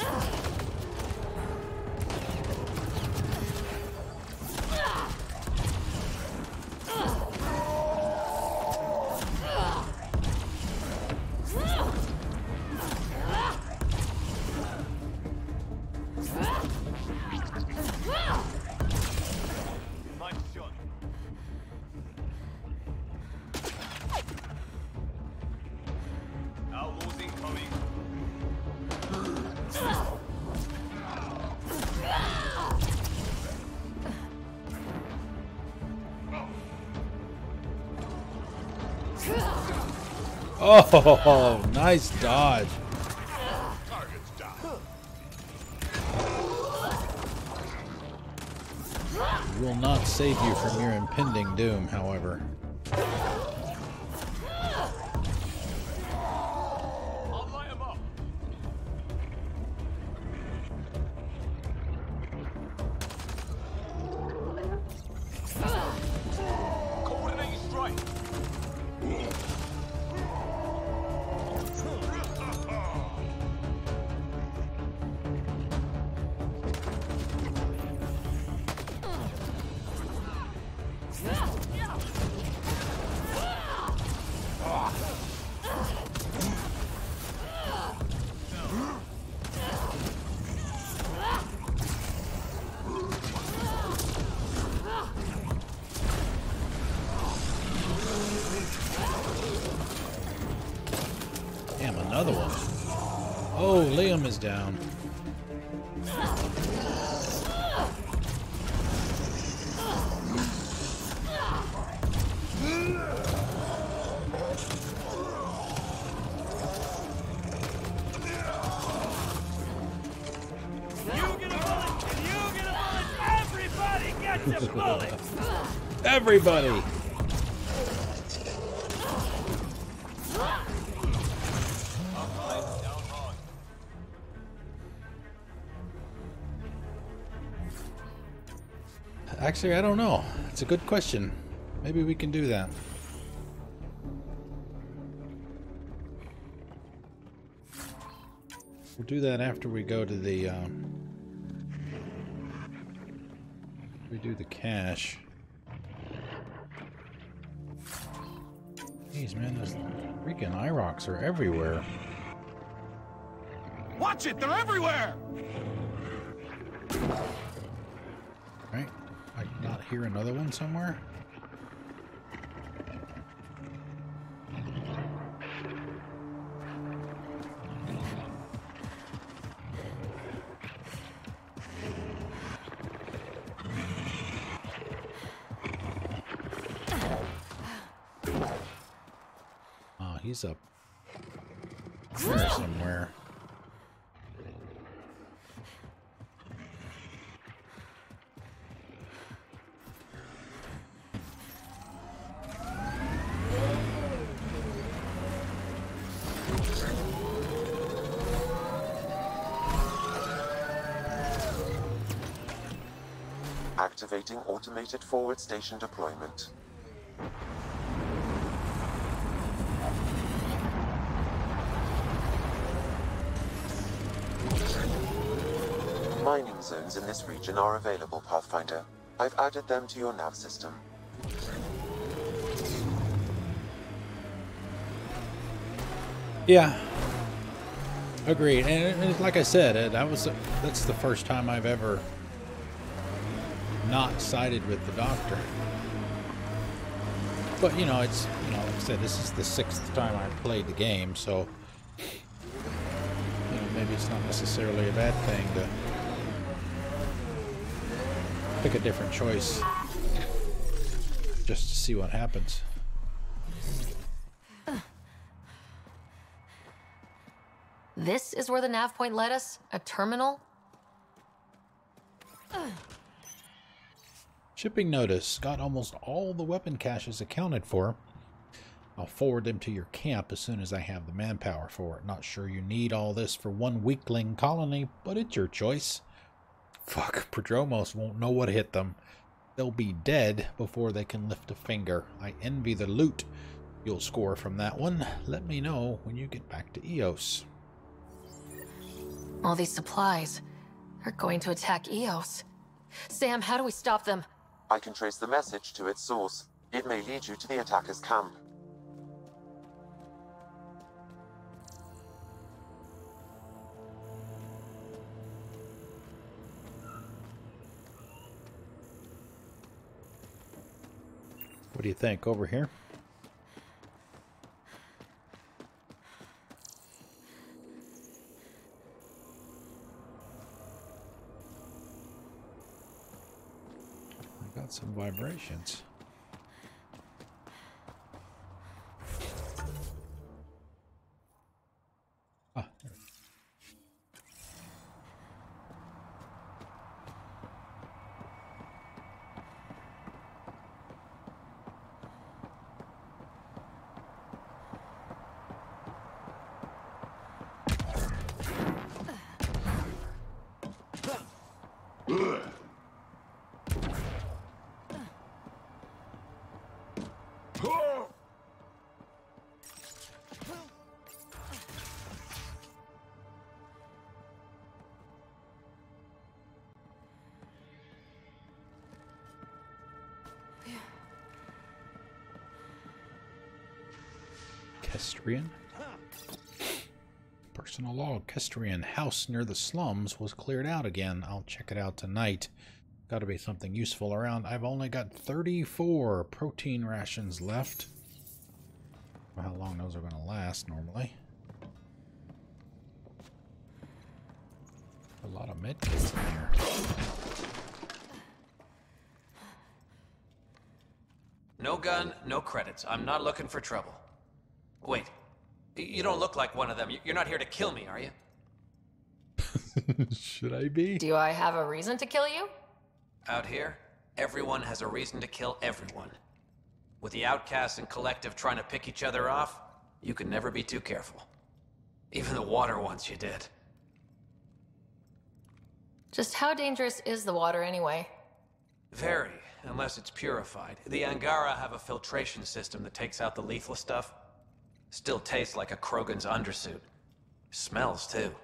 Oh, nice dodge. Will not save you from your impending doom, however. another one. Oh, Liam is down. Everybody! Actually, I don't know. It's a good question. Maybe we can do that. We'll do that after we go to the, we do the cache. Jeez, man, those freaking IROCs are everywhere. Watch it! They're everywhere! Right? I not hear another one somewhere? Oh, he's up there somewhere. Activating automated forward station deployment. Mining zones in this region are available, Pathfinder. I've added them to your nav system. Yeah, agreed. And like I said, that's the first time I've ever not sided with the Doctor. But you know, it's, you know, like I said, this is the 6th time I've played the game, so you know, maybe it's not necessarily a bad thing to pick a different choice just to see what happens. This is where the nav point led us? A terminal? Shipping notice. Got almost all the weapon caches accounted for. I'll forward them to your camp as soon as I have the manpower for it. Not sure you need all this for one weakling colony, but it's your choice. Fuck, Prodromos won't know what hit them. They'll be dead before they can lift a finger. I envy the loot you'll score from that one. Let me know when you get back to Eos. All these supplies are going to attack Eos. Sam, how do we stop them? I can trace the message to its source. It may lead you to the attacker's camp. What do you think? Over here? I got some vibrations. Ah, there. Kestrian. Personal log. Kestrian house near the slums was cleared out again. I'll check it out tonight. Got to be something useful around. I've only got 34 protein rations left. How long those are going to last normally. A lot of medkits in here. No gun, no credits. I'm not looking for trouble. Wait, you don't look like one of them. You're not here to kill me, are you? Should I be? Do I have a reason to kill you? Out here, everyone has a reason to kill everyone. With the outcasts and collective trying to pick each other off, you can never be too careful. Even the water wants you dead. Just how dangerous is the water anyway? Very, unless it's purified. The Angara have a filtration system that takes out the lethal stuff. Still tastes like a Krogan's undersuit. Smells too.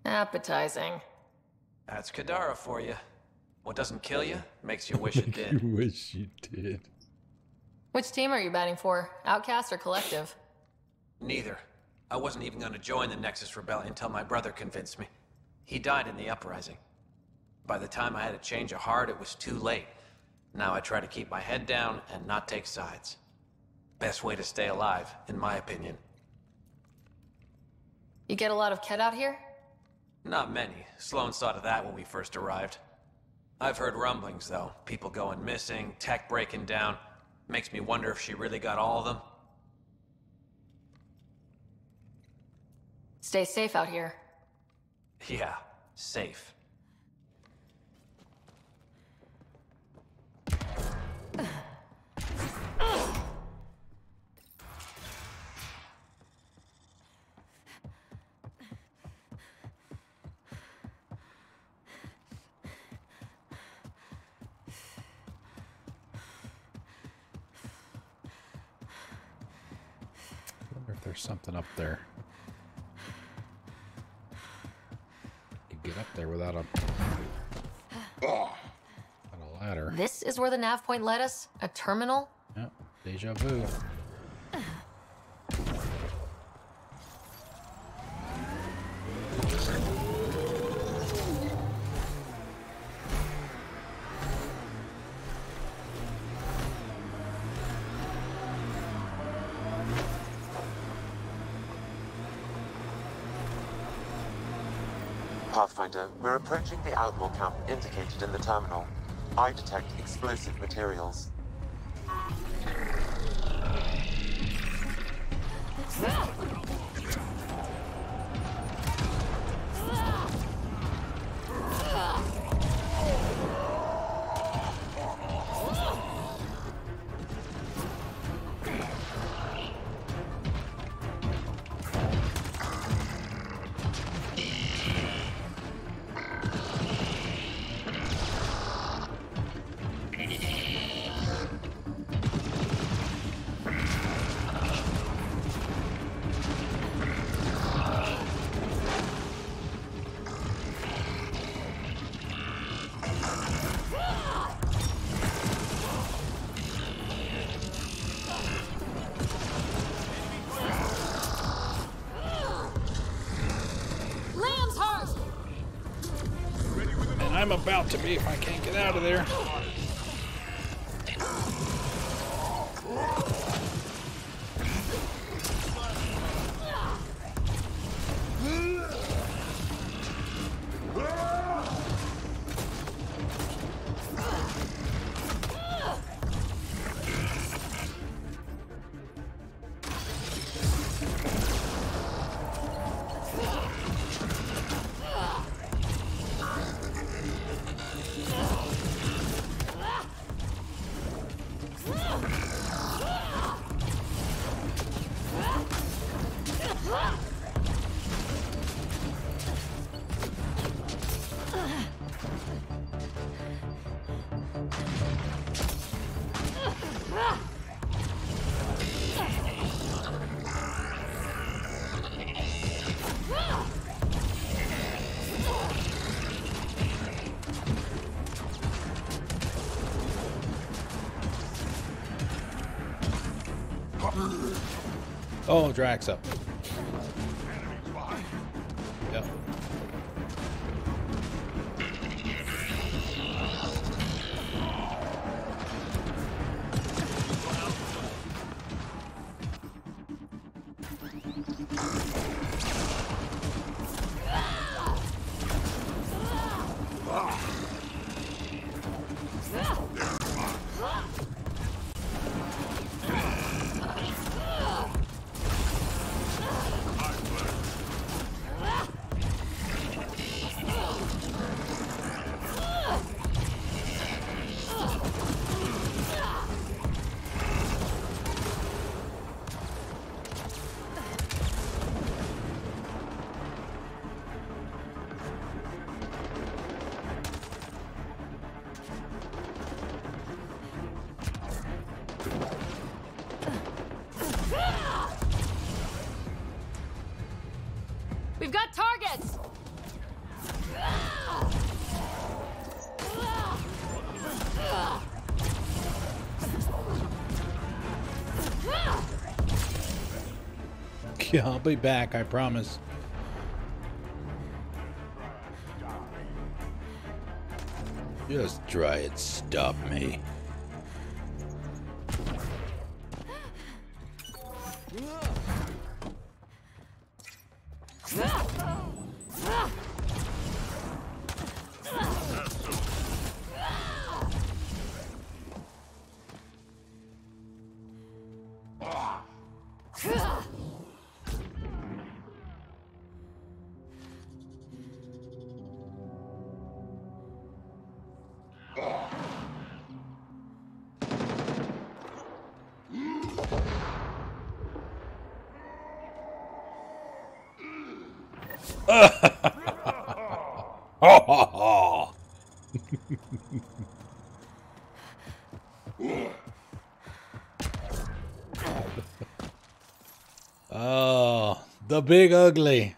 Appetizing. That's Kadara for you. What doesn't kill you makes you wish it did. You wish you did. Which team are you batting for? Outcast or Collective? Neither. I wasn't even going to join the Nexus Rebellion until my brother convinced me. He died in the uprising. By the time I had a change of heart, it was too late. Now I try to keep my head down and not take sides. Best way to stay alive, in my opinion. You get a lot of Kett out here? Not many. Sloan saw to that when we first arrived. I've heard rumblings, though. People going missing, tech breaking down. Makes me wonder if she really got all of them. Stay safe out here. Yeah, safe. There's something up there. You get up there without a ladder. This is where the nav point led us? A terminal? Yep, deja vu. Pathfinder, we're approaching the Outlaw camp indicated in the terminal. I detect explosive materials. I'm about to be if I can't get out of there. Oh, Drax up. Yep. We've got targets! Yeah, I'll be back, I promise. Just try it, stop me. Oh, the big ugly.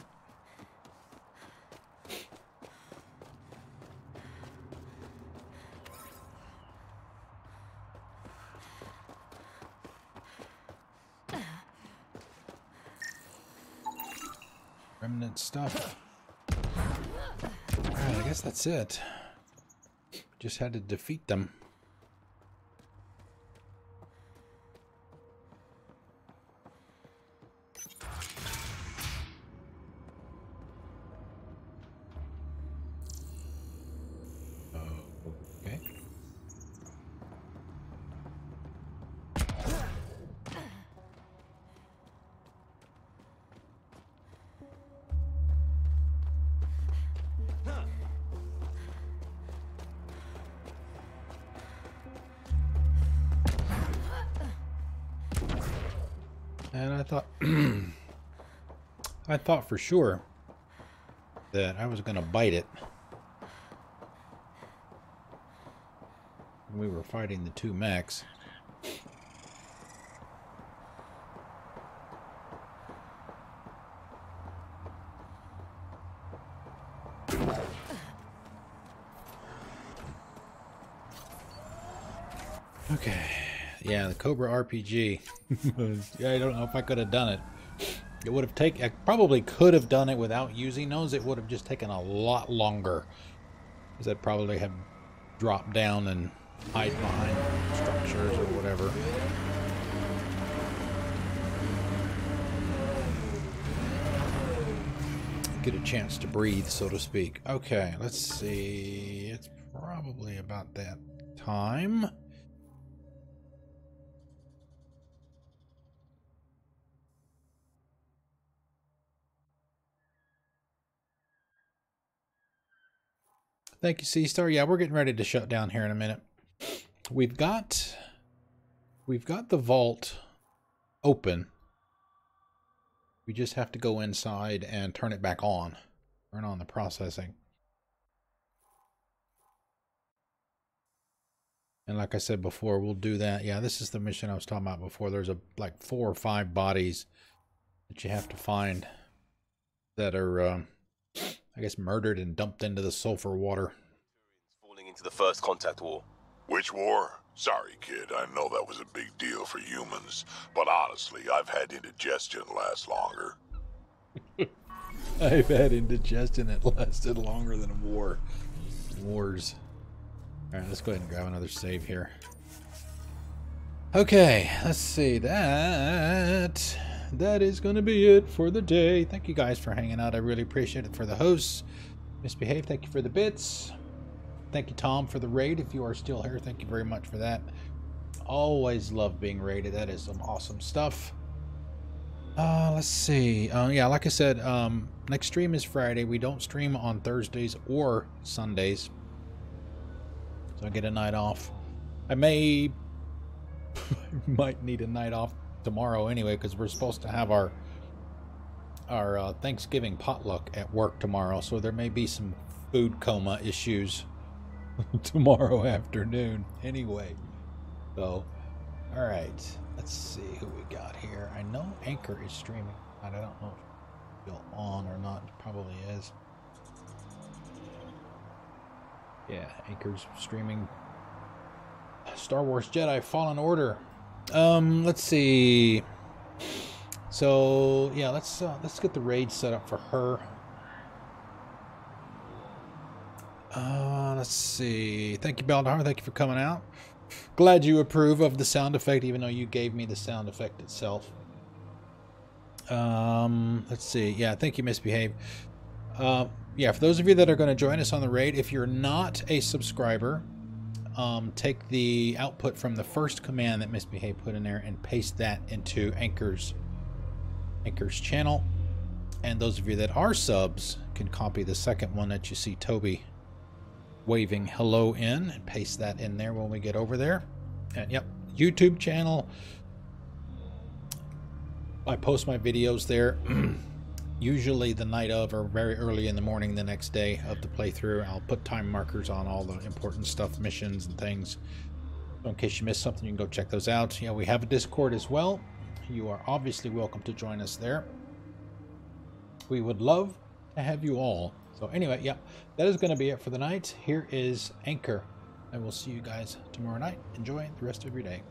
Remnant stuff. Alright, I guess that's it. Just had to defeat them. Okay. And I thought, I thought for sure that I was going to bite it when we were fighting the two mechs. Okay. Yeah, the Cobra RPG. Yeah, I don't know if I could have done it. It would have taken... I probably could have done it without using those. It would have just taken a lot longer. Because I'd probably have dropped down and hide behind structures or whatever. Get a chance to breathe, so to speak. Okay, let's see. It's probably about that time. Thank you, C-Star. Yeah, we're getting ready to shut down here in a minute. We've got the vault open. We just have to go inside and turn it back on. Turn on the processing. And like I said before, we'll do that. Yeah, this is the mission I was talking about before. There's like 4 or 5 bodies that you have to find that are I guess murdered and dumped into the sulfur water. Falling into the First Contact War. Which war? Sorry, kid, I know that was a big deal for humans, but honestly, I've had indigestion last longer. I've had indigestion that lasted longer than a war. Wars. Alright, let's go ahead and grab another save here. Okay, let's see. That is going to be it for the day. Thank you guys for hanging out. I really appreciate it. For the hosts, Misbehave, thank you for the bits. Thank you, Tom, for the raid. If you are still here, thank you very much for that. Always love being raided. That is some awesome stuff. Let's see. Yeah, like I said, next stream is Friday. We don't stream on Thursdays or Sundays. So I get a night off. I might need a night off tomorrow anyway, because we're supposed to have our Thanksgiving potluck at work tomorrow, so there may be some food coma issues tomorrow afternoon anyway. So, alright, let's see who we got here. I know Anchor is streaming, but I don't know Still on or not? It probably is. Yeah, Anchor's streaming Star Wars Jedi Fallen Order. Let's see. So yeah, let's get the raid set up for her. Let's see. Thank you, Baldar. Thank you for coming out. Glad you approve of the sound effect, even though you gave me the sound effect itself. Let's see. Yeah, thank you, Misbehave. Yeah, for those of you that are going to join us on the raid, if you're not a subscriber, take the output from the first command that Misbehave put in there and paste that into Anchor's channel. And those of you that are subs can copy the second one that you see Toby waving hello in and paste that in there when we get over there. And yep, YouTube channel. I post my videos there usually the night of or very early in the morning the next day of the playthrough. I'll put time markers on all the important stuff, missions and things. So in case you missed something, you can go check those out. Yeah, we have a Discord as well. You are obviously welcome to join us there. We would love to have you all. So anyway, yeah, that is going to be it for the night. Here is Anchor, and we'll see you guys tomorrow night. Enjoy the rest of your day.